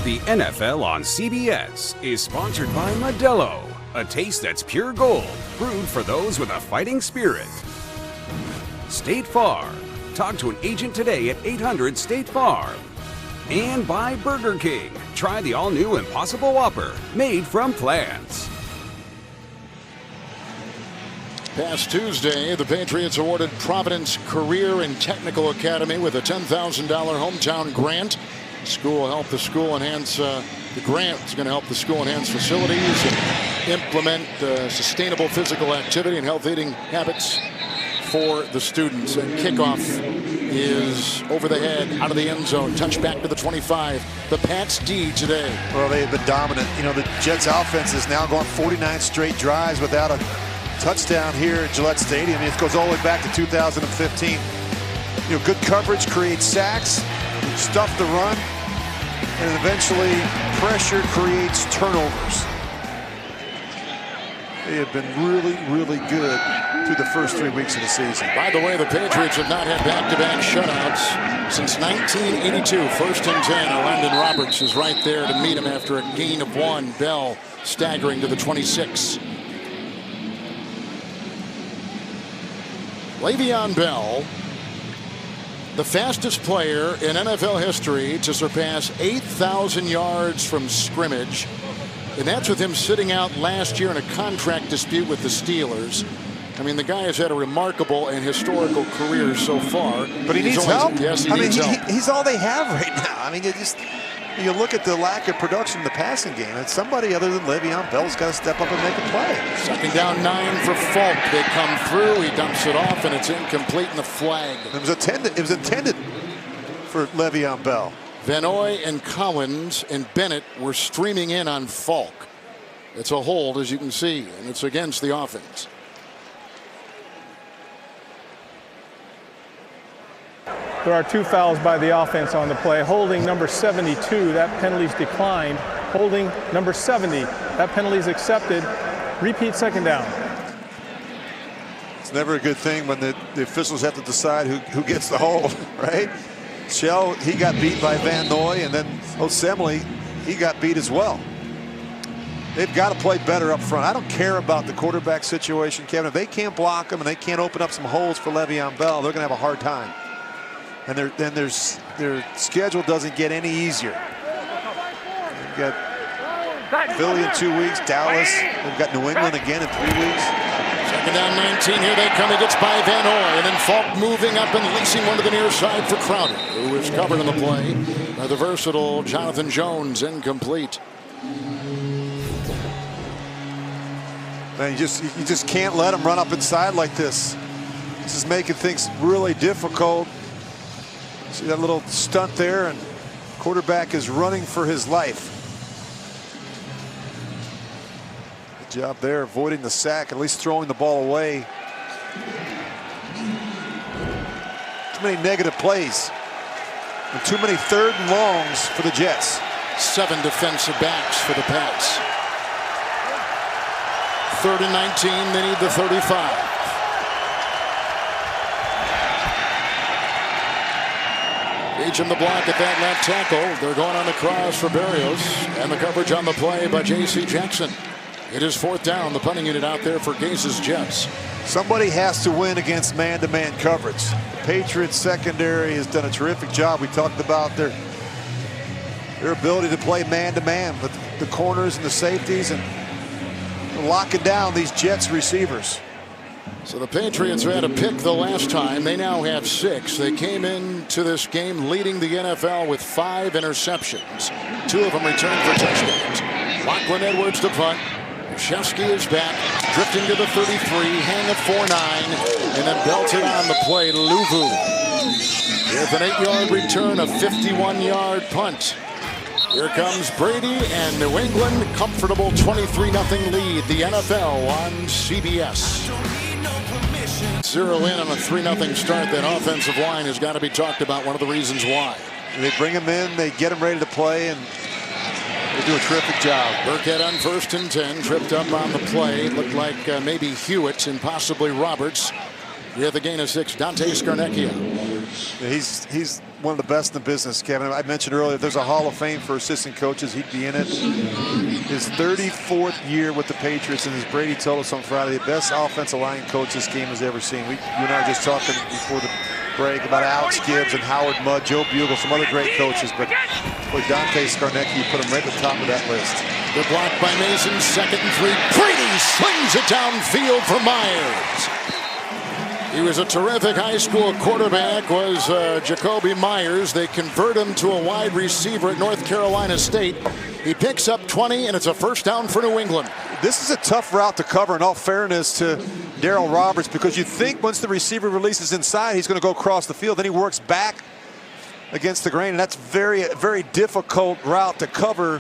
The NFL on CBS is sponsored by Modelo, a taste that's pure gold, brewed for those with a fighting spirit. State Farm. Talk to an agent today at 800-STATE-FARM. And by Burger King. Try the all-new Impossible Whopper, made from plants. Past Tuesday, the Patriots awarded Providence Career and Technical Academy with a $10,000 hometown grant School help the school enhance the grant. It's going to help the school enhance facilities and implement sustainable physical activity and health eating habits for the students. And kickoff is over the head, out of the end zone, touch back to the 25. The Pats D today. Well, they have been dominant. You know, the Jets offense is now going 49 straight drives without a touchdown here at Gillette Stadium. It goes all the way back to 2015. You know, good coverage creates sacks, stuff the run, and eventually pressure creates turnovers. They have been really, really good through the first 3 weeks of the season. By the way, the Patriots have not had back-to-back shutouts since 1982. 1st and 10. Landon Roberts is right there to meet him after a gain of 1. Bell staggering to the 26. Le'Veon Bell, the fastest player in NFL history to surpass 8,000 yards from scrimmage. And that's with him sitting out last year in a contract dispute with the Steelers. I mean, the guy has had a remarkable and historical career so far. But he needs help. Yes, he needs help. He's all they have right now. I mean, you look at the lack of production in the passing game. It's somebody other than Le'Veon Bell's got to step up and make a play. 2nd down 9 for Falk. They come through. He dumps it off, and it's incomplete in the flag. It was intended for Le'Veon Bell. Van Noy and Collins and Bennett were streaming in on Falk. It's a hold, as you can see, and it's against the offense. There are 2 fouls by the offense on the play. Holding number 72, that penalty's declined. Holding number 70, that penalty's accepted. Repeat 2nd down. It's never a good thing when the officials have to decide who gets the hold, right? Shell, he got beat by Van Noy, and then Osemele, he got beat as well. They've got to play better up front. I don't care about the quarterback situation, Kevin. If they can't block him and they can't open up some holes for Le'Veon Bell, they're going to have a hard time. And their schedule doesn't get any easier. They've got Philly in 2 weeks, Dallas. They've got New England again in 3 weeks. 2nd down 19. Here they come. He gets by Van Noy, and then Falk moving up and leasing one to the near side for Crowder, who is covered on the play by the versatile Jonathan Jones. Incomplete. Man, you just can't let him run up inside like this. This is making things really difficult. See that little stunt there, and quarterback is running for his life. Good job there, avoiding the sack, at least throwing the ball away. Too many negative plays and too many 3rd and longs for the Jets. 7 defensive backs for the Pats. 3rd and 19. They need the 35. In the block at that left tackle. They're going on the cross for Berrios, and the coverage on the play by J.C. Jackson. It is 4th down. The punting unit out there for Gase's Jets. Somebody has to win against man-to-man coverage. The Patriots secondary has done a terrific job. We talked about their ability to play man-to-man with the corners and the safeties and locking down these Jets receivers. So the Patriots had a pick the last time. They now have 6. They came into this game leading the NFL with 5 interceptions. 2 of them returned for touchdowns. Lachlan Edwards to punt. Krzyzewski is back, drifting to the 33, hang of 4-9, and then belted on the play to Luvu. With an 8-yard return, a 51-yard punt. Here comes Brady and New England, comfortable 23-0 lead. The NFL on CBS. 0 in on a 3-0 start. That offensive line has got to be talked about. One of the reasons why. They bring him in, they get him ready to play, and they do a terrific job. Burkhead on 1st and 10, tripped up on the play. Looked like maybe Hewitt and possibly Roberts. We have the gain of 6. Dante Scarnecchia. He's one of the best in the business, Kevin. I mentioned earlier, if there's a Hall of Fame for assistant coaches, he'd be in it. His 34th year with the Patriots, and as Brady told us on Friday, the best offensive line coach this game has ever seen. You and I were just talking before the break about Alex Gibbs and Howard Mudd, Joe Bugle, some other great coaches, but boy, Dante Scarnecchia, put him right at the top of that list. The block by Mason, 2nd and 3. Brady slings it downfield for Myers. He was a terrific high school quarterback, was Jacoby Myers. They convert him to a wide receiver at North Carolina State. He picks up 20, and it's a first down for New England. This is a tough route to cover, in all fairness to Darryl Roberts, because you think once the receiver releases inside, he's going to go across the field. Then he works back against the grain, and that's a very difficult route to cover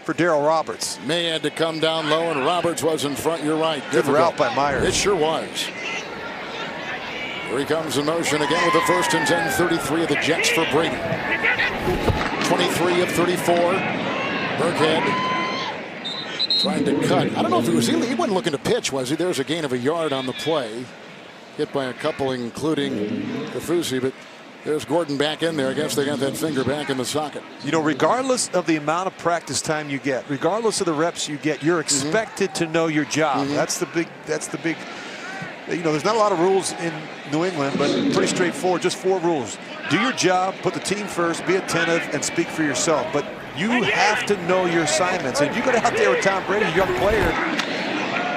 for Darryl Roberts. May had to come down low, and Roberts was in front. You're right. Good route by Myers. It sure was. Here he comes in motion again with the 1st and 10, 33 of the Jets for Brady. 23 of 34. Burkhead trying to cut. I don't know if he wasn't looking to pitch, was he? There's a gain of a yard on the play. Hit by a couple, including Kaufusi, but there's Gordon back in there. I guess they got that finger back in the socket. You know, regardless of the amount of practice time you get, regardless of the reps you get, you're expected to know your job. That's the big, you know, there's not a lot of rules in New England, but pretty straightforward. Just 4 rules. Do your job, put the team first, be attentive, and speak for yourself. But you have to know your assignments. And if you get out there with Tom Brady, a young player,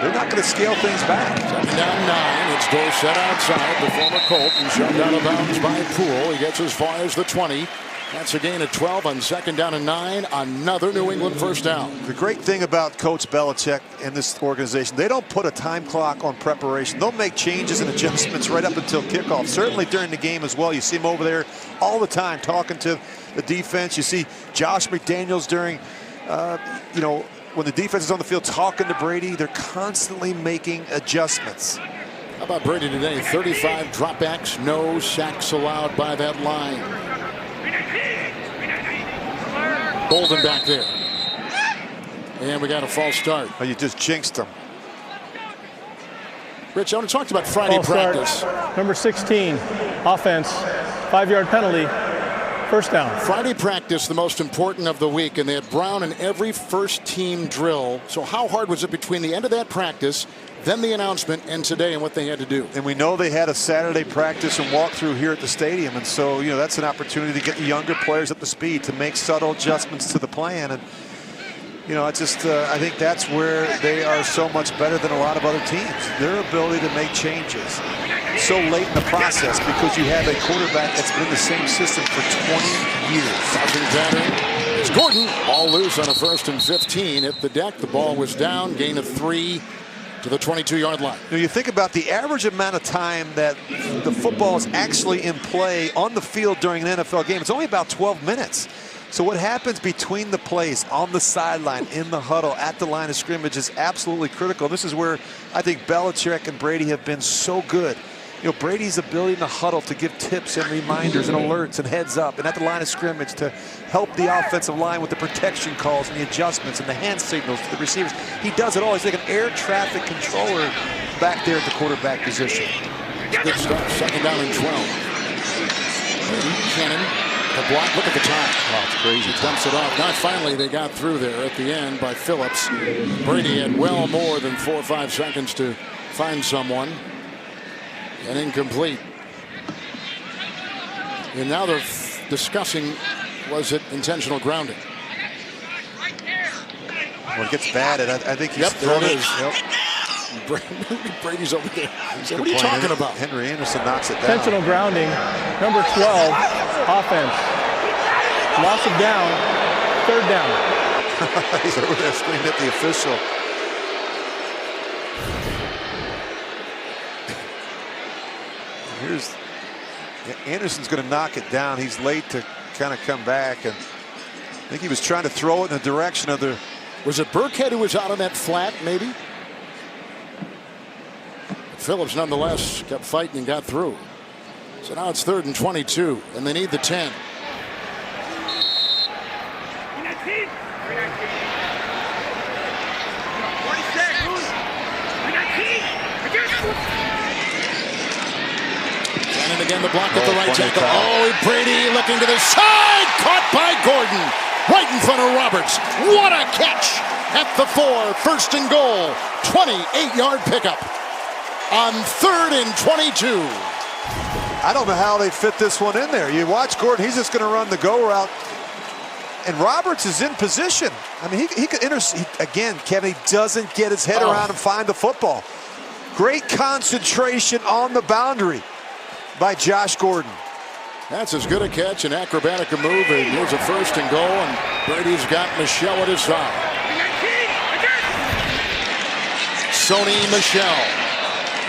they're not going to scale things back. Down 9. It's Dorsett outside, the former Colt, and shoved out of bounds by Poole. He gets as far as the 20. That's a gain of 12 on 2nd down and 9. Another New England first down. The great thing about Coach Belichick and this organization, they don't put a time clock on preparation. They'll make changes and adjustments right up until kickoff. Certainly during the game as well. You see him over there all the time talking to the defense. You see Josh McDaniels during, you know, when the defense is on the field talking to Brady. They're constantly making adjustments. How about Brady today? 35 dropbacks, no sacks allowed by that line. Bolden back there. And we got a false start. Oh, you just jinxed him. Rich, I want to talk about Friday practice. Number 16, offense, 5-yard penalty, first down. Friday practice, the most important of the week, and they had Brown in every first team drill. So how hard was it between the end of that practice, then the announcement, and today, and what they had to do? And we know they had a Saturday practice and walkthrough here at the stadium, and so, you know, that's an opportunity to get the younger players up to speed, to make subtle adjustments to the plan. And, you know, it's just, I think that's where they are so much better than a lot of other teams. Their ability to make changes so late in the process, because you have a quarterback that's been in the same system for 20 years. It's Gordon. Ball loose on a 1st and 15. Hit the deck. The ball was down. Gain of 3 to the 22-yard line. Now you think about the average amount of time that the football is actually in play on the field during an NFL game. It's only about 12 minutes. So what happens between the plays, on the sideline, in the huddle, at the line of scrimmage is absolutely critical. This is where I think Belichick and Brady have been so good. You know, Brady's ability in the huddle to give tips and reminders and alerts and heads up, and at the line of scrimmage to help the offensive line with the protection calls and the adjustments and the hand signals to the receivers. He does it all. He's like an air traffic controller back there at the quarterback position. Good stuff. 2nd down and 12. Cannon, the block. Look at the time. Oh, it's crazy. He dumps it off. Now finally they got through there at the end by Phillips. Brady had well more than 4 or 5 seconds to find someone. And incomplete. And now they're discussing, was it intentional grounding? Well, it gets batted. I think he's there it thrown is. Yep. Brady's over there. So what are you talking about? Henry Anderson knocks it down. Intentional grounding, number 12, offense. Loss of down, 3rd down. He's over there screaming at the official. Here's Anderson's going to knock it down. He's late to kind of come back, and I think he was trying to throw it in the direction of the. Was it Burkhead who was out on that flat, maybe? Phillips, nonetheless, kept fighting and got through. So now it's 3rd and 22, and they need the 10. And again, the block at the right tackle. Oh, Brady looking to the side. Caught by Gordon. Right in front of Roberts. What a catch at the 4. 1st and goal. 28-yard pickup on 3rd and 22. I don't know how they fit this one in there. You watch Gordon. He's just going to run the go route. And Roberts is in position. I mean, he could intercept. Again, Kevin, he doesn't get his head around and find the football. Great concentration on the boundary by Josh Gordon. That's as good a catch and acrobatic a move. And here's a 1st and goal, and Brady's got Michel at his side. Sony Michel.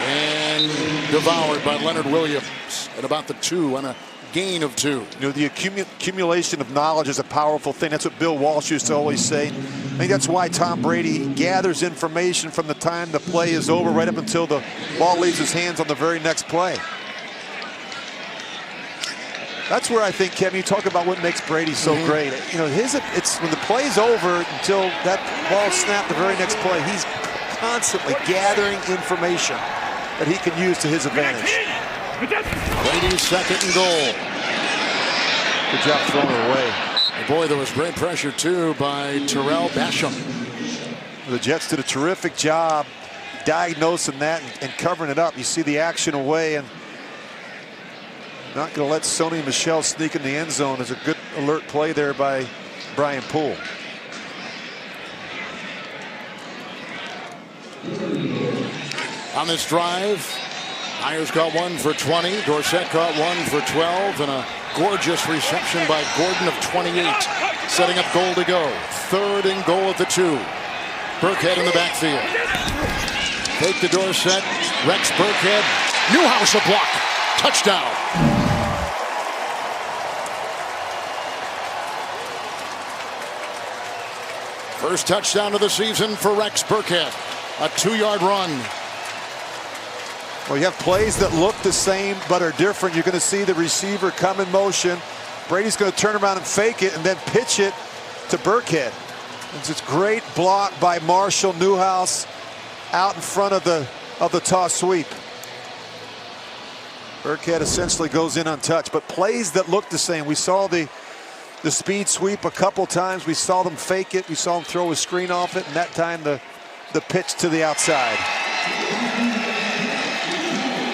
And devoured by Leonard Williams at about the 2 on a gain of 2. You know, the accumulation of knowledge is a powerful thing. That's what Bill Walsh used to always say. I think that's why Tom Brady gathers information from the time the play is over right up until the ball leaves his hands on the very next play. That's where I think, Kevin, you talk about what makes Brady so great. You know, it's when the play's over until that ball snapped the very next play, he's constantly gathering information that he can use to his advantage. Brady's 2nd and goal. Good job throwing it away. And boy, there was great pressure too by Terrell Basham. The Jets did a terrific job diagnosing that and covering it up. You see the action away, and not going to let Sony Michel sneak in the end zone. Is a good alert play there by Brian Poole. On this drive, Myers got 1 for 20. Dorsett caught 1 for 12, and a gorgeous reception by Gordon of 28, setting up goal to go. 3rd and goal at the 2. Burkhead in the backfield. Take the Dorsett. Rex Burkhead. Newhouse a block. Touchdown. First touchdown of the season for Rex Burkhead. A 2-yard run. Well, you have plays that look the same but are different. You're going to see the receiver come in motion. Brady's going to turn around and fake it and then pitch it to Burkhead. It's a great block by Marshall Newhouse out in front of the toss sweep. Burkhead essentially goes in untouched, but plays that look the same. We saw the speed sweep a couple times. We saw them fake it. We saw him throw a screen off it, and that time the pitch to the outside.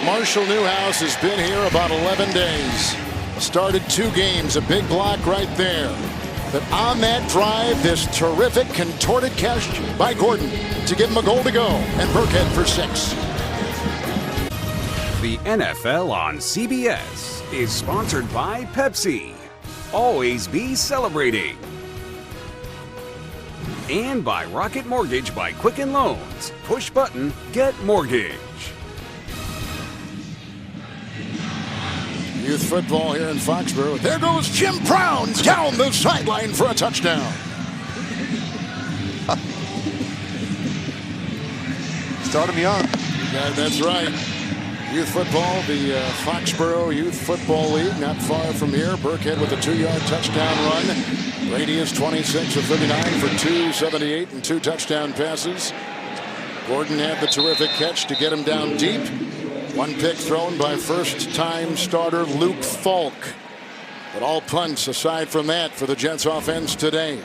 Marshall Newhouse has been here about 11 days. Started 2 games, a big block right there. But on that drive, this terrific contorted catch by Gordon to give him a goal to go, and Burkhead for 6. The NFL on CBS is sponsored by Pepsi. Always be celebrating. And by Rocket Mortgage by Quicken Loans. Push button, get mortgage. Youth football here in Foxborough. There goes Jim Brown down the sideline for a touchdown. Start him young. Yeah, that's right. Youth football, the Foxborough Youth Football League, not far from here. Burkhead with a 2-yard touchdown run. Brady is 26 of 39 for 278 and 2 touchdown passes. Gordon had the terrific catch to get him down deep. 1 pick thrown by first-time starter Luke Falk. But all punts aside from that for the Jets offense today.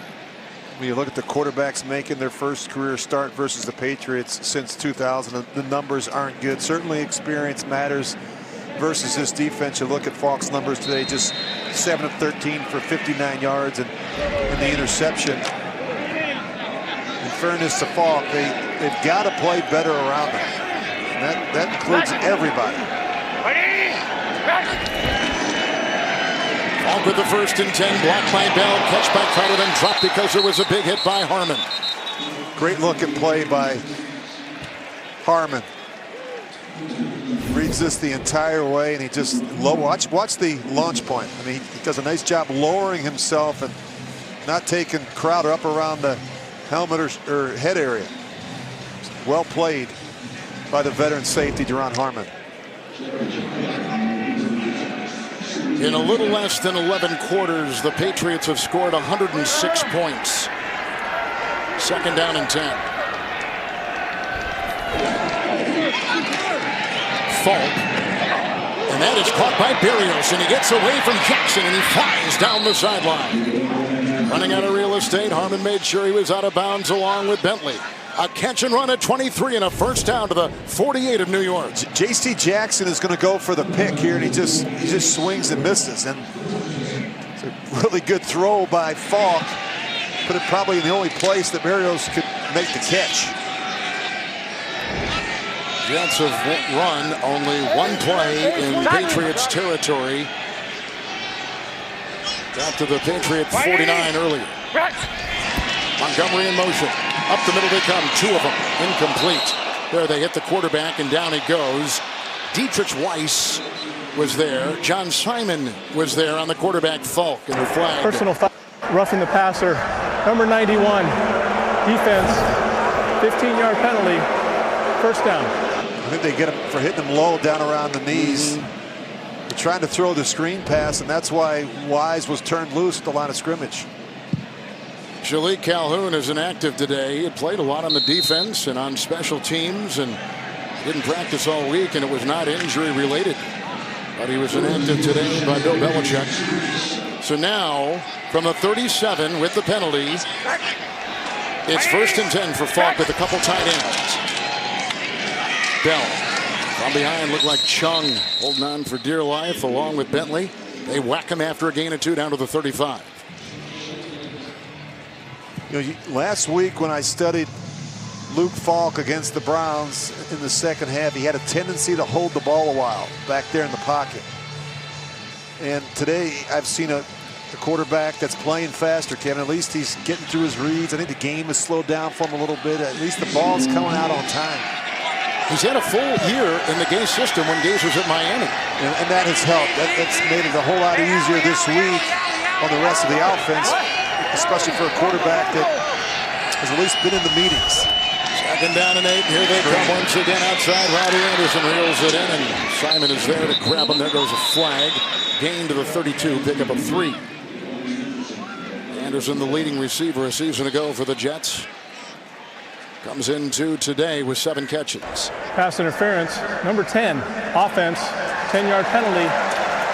When you look at the quarterbacks making their first career start versus the Patriots since 2000, the numbers aren't good. Certainly experience matters versus this defense. You look at Falk's numbers today, just 7 of 13 for 59 yards and the interception. In fairness to Falk, they've got to play better around him. And that includes everybody. Falk with the 1st and 10, blocked by Bell, catch by Carter, then dropped because there was a big hit by Harmon. Great looking play by Harmon. Reads this the entire way, and he just watch the launch point. I mean, he does a nice job lowering himself and not taking Crowder up around the helmet or head area. Well played by the veteran safety, Duron Harmon. In a little less than 11 quarters, the Patriots have scored 106 points. 2nd down and 10. Falk. And that is caught by Berrios, and he gets away from Jackson, and he flies down the sideline. Running out of real estate, Harmon made sure he was out of bounds along with Bentley. A catch and run at 23 and a 1st down to the 48 of New York. J.C. Jackson is going to go for the pick here, and he just swings and misses. And it's a really good throw by Falk. Put it probably in the only place that Berrios could make the catch. Jets have run only one play in Patriots territory. Got to the Patriot 49 earlier. Montgomery in motion. Up the middle they come. Two of them. Incomplete. There they hit the quarterback and down he goes. Dietrich Weiss was there. John Simon was there on the quarterback. Falk and the flag. Personal foul, roughing the passer. Number 91. Defense. 15-yard penalty. First down. I think they get him for hitting him low down around the knees. They're trying to throw the screen pass, and that's why Wise was turned loose at the line of scrimmage. Shalik Calhoun is inactive today. He had played a lot on the defense and on special teams and didn't practice all week, and it was not injury related. But he was inactive today by Bill Belichick. So now, from the 37 with the penalty, it's 1st and 10 for Falk with a couple tight ends. Bell from behind looked like Chung holding on for dear life along with Bentley. They whack him after a gain of 2 down to the 35. You know, last week when I studied Luke Falk against the Browns in the second half, he had a tendency to hold the ball a while back there in the pocket. And today I've seen a quarterback that's playing faster, Kevin. At least he's getting through his reads. I think the game has slowed down for him a little bit. At least the ball's coming out on time. He's had a full year in the Gase system when Gase was at Miami. And that has helped. That's made it a whole lot easier this week on the rest of the offense, especially for a quarterback that has at least been in the meetings. 2nd down and 8. Here they come once again outside. Robbie Anderson reels it in, and Simon is there to grab him. There goes a flag. Gain to the 32. Pickup of 3. Anderson, the leading receiver a season ago for the Jets, comes into today with 7 catches. Pass interference. Number 10. Offense. 10-yard penalty.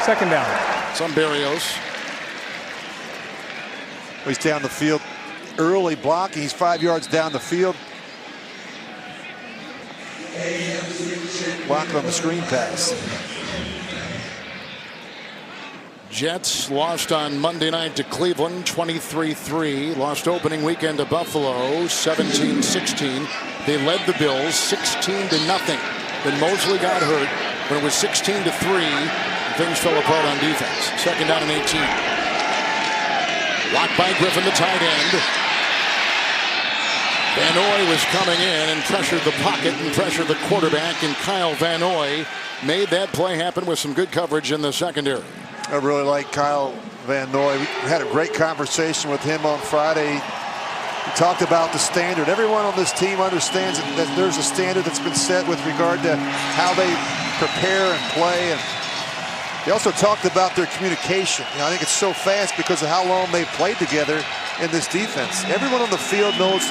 2nd down. Some Berrios. He's down the field early blocking. He's 5 yards down the field. Blocking on the screen pass. Jets lost on Monday night to Cleveland 23-3. Lost opening weekend to Buffalo 17-16. They led the Bills 16-0. Then Mosley got hurt when it was 16-3. Things fell apart on defense. 2nd down and 18. Blocked by Griffin, the tight end. Van Noy was coming in and pressured the pocket and pressured the quarterback, and Kyle Van Noy made that play happen with some good coverage in the secondary. I really like Kyle Van Noy. We had a great conversation with him on Friday. He talked about the standard. Everyone on this team understands that there's a standard that's been set with regard to how they prepare and play. And they also talked about their communication. You know, I think it's so fast because of how long they've played together in this defense. Everyone on the field knows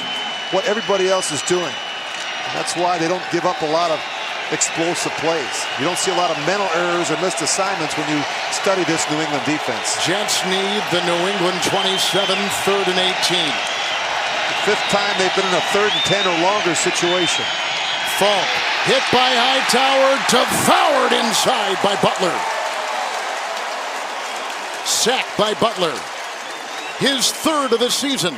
what everybody else is doing. And that's why they don't give up a lot of explosive plays. You don't see a lot of mental errors or missed assignments when you study this New England defense. Jets need the New England 27, 3rd and 18. The 5th time they've been in a 3rd and 10 or longer situation. Falk hit by Hightower, devoured inside by Butler. Sacked by Butler. His 3rd of the season.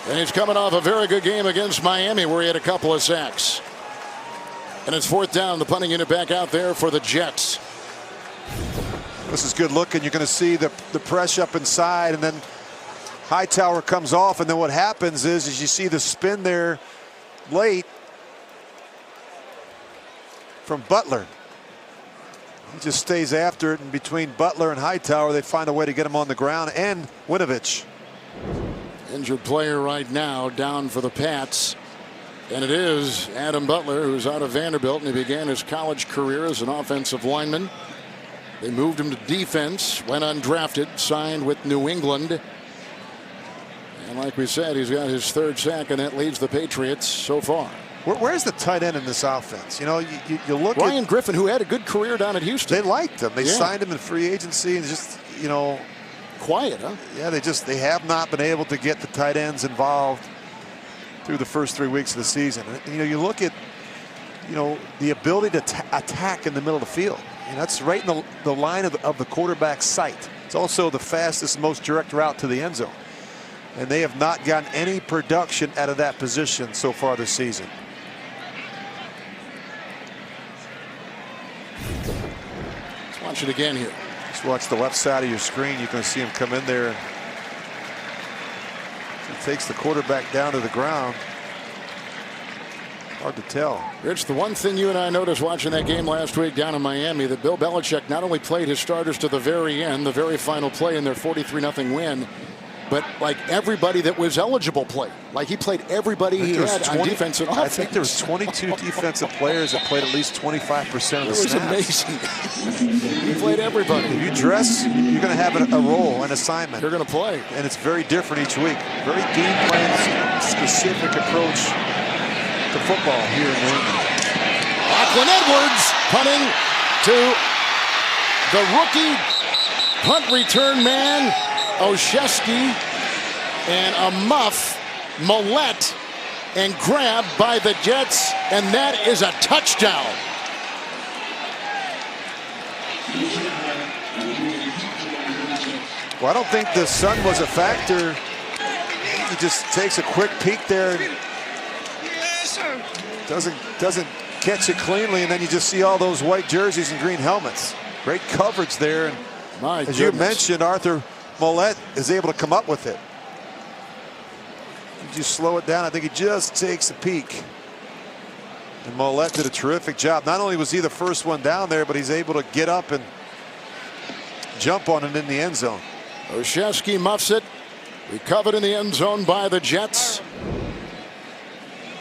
And he's coming off a very good game against Miami where he had a couple of sacks. And it's 4th down. The punting unit back out there for the Jets. This is good looking. You're going to see the press up inside, and then Hightower comes off, and then what happens is you see the spin there late from Butler. He just stays after it, and between Butler and Hightower, they find a way to get him on the ground, and Winovich. Injured player right now down for the Pats. And it is Adam Butler, who's out of Vanderbilt, and he began his college career as an offensive lineman. They moved him to defense, went undrafted, signed with New England. And like we said, he's got his 3rd sack, and that leads the Patriots so far. Where's the tight end in this offense? You know, you look at Ryan Griffin, who had a good career down at Houston. They liked him. They signed him in free agency, and just, you know, quiet, huh? Yeah, they have not been able to get the tight ends involved through the first 3 weeks of the season. And, you know, you look at, you know, the ability to attack in the middle of the field. And that's right in the line of the quarterback's sight. It's also the fastest, most direct route to the end zone. And they have not gotten any production out of that position so far this season. Let's watch it again here. Just watch the left side of your screen. You can see him come in there. He takes the quarterback down to the ground. Hard to tell. Rich, the one thing you and I noticed watching that game last week down in Miami, that Bill Belichick not only played his starters to the very end, the very final play in their 43-0 win, but like everybody that was eligible played. Like he played everybody he had on defense and offense. I think there was 22 defensive players that played at least 25% of the snaps. It was amazing. He played everybody. If you dress, you're going to have a role, an assignment. You're going to play. And it's very different each week. Very game plan specific approach to football here in New England. Lachlan Edwards punting to the rookie punt return man, Olszewski, and a muff, Millette, and grabbed by the Jets, and that is a touchdown. Well, I don't think the sun was a factor. He just takes a quick peek there. Doesn't catch it cleanly, and then you just see all those white jerseys and green helmets. Great coverage there, and as you mentioned, Arthur Millette is able to come up with it. You just slow it down. I think he just takes a peek, and Millette did a terrific job. Not only was he the first one down there, but he's able to get up and jump on it in the end zone. Olszewski muffs it, recovered in the end zone by the Jets.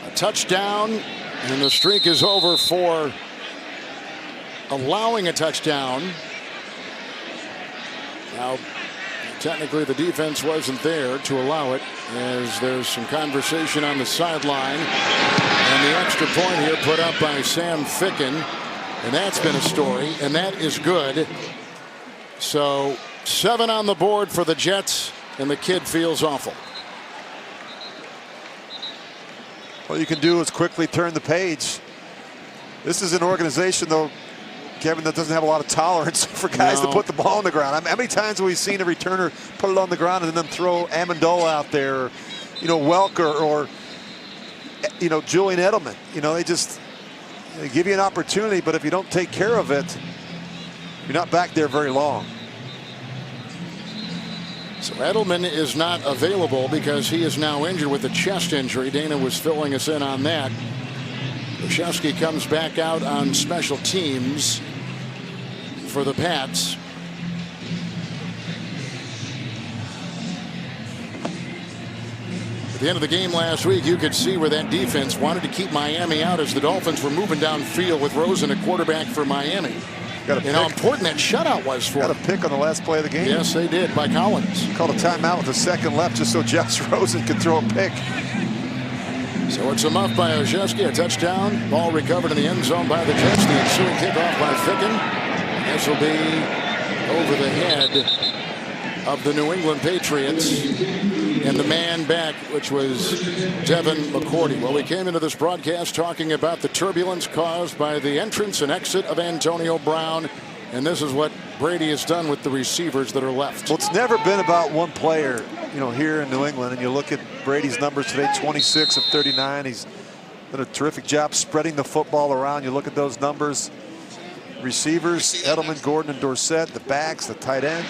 A touchdown, and the streak is over for allowing a touchdown. Now, technically the defense wasn't there to allow it, as there's some conversation on the sideline. And the extra point here put up by Sam Ficken, and that's been a story, and that is good. So 7 on the board for the Jets, and the kid feels awful. What you can do is quickly turn the page. This is an organization, though, Kevin, that doesn't have a lot of tolerance for guys to put the ball on the ground. I mean, how many times have we seen a returner put it on the ground and then throw Amendola out there, or, Welker, or, Julian Edelman? They give you an opportunity, but if you don't take care of it, you're not back there very long. So Edelman is not available because he is now injured with a chest injury. Dana was filling us in on that. Olszewski comes back out on special teams for the Pats. At the end of the game last week, you could see where that defense wanted to keep Miami out as the Dolphins were moving downfield with Rosen at quarterback for Miami. And how important that shutout was for them. Got a pick on the last play of the game. Yes, they did, by Collins. Called a timeout with a second left just so Josh Rosen could throw a pick. So it's a muff by Olszewski, a touchdown. Ball recovered in the end zone by the Jets. The ensuing kickoff by Ficken. This will be over the head of the New England Patriots. And the man back, which was Devin McCourty. Well, we came into this broadcast talking about the turbulence caused by the entrance and exit of Antonio Brown. And this is what Brady has done with the receivers that are left. Well, it's never been about one player, here in New England. And you look at Brady's numbers today, 26 of 39. He's done a terrific job spreading the football around. You look at those numbers. Receivers, Edelman, Gordon, and Dorsett. The backs, the tight end.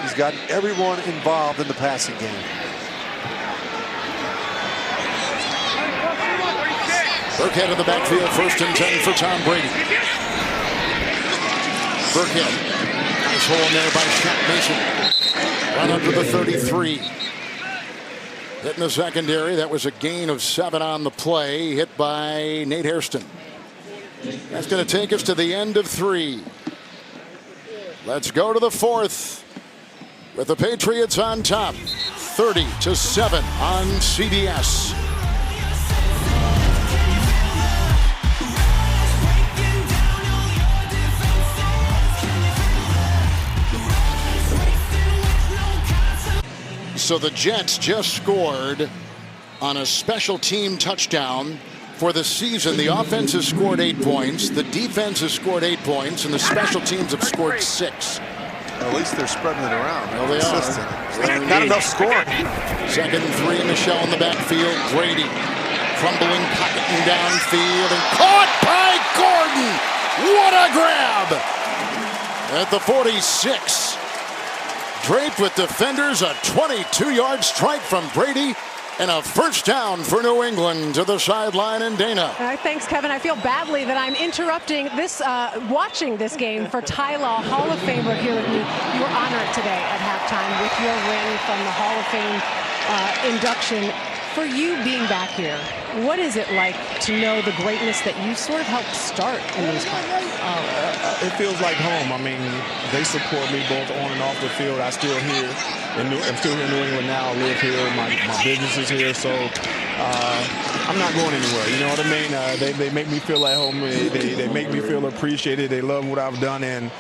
He's gotten everyone involved in the passing game. Burkhead in the backfield, 1st and 10 for Tom Brady. Burkhead, nice hole in there by Shaq Mason. Run up to the 33. Hit in the secondary. That was a gain of 7 on the play. Hit by Nate Hairston. That's going to take us to the end of 3. Let's go to the 4th. With the Patriots on top, 30-7 on CBS. So the Jets just scored on a special team touchdown. For the season, the offense has scored 8 points, the defense has scored 8 points, and the special teams have scored 6. At least they're spreading it around. Well, they are. Not enough scoring. 2nd and 3, Michelle in the backfield. Brady crumbling, pocketing downfield, and caught by Gordon. What a grab! At the 46. Draped with defenders, a 22-yard strike from Brady, and a first down for New England to the sideline and Dana. Thanks, Kevin. I feel badly that I'm interrupting this, watching this game for Ty Law, Hall of Famer, here with me. You were honored today at halftime with your ring from the Hall of Fame induction. For you being back here, what is it like to know the greatness that you sort of helped start in these players? It feels like home. I mean, they support me both on and off the field. I'm still here in New England now. I live here. My business is here, so I'm not going anywhere. You know what I mean? They make me feel at home. They make me feel appreciated. They love what I've done, and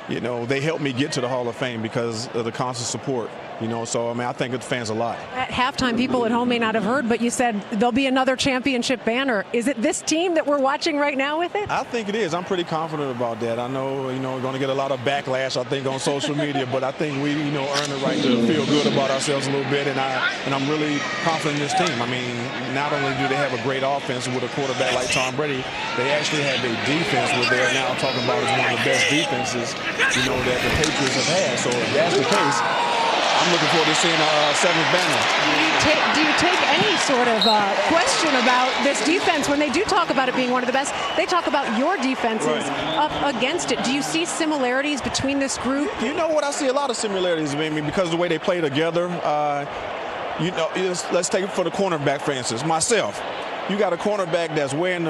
you know, they helped me get to the Hall of Fame because of the constant support. You know, so I mean, I thank the fans a lot. At halftime, people at home may not have heard, but you said there'll be another championship banner. Is it this team that we're watching right now with it? I think it is. I'm pretty confident about that. I know, you know, we're going to get a lot of backlash, I think, on social media, but I think we, you know, earn the right to feel good about ourselves a little bit, and I'm really confident in this team. I mean, not only do they have a great offense with a quarterback like Tom Brady, they actually have a defense where they're now talking about as one of the best defenses, you know, that the Patriots have had. So if that's the case, I'm looking forward to seeing a seventh banner. Do you take any sort of question about this defense when they do talk about it being one of the best? They talk about your defenses up against it. Do you see similarities between this group? You know what? I see a lot of similarities, maybe because of the way they play together. You know, let's take it for the cornerback, for instance. Myself, you got a cornerback that's wearing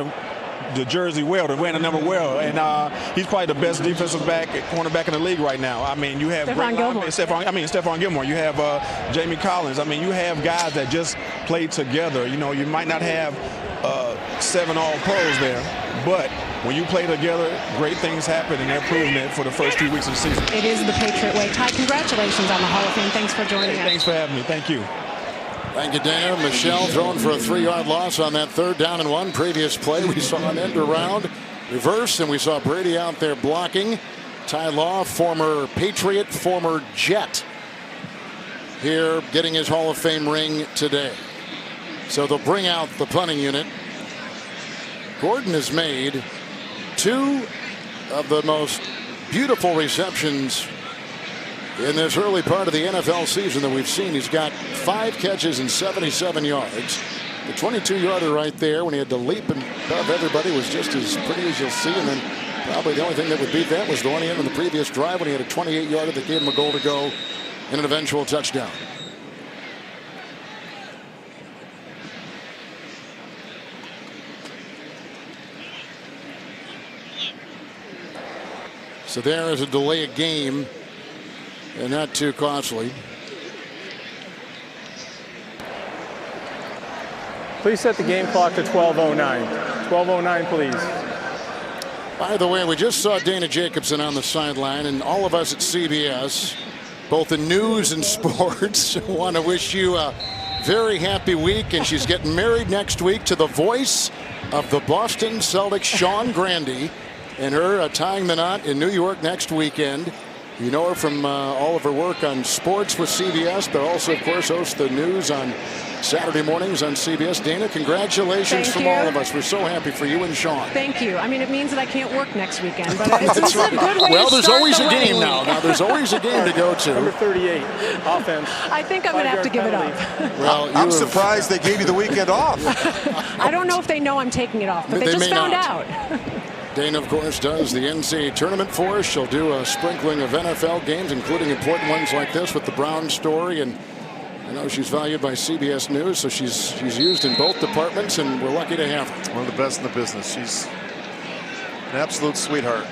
the jersey well, wearing the number well, and he's probably the best defensive cornerback in the league right now. I mean, you have Stephon Gilmore. Stephon Gilmore. You have Jamie Collins. I mean, you have guys that just play together. You know, you might not have 7 All-Pros there, but when you play together, great things happen, and they're proving it for the first 2 weeks of the season. It is the Patriot way. Ty, congratulations on the Hall of Fame. Thanks for joining us. Thanks for having me. Thank you. Thank you, Dana. Michelle throwing for a 3-yard loss on that 3rd down and 1. Previous play, we saw an end around reverse, and we saw Brady out there blocking. Ty Law, former Patriot, former Jet, here getting his Hall of Fame ring today. So they'll bring out the punting unit. Gordon has made 2 of the most beautiful receptions in this early part of the NFL season that we've seen. He's got 5 catches and 77 yards. The 22-yarder right there, when he had to leap above everybody, was just as pretty as you'll see. And then probably the only thing that would beat that was the one he had on the previous drive when he had a 28-yarder that gave him a goal to go and an eventual touchdown. So there is a delay of game, and not too costly. Please set the game clock to 12:09. 12:09, please. By the way, we just saw Dana Jacobson on the sideline, and all of us at CBS, both in news and sports, want to wish you a very happy week. And she's getting married next week to the voice of the Boston Celtics, Sean Grande, and her tying the knot in New York next weekend. You know her from all of her work on sports with CBS, but also, of course, hosts the news on Saturday mornings on CBS. Dana, congratulations from all of us. We're so happy for you and Sean. Thank you. I mean, it means that I can't work next weekend, but it's a good way well, to there's always a game now. Now, there's always a game to go to. Number 38, offense. I think I'm going to have to give it up. Well, I'm surprised they gave you the weekend off. I don't know if they know I'm taking it off, but they just found out. Dana, of course, does the NCAA tournament for us. She'll do a sprinkling of NFL games, including important ones like this with the Brown story. And I know she's valued by CBS News, so she's used in both departments, and we're lucky to have her. One of the best in the business. She's an absolute sweetheart.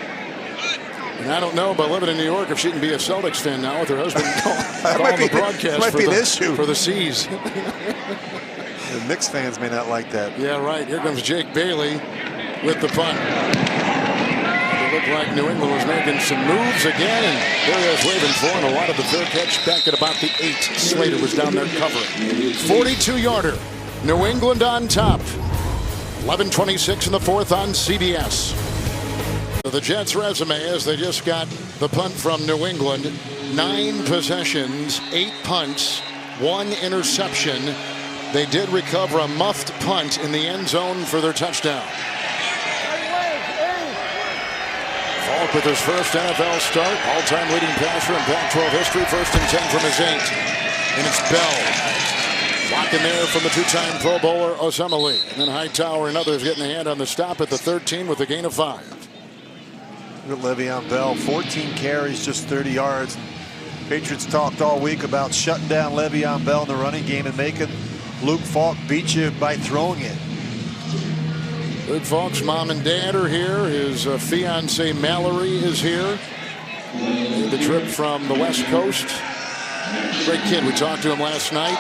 And I don't know about living in New York if she can be a Celtics fan now with her husband calling the broadcast for the C's. The Knicks fans may not like that. Yeah, right. Here comes Jake Bailey with the punt. It looked like New England was making some moves again, and there he is waving for, and a lot of the fair catch back at about the 8. Slater was down there covering. 42-yarder. New England on top. 11:26 in the 4th on CBS. So the Jets' resume is they just got the punt from New England. 9 possessions, 8 punts, 1 interception. They did recover a muffed punt in the end zone for their touchdown. Falk with his first NFL start. All-time leading passer in Pac-12 history. 1st and 10 from his 8. And it's Bell. Blocking there from the 2-time Pro Bowler Osemele. And then Hightower and others getting a hand on the stop at the 13 with a gain of 5. Look at Le'Veon Bell, 14 carries, just 30 yards. Patriots talked all week about shutting down Le'Veon Bell in the running game and making Luke Falk beat you by throwing it. Luke Falk's mom and dad are here. His fiance Mallory is here. Made the trip from the West Coast. Great kid. We talked to him last night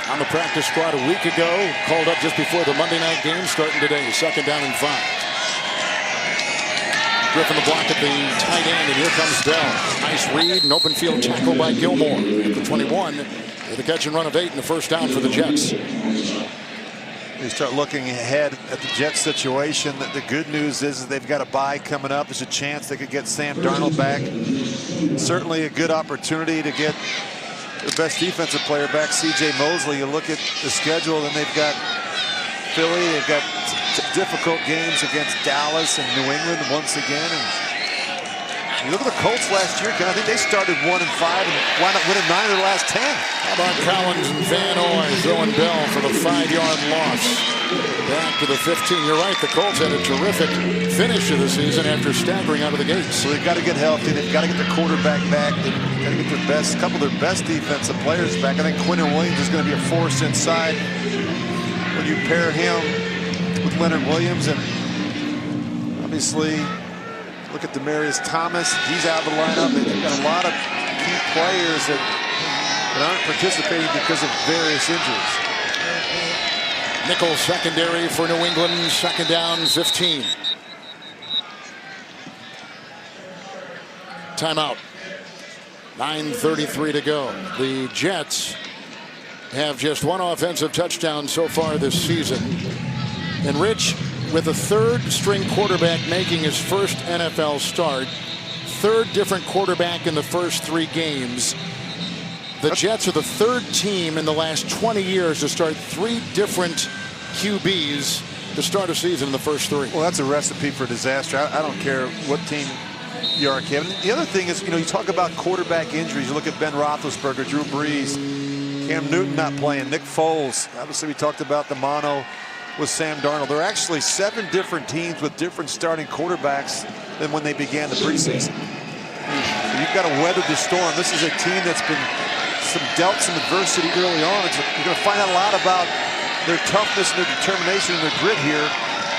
on the practice squad a week ago. Called up just before the Monday night game starting today. 2nd down and 5. Griffin the block at the tight end, and here comes Bell. Nice read, an open field tackle by Gilmore at the 21 with a catch and run of 8 and the first down for the Jets. You start looking ahead at the Jets situation. The good news is they've got a bye coming up. There's a chance they could get Sam Darnold back. Certainly a good opportunity to get their best defensive player back, C.J. Mosley. You look at the schedule, and they've got Philly. They've got difficult games against Dallas and New England once again. And you look at the Colts last year, Ken. I think they started 1-5 and wound up winning 9 of the last 10. How about Collins and Van Noy throwing Bell for the 5-yard loss? Back to the 15. You're right. The Colts had a terrific finish to the season after staggering out of the gates. So they've got to get healthy. They've got to get the quarterback back. They've got to get their best, a couple of their best defensive players back. I think Quinton Williams is going to be a force inside. When you pair him with Leonard Williams, and obviously look at Demaryius Thomas. He's out of the lineup. They've got a lot of key players that aren't participating because of various injuries. Nickel secondary for New England. 2nd down, 15. Timeout. 9:33 to go. The Jets have just 1 offensive touchdown so far this season. And Rich, with a 3rd-string quarterback making his first NFL start, 3rd different quarterback in the first 3 games. The Jets are the 3rd team in the last 20 years to start 3 different QBs to start a season in the first 3. Well, that's a recipe for disaster. I don't care what team you are, Kevin. The other thing is, you talk about quarterback injuries. You look at Ben Roethlisberger, Drew Brees, Cam Newton not playing, Nick Foles. Obviously, we talked about the mono with Sam Darnold. There are actually 7 different teams with different starting quarterbacks than when they began the preseason. So you've got to weather the storm. This is a team that's been dealt some adversity early on. You're going to find out a lot about their toughness and their determination and their grit here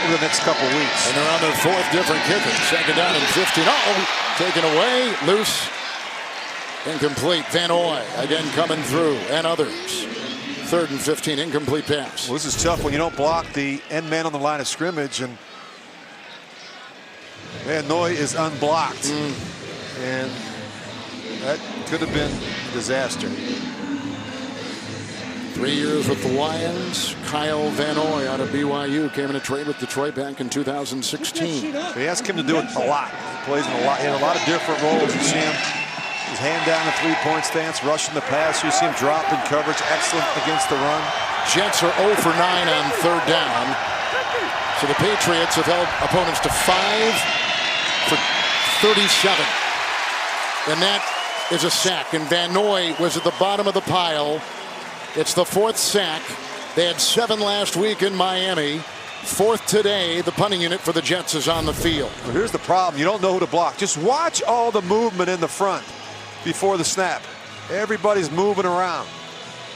over the next couple weeks. And they're on their 4th different kicker. 2nd down and 15. Taken away, loose, incomplete. Van Noy again coming through, and others. 3rd and 15, incomplete pass. Well, this is tough when you don't block the end man on the line of scrimmage, and Van Noy is unblocked. And that could have been a disaster. 3 years with the Lions. Kyle Van Noy out of BYU came in a trade with Detroit back in 2016. They asked him to do it a lot. He plays in a lot. He had a lot of different roles. You see him, his hand down the 3-point stance, rushing the pass. You see him drop in coverage, excellent against the run. Jets are 0 for 9 on 3rd down. So the Patriots have held opponents to 5 for 37. And that is a sack. And Van Noy was at the bottom of the pile. It's the 4th sack. They had 7 last week in Miami. 4th today. The punting unit for the Jets is on the field. Well, here's the problem. You don't know who to block. Just watch all the movement in the front before the snap. Everybody's moving around.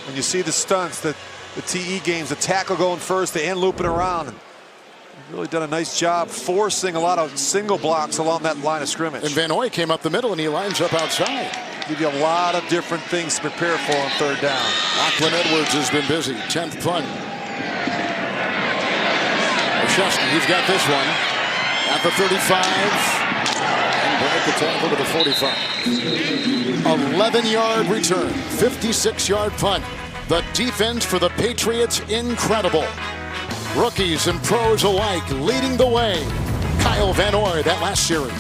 And you see the stunts, the TE games, the tackle going first, the end looping around. And really done a nice job forcing a lot of single blocks along that line of scrimmage. And Van Noy came up the middle, and he lines up outside. Give you a lot of different things to prepare for on 3rd down. Lachlan Edwards has been busy. 10th punt. Shusky, he's got this one at the 35 and break the tackle to the 45. 11-yard return, 56-yard punt. The defense for the Patriots, incredible. Rookies and pros alike leading the way. Kyle Van Noy, that last series.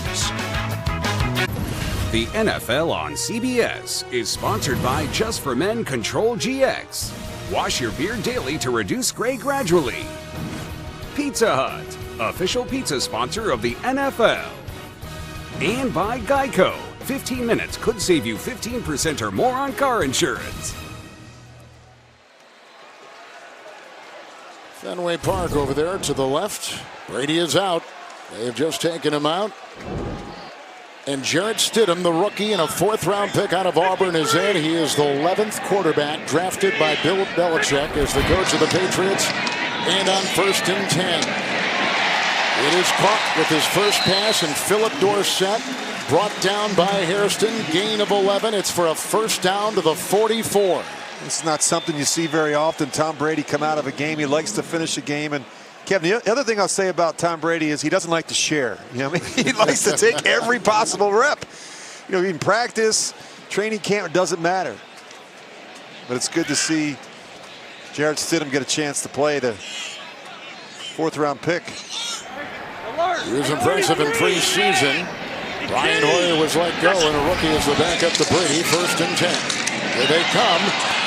The NFL on CBS is sponsored by Just for Men Control GX. Wash your beard daily to reduce gray gradually. Pizza Hut, official pizza sponsor of the NFL. And by Geico. 15 minutes could save you 15% or more on car insurance. Fenway Park over there to the left. Brady is out. They have just taken him out. And Jarrett Stidham, the rookie and a 4th-round pick out of Auburn, is in. He is the 11th quarterback drafted by Bill Belichick as the coach of the Patriots. And on 1st and 10. It is caught with his first pass, and Philip Dorsett brought down by Hairston. Gain of 11. It's for a first down to the 44. It's not something you see very often. Tom Brady come out of a game. He likes to finish a game. And Kevin, the other thing I'll say about Tom Brady is he doesn't like to share. You know what I mean? He likes to take every possible rep. You know, in practice, training camp, it doesn't matter. But it's good to see Jarrett Stidham get a chance to play, the 4th-round pick. He was impressive in preseason. Brian Hoyer was let go, and a rookie is the backup to Brady. 1st and 10. Here they come,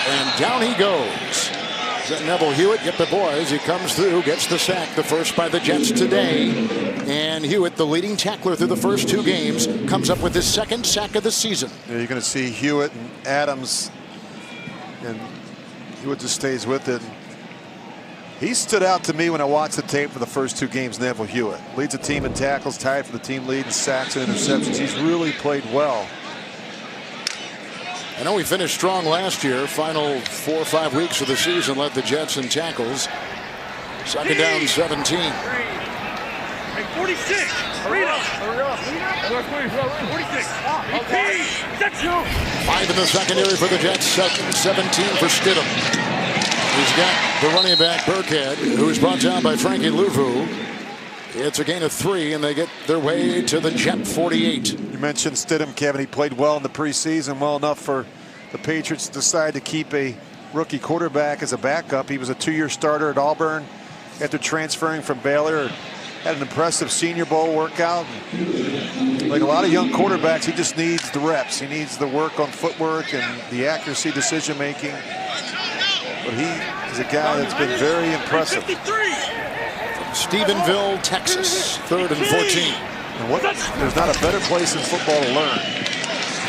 and down he goes. Is that Neville Hewitt? Yep, the boys. He comes through, gets the sack, the first by the Jets today. And Hewitt, the leading tackler through the first 2 games, comes up with his 2nd sack of the season. Yeah, you're going to see Hewitt and Adams, and Hewitt just stays with it. He stood out to me when I watched the tape for the first 2 games. Neville Hewitt leads the team in tackles, tied for the team lead in sacks and interceptions. He's really played well. I know he finished strong last year. Final 4 or 5 weeks of the season led the Jets in tackles. 2nd down, 17. Hey, 46. Hurry up. 46. 5 in the secondary for the Jets. 17 for Stidham. He's got the running back Burkhead, who's brought down by Frankie Louvu. It's a gain of 3, and they get their way to the Jet 48. You mentioned Stidham, Kevin. He played well in the preseason, well enough for the Patriots to decide to keep a rookie quarterback as a backup. He was a 2-year starter at Auburn after transferring from Baylor. Had an impressive Senior Bowl workout. Like a lot of young quarterbacks, he just needs the reps. He needs the work on footwork and the accuracy, decision making. But he is a guy that's been very impressive. Stephenville, Texas, 3rd and 14. And there's not a better place in football to learn.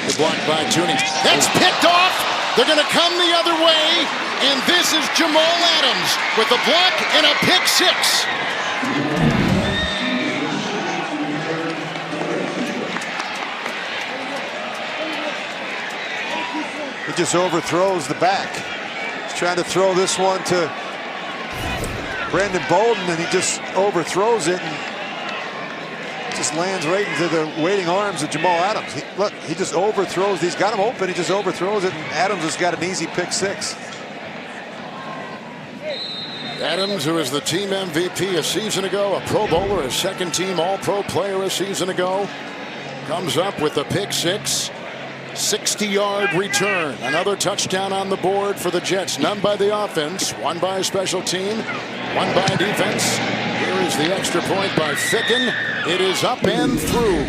The block by Jeuning. That's picked off. They're going to come the other way. And this is Jamal Adams with a block and a pick 6. He just overthrows the back. He's trying to throw this one to Brandon Bolden, and he just overthrows it and just lands right into the waiting arms of Jamal Adams. Look, he just overthrows. He's got him open. He just overthrows it, and Adams has got an easy pick 6. Adams, who is the team MVP a season ago, a Pro Bowler, a 2nd-team All-Pro player a season ago, comes up with a pick 6. 60-yard return. Another touchdown on the board for the Jets. None by the offense, 1 by special team, 1 by defense. Here is the extra point by Ficken. It is up and through.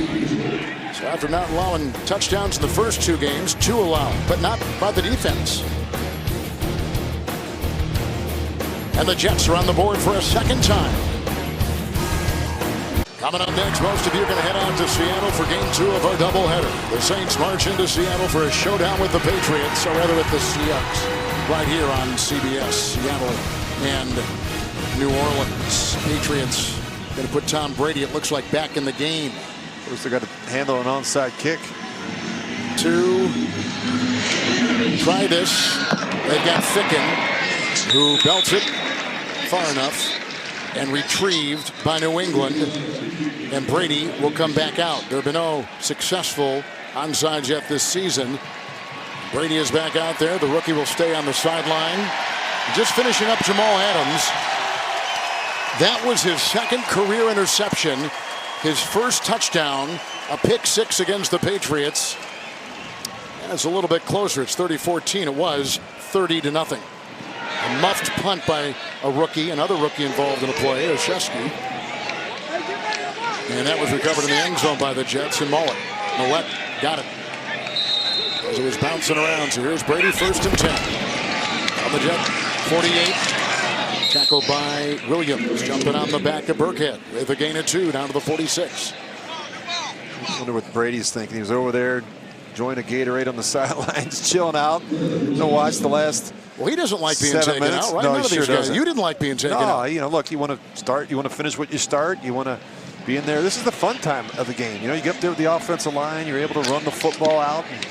So after not allowing touchdowns in the first 2 games, 2 allowed, but not by the defense. And the Jets are on the board for a 2nd time. Coming up next, most of you are going to head out to Seattle for game 2 of our doubleheader. The Saints march into Seattle for a showdown with the Patriots, or rather with the Seahawks, right here on CBS. Seattle and New Orleans. Patriots going to put Tom Brady, it looks like, back in the game. First, they got to handle an onside kick. To try this, they've got Ficken, who belts it far enough and retrieved by New England, and Brady will come back out. There have been no successful onsides yet this season. Brady is back out there. The rookie will stay on the sideline. Just finishing up Jamal Adams. That was his 2nd career interception, his first touchdown, a pick 6 against the Patriots. And it's a little bit closer. It's 30-14. It was 30-0. A muffed punt by a rookie, another rookie involved in the play, Olszewski. And that was recovered in the end zone by the Jets, and Millett got it. As it was bouncing around, so here's Brady, 1st and 10. On the Jet, 48. Tackled by Williams, jumping on the back of Burkhead with a gain of 2 down to the 46. I wonder what Brady's thinking. He was over there enjoying a Gatorade on the sidelines, chilling out. To watch the last. Well, he doesn't like being 7 taken minutes. out, right? No, None he of these sure guys. doesn't. You didn't like being taken No, out. you know, look, you want to start, you want to finish what you start, you want to be in there. This is the fun time of the game. You know, you get up there with the offensive line, you're able to run the football out and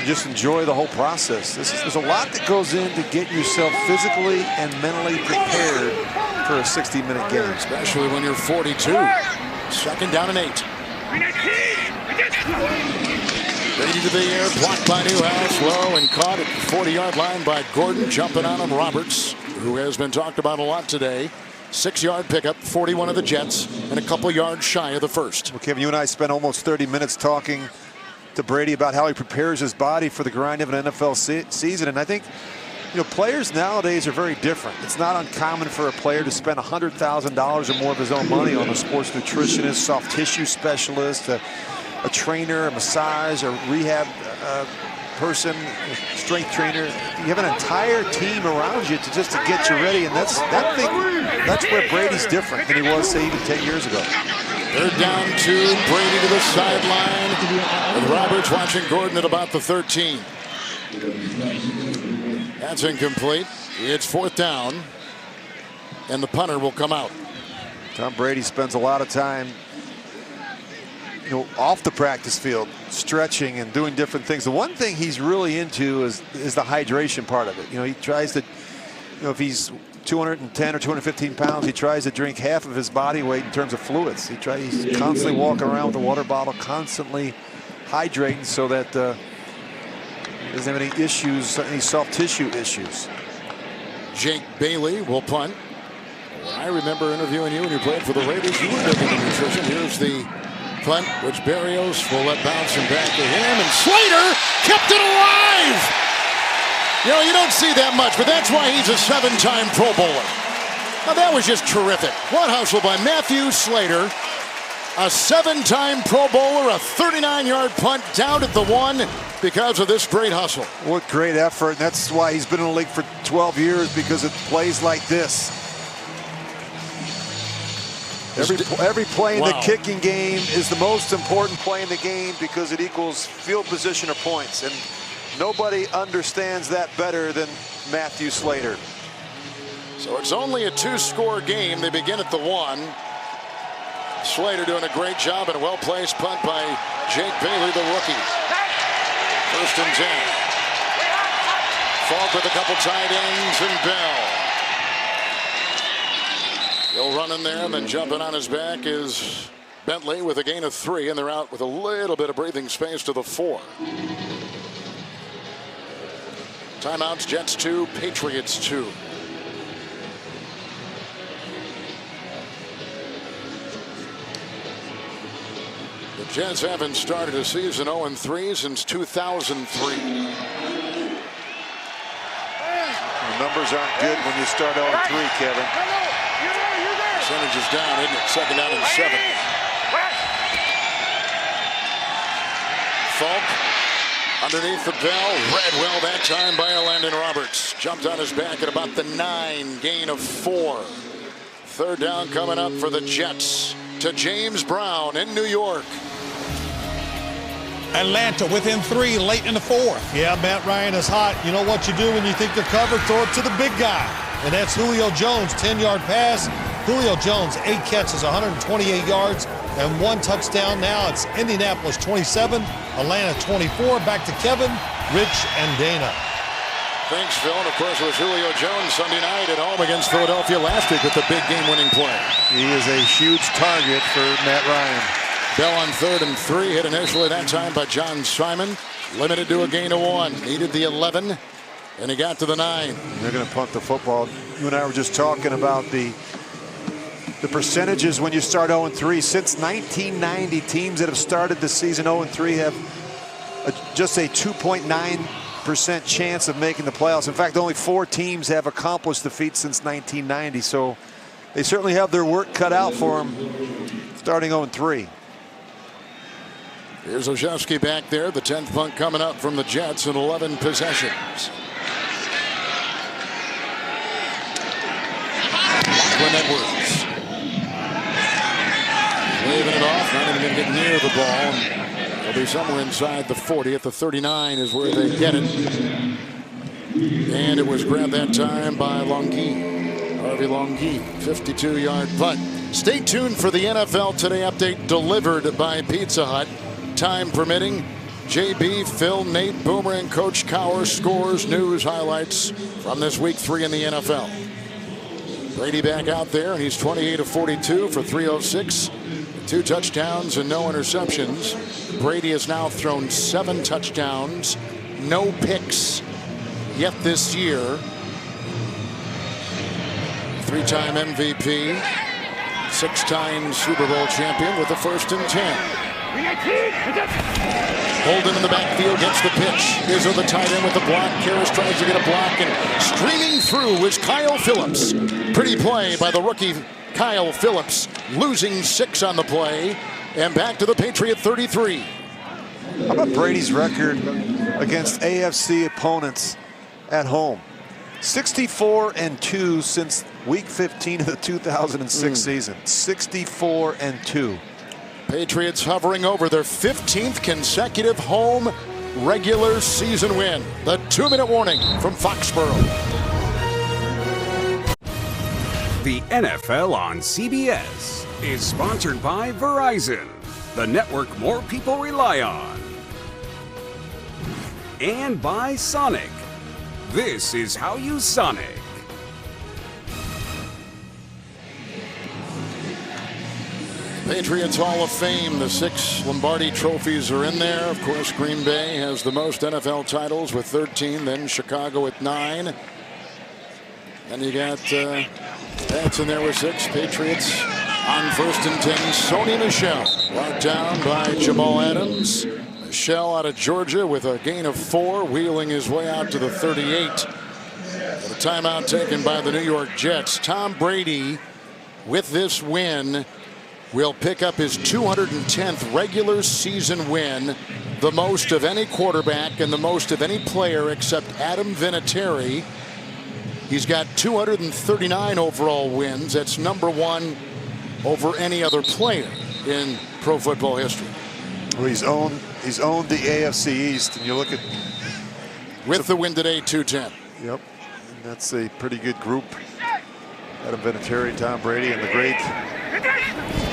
just enjoy the whole process. There's a lot that goes in to get yourself physically and mentally prepared for a 60-minute game. Especially when you're 42. 2nd down and 8. Brady to the air, blocked by Newhouse, low and caught at the 40-yard line by Gordon, jumping on him. Roberts, who has been talked about a lot today. 6-yard pickup, 41 of the Jets, and a couple yards shy of the first. Well, Kevin, you and I spent almost 30 minutes talking to Brady about how he prepares his body for the grind of an NFL season, and I think, you know, players nowadays are very different. It's not uncommon for a player to spend $100,000 or more of his own money on a sports nutritionist, soft tissue specialist, a trainer, a massage, a rehab person, a strength trainer. You have an entire team around you to get you ready, and that's where Brady's different than he was, say, even 10 years ago. 3rd down 2, Brady to the sideline, with Roberts watching Gordon at about the 13. That's incomplete. It's 4th down, and the punter will come out. Tom Brady spends a lot of time, you know, off the practice field, stretching and doing different things. The one thing he's really into is the hydration part of it. You know, he tries to, you know, if he's 210 or 215 pounds, he tries to drink half of his body weight in terms of fluids. He's constantly walking around with a water bottle, constantly hydrating so that he doesn't have any issues, any soft tissue issues. Jake Bailey will punt. When I remember interviewing you when you played for the Raiders, you were big into nutrition. Here's the punt, which Berrios will let bounce him back to him, and Slater kept it alive. You know, you don't see that much, but that's why he's a 7-time Pro Bowler. Now, that was just terrific. What hustle by Matthew Slater. A 7-time Pro Bowler, a 39-yard punt down at the 1 because of this great hustle. What great effort, and that's why he's been in the league for 12 years, because it plays like this. Every play in the kicking game is the most important play in the game because it equals field position or points, and nobody understands that better than Matthew Slater. So it's only a 2-score game. They begin at the 1. Slater doing a great job, and a well-placed punt by Jake Bailey, the rookie. 1st and 10. Falk with a couple tight ends, and Bell. He'll run in there, and then jumping on his back is Bentley with a gain of 3, and they're out with a little bit of breathing space to the 4. Timeouts, Jets 2, Patriots 2. The Jets haven't started a season 0-3 since 2003. The numbers aren't good when you start 0-3, Kevin. Percentage is down, isn't it? 2nd down and 7. Falk underneath the bell. Read well that time by Landon Roberts. Jumped on his back at about the 9. Gain of 4. 3rd down coming up for the Jets. To James Brown in New York. Atlanta within 3 late in the 4th. Yeah, Matt Ryan is hot. You know what you do when you think they're covered? Throw it to the big guy. And that's Julio Jones, 10-yard pass. Julio Jones, 8 catches, 128 yards, and 1 touchdown. Now it's Indianapolis 27, Atlanta 24. Back to Kevin, Rich, and Dana. Thanks, Phil. And of course, it was Julio Jones Sunday night at home against Philadelphia last week with the big game-winning play. He is a huge target for Matt Ryan. Bell on 3rd and 3, hit initially that time by John Simon. Limited to a gain of 1. Needed the 11, and he got to the 9. They're going to punt the football. You and I were just talking about the percentages when you start 0-3. Since 1990, teams that have started the season 0-3 have just a 2.9% chance of making the playoffs. In fact, only 4 teams have accomplished the feat since 1990. So they certainly have their work cut out for them starting 0-3. Here's Olszewski back there. The 10th punt coming up from the Jets in 11 possessions. Lachlan Edwards. Waving it off. He's not even going to get near the ball. He'll be somewhere inside the 40. At the 39 is where they get it. And it was grabbed that time by Longuy. Harvey Longuy, 52-yard punt. Stay tuned for the NFL Today update delivered by Pizza Hut. Time permitting, JB, Phil, Nate, Boomer, and Coach Cowher scores, news, highlights from this week 3 in the NFL. Brady back out there, and he's 28 of 42 for 306, 2 touchdowns and no interceptions. Brady has now thrown 7 touchdowns, no picks yet this year. 3-time MVP, 6-time Super Bowl champion with a 1st and 10. Holden in the backfield gets the pitch. Izzo the tight end with the block. Karras tries to get a block, and streaming through is Kyle Phillips. Pretty play by the rookie Kyle Phillips, losing 6 on the play, and back to the Patriot 33. How about Brady's record against AFC opponents at home? 64-2 since week 15 of the 2006 season. 64-2. Patriots hovering over their 15th consecutive home regular season win. The 2-minute warning from Foxborough. The NFL on CBS is sponsored by Verizon, the network more people rely on. And by Sonic. This is how you Sonic. Patriots Hall of Fame, the 6 Lombardi trophies are in there. Of course, Green Bay has the most NFL titles with 13, then Chicago at 9. And you got Pats in there with 6. Patriots on 1st and 10. Sony Michel brought down by Jamal Adams. Michel out of Georgia with a gain of 4, wheeling his way out to the 38. The timeout taken by the New York Jets. Tom Brady, with this win, will pick up his 210th regular season win, the most of any quarterback and the most of any player except Adam Vinatieri. He's got 239 overall wins. That's #1 over any other player in pro football history. Well, he's owned the AFC East, and you look at with the win today, 210. Yep, and that's a pretty good group. Adam Vinatieri, Tom Brady, and the great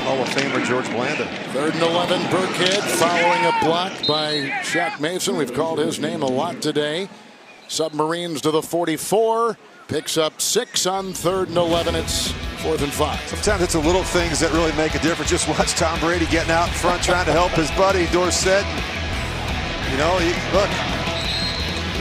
Hall of Famer George Blanda. 3rd and 11, Burkhead following a block by Shaq Mason. We've called his name a lot today. Submarines to the 44, picks up 6 on 3rd and 11. It's 4th and 5. Sometimes it's the little things that really make a difference. Just watch Tom Brady getting out in front, trying to help his buddy Dorsett. You know, look,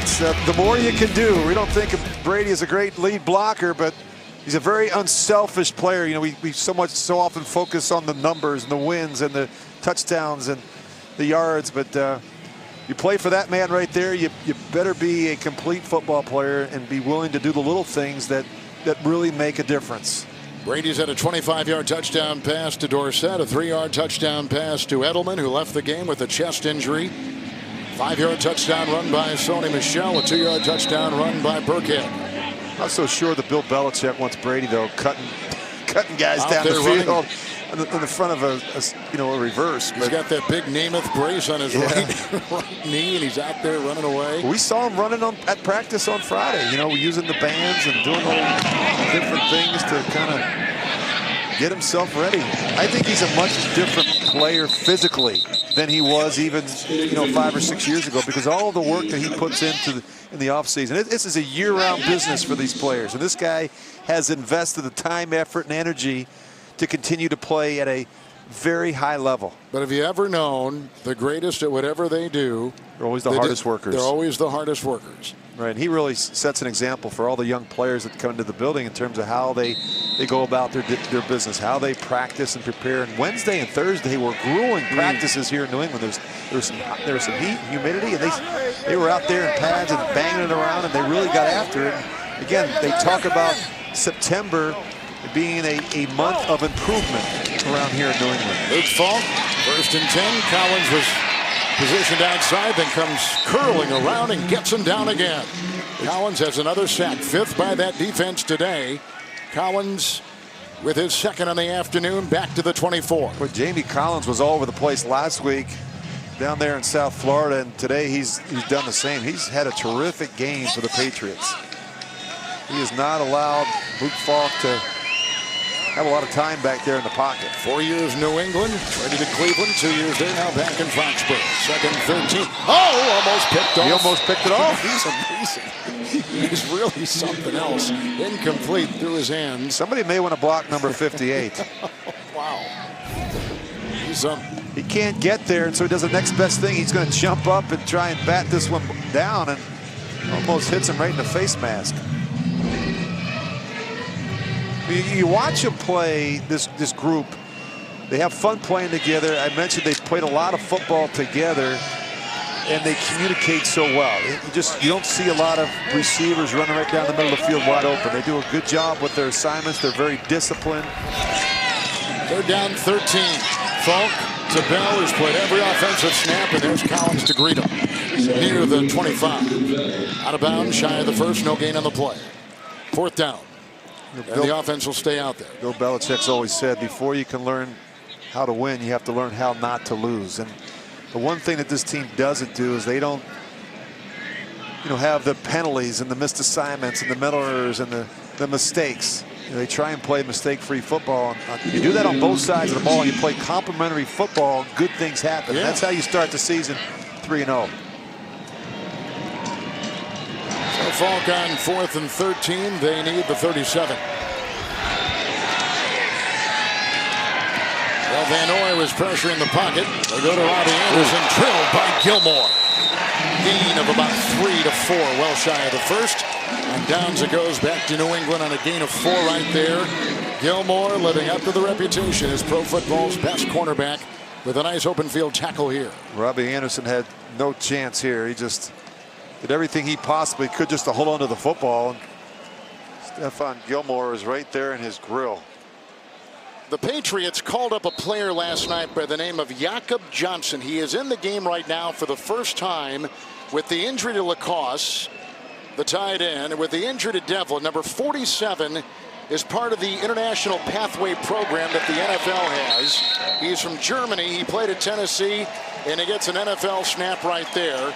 it's the more you can do. We don't think of Brady as a great lead blocker, but he's a very unselfish player. You know, we so often focus on the numbers and the wins and the touchdowns and the yards, but you play for that man right there. You better be a complete football player and be willing to do the little things that really make a difference. Brady's had a 25-yard touchdown pass to Dorsett, a 3-yard touchdown pass to Edelman, who left the game with a chest injury. 5-yard touchdown run by Sony Michel, a 2-yard touchdown run by Burkhead. Not so sure that Bill Belichick wants Brady, though, cutting guys out down the field running in the front of a reverse. He's got that big Namath brace on his right knee, and he's out there running away. We saw him running at practice on Friday, you know, using the bands and doing all different things to kind of get himself ready. I think he's a much different player physically than he was even 5 or 6 years ago, because all of the work that he puts in the offseason. This is a year-round business for these players, and this guy has invested the time, effort, and energy to continue to play at a very high level. But have you ever known the greatest at whatever they do? They're always the hardest workers. They're always the hardest workers. Right, and he really sets an example for all the young players that come into the building in terms of how they go about their business, how they practice and prepare. And Wednesday and Thursday were grueling practices here in New England. There was some heat and humidity, and they were out there in pads and banging it around, and they really got after it. And again, they talk about September being a month of improvement around here in New England. Luke Falk, 1st and 10. Collins was positioned outside, then comes curling around and gets him down again. Collins has another sack, 5th by that defense today. Collins with his second on the afternoon, back to the 24. Well, Jamie Collins was all over the place last week down there in South Florida, and today he's done the same. He's had a terrific game for the Patriots. He has not allowed Luke Falk to have a lot of time back there in the pocket. 4 years New England, ready to Cleveland. 2 years there, now back in Foxborough. Second 13. Oh, almost picked off. He almost picked it off. He's amazing. He's really something else. Incomplete through his hands. Somebody may want to block number 58. Wow. He can't get there, and so he does the next best thing. He's going to jump up and try and bat this one down, and almost hits him right in the face mask. You watch them play, this group. They have fun playing together. I mentioned they've played a lot of football together, and they communicate so well. You don't see a lot of receivers running right down the middle of the field wide open. They do a good job with their assignments. They're very disciplined. They're down 13. Falk to Bell, who's played every offensive snap, and there's Collins to greet him. Near the 25. Out of bounds, shy of the first, no gain on the play. Fourth down. And the offense will stay out there. Bill Belichick's always said, before you can learn how to win, you have to learn how not to lose. And the one thing that this team doesn't do is they don't, have the penalties and the missed assignments and the mental errors and the mistakes. They try and play mistake-free football. And you do that on both sides of the ball, and you play complementary football, good things happen. Yeah. That's how you start the season 3-0. So Falk on 4th and 13. They need the 37. Well, Van Noy was pressuring the pocket. They go to Robbie Anderson, drilled by Gilmore. Gain of about 3 to 4, well shy of the first. And downs it goes back to New England on a gain of 4 right there. Gilmore living up to the reputation as pro football's best cornerback with a nice open field tackle here. Robbie Anderson had no chance here. He just did everything he possibly could just to hold on to the football. And Stephon Gilmore is right there in his grill. The Patriots called up a player last night by the name of Jakob Johnson. He is in the game right now for the first time with the injury to Lacoste, the tight end, and with the injury to Devlin. Number 47 is part of the International Pathway program that the NFL has. He's from Germany. He played at Tennessee, and he gets an NFL snap right there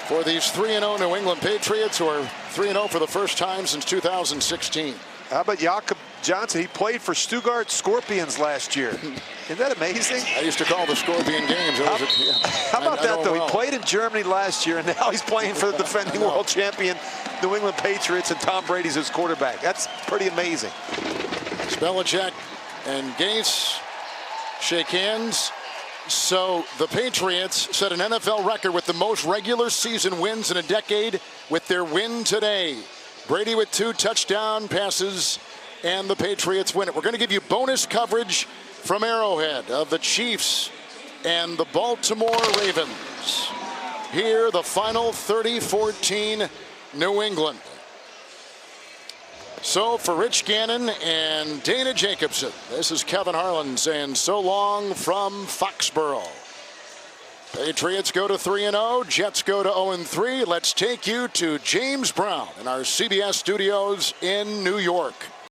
for these 3-0 New England Patriots, who are 3-0 for the first time since 2016. How about Jakob Johnson? He played for Stuttgart Scorpions last year. Isn't that amazing? I used to call the Scorpion games. How about that, though? He played in Germany last year, and now he's playing for the defending world champion New England Patriots, and Tom Brady's his quarterback. That's pretty amazing. Belichick and Gase shake hands. So the Patriots set an NFL record with the most regular season wins in a decade with their win today. Brady with 2 touchdown passes, and the Patriots win it. We're going to give you bonus coverage from Arrowhead of the Chiefs and the Baltimore Ravens. Here, the final 30-14 New England. So for Rich Gannon and Dana Jacobson, this is Kevin Harlan saying so long from Foxborough. Patriots go to 3-0. Jets go to 0-3. Let's take you to James Brown in our CBS studios in New York.